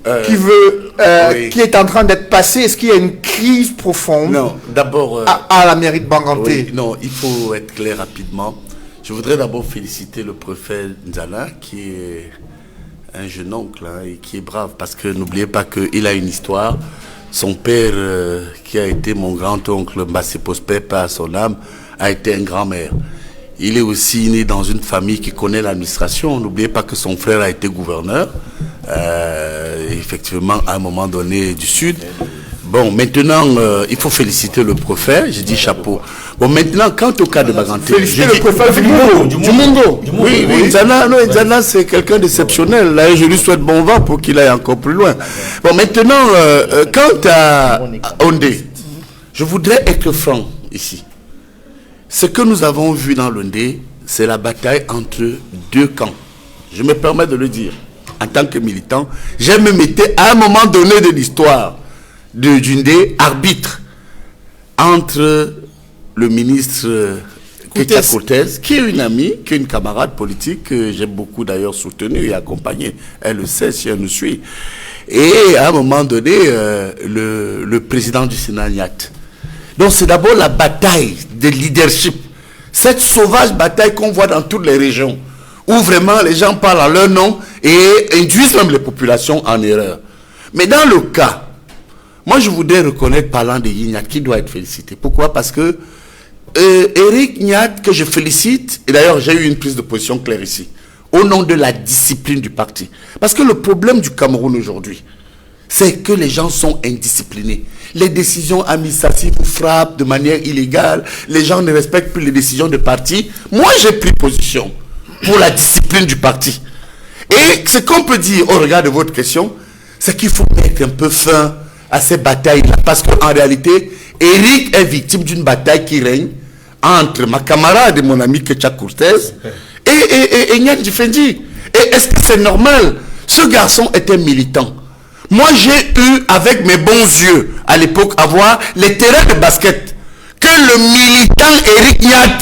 qui est en train d'être passé? Est-ce qu'il y a une crise profonde? Non, d'abord... à la mairie de Banganté. Oui, non, il faut être clair rapidement. Je voudrais d'abord féliciter le préfet Nzala, qui est un jeune oncle et qui est brave, parce que n'oubliez pas qu'il a une histoire. Son père, qui a été mon grand-oncle Mbassé Prospère, par son âme, a été un grand-maire. Il est aussi né dans une famille qui connaît l'administration. N'oubliez pas que son frère a été gouverneur, effectivement, à un moment donné du Sud. Bon, maintenant, il faut féliciter le préfet, j'ai dit chapeau. Bon, maintenant, quant au cas de Banganté... Féliciter le préfet du Mungo. Oui, Nzala, c'est quelqu'un d'exceptionnel. Là, je lui souhaite bon vent pour qu'il aille encore plus loin. Bon, maintenant, quant à Ondé, je voudrais être franc ici. Ce que nous avons vu dans l'Ondé, c'est la bataille entre deux camps. Je me permets de le dire. En tant que militant, j'ai même été à un moment donné de l'histoire de Djundé, arbitre entre le ministre Ketia Cortez, qui est une amie, qui est une camarade politique que j'ai beaucoup d'ailleurs soutenu et accompagné. Elle le sait si elle nous suit. Et à un moment donné, le président du Sénat, Nyat. Donc c'est d'abord la bataille de leadership. Cette sauvage bataille qu'on voit dans toutes les régions, où vraiment les gens parlent à leur nom et induisent même les populations en erreur. Mais dans le cas, moi, je voudrais reconnaître, parlant de Nyat, qui doit être félicité. Pourquoi? Parce que Eric Nyat, que je félicite, et d'ailleurs, j'ai eu une prise de position claire ici, au nom de la discipline du parti. Parce que le problème du Cameroun aujourd'hui, c'est que les gens sont indisciplinés. Les décisions administratives frappent de manière illégale. Les gens ne respectent plus les décisions de parti. Moi, j'ai pris position pour la discipline du parti. Et ce qu'on peut dire au regard de votre question, c'est qu'il faut mettre un peu fin à ces batailles-là. Parce qu'en réalité, Eric est victime d'une bataille qui règne entre ma camarade et mon ami Ketia Cortez et Nyat Djifendi. Et est-ce que c'est normal? Ce garçon était militant. Moi, j'ai eu, avec mes bons yeux, à l'époque, à voir les terrains de basket que le militant Eric Nyat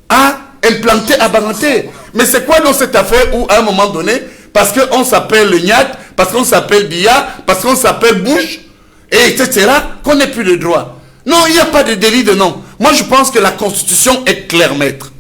a implanté à Banganté. Mais c'est quoi dans cette affaire où, à un moment donné, parce qu'on s'appelle le Nyat, parce qu'on s'appelle Bia, parce qu'on s'appelle Bush, et etc., qu'on n'ait plus de droit? Non, il n'y a pas de délit de nom. Moi, je pense que la Constitution est claire, maître.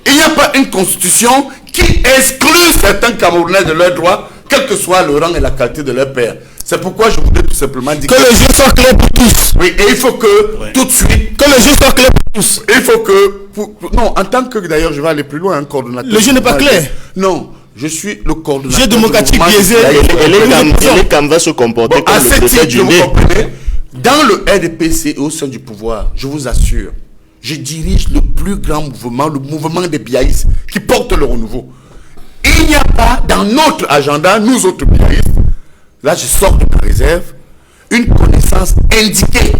Il n'y a pas une Constitution qui exclut certains Camerounais de leurs droits, quel que soit le rang et la qualité de leur père. C'est pourquoi je voudrais tout simplement dire que le jeu soit clair pour tous. Oui, et il faut que, tout de suite... Que le jeu soit clair pour tous. Il faut que... non, en tant que, d'ailleurs, je vais aller plus loin, un coordonnateur... Le jeu n'est pas clair. Non, je suis le coordonnateur... Jeu démocratique biaisé. Et les CAM va se comporter comme le préfet du nez. Dans le RDPC et au sein du pouvoir, je vous assure, je dirige le plus grand mouvement, le mouvement des biaïstes, qui porte le renouveau. Il n'y a pas dans notre agenda, nous autres biaïstes, là je sors de ma réserve, une connaissance indiquée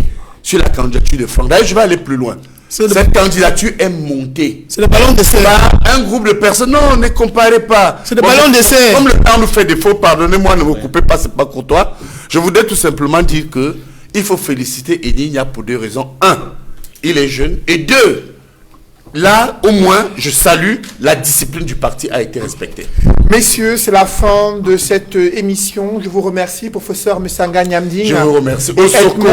sur la candidature de Franck. D'ailleurs, je vais aller plus loin. Cette candidature est montée. C'est le ballon d'essai. Un groupe de personnes. Non, ne comparez pas. C'est le ballon d'essai. Comme le temps nous fait défaut, pardonnez-moi, ne me coupez pas, c'est pas courtois. Je voudrais tout simplement dire que il faut féliciter Edi Nyat pour deux raisons. Un, il est jeune. Et deux, là, au moins, je salue, la discipline du parti a été respectée. Messieurs, c'est la fin de cette émission. Je vous remercie, professeur Musanga Nyamding. Je vous remercie. Osoko.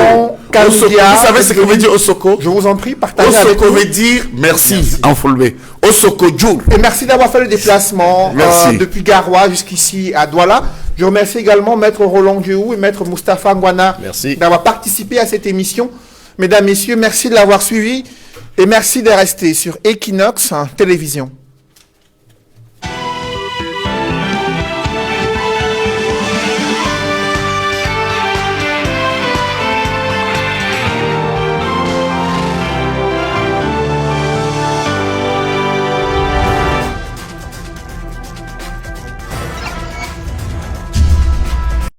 Vous savez ce que veut dire Osoko? Je vous en prie, partagez avec Osoko nous. veut dire merci, en fulbe. Osoko Djour. Et merci d'avoir fait le déplacement depuis Garoua jusqu'ici à Douala. Je remercie également Maître Roland Diou et Maître Moustapha Ngwana d'avoir participé à cette émission. Mesdames, Messieurs, merci de l'avoir suivi et merci de rester sur Equinox Télévision.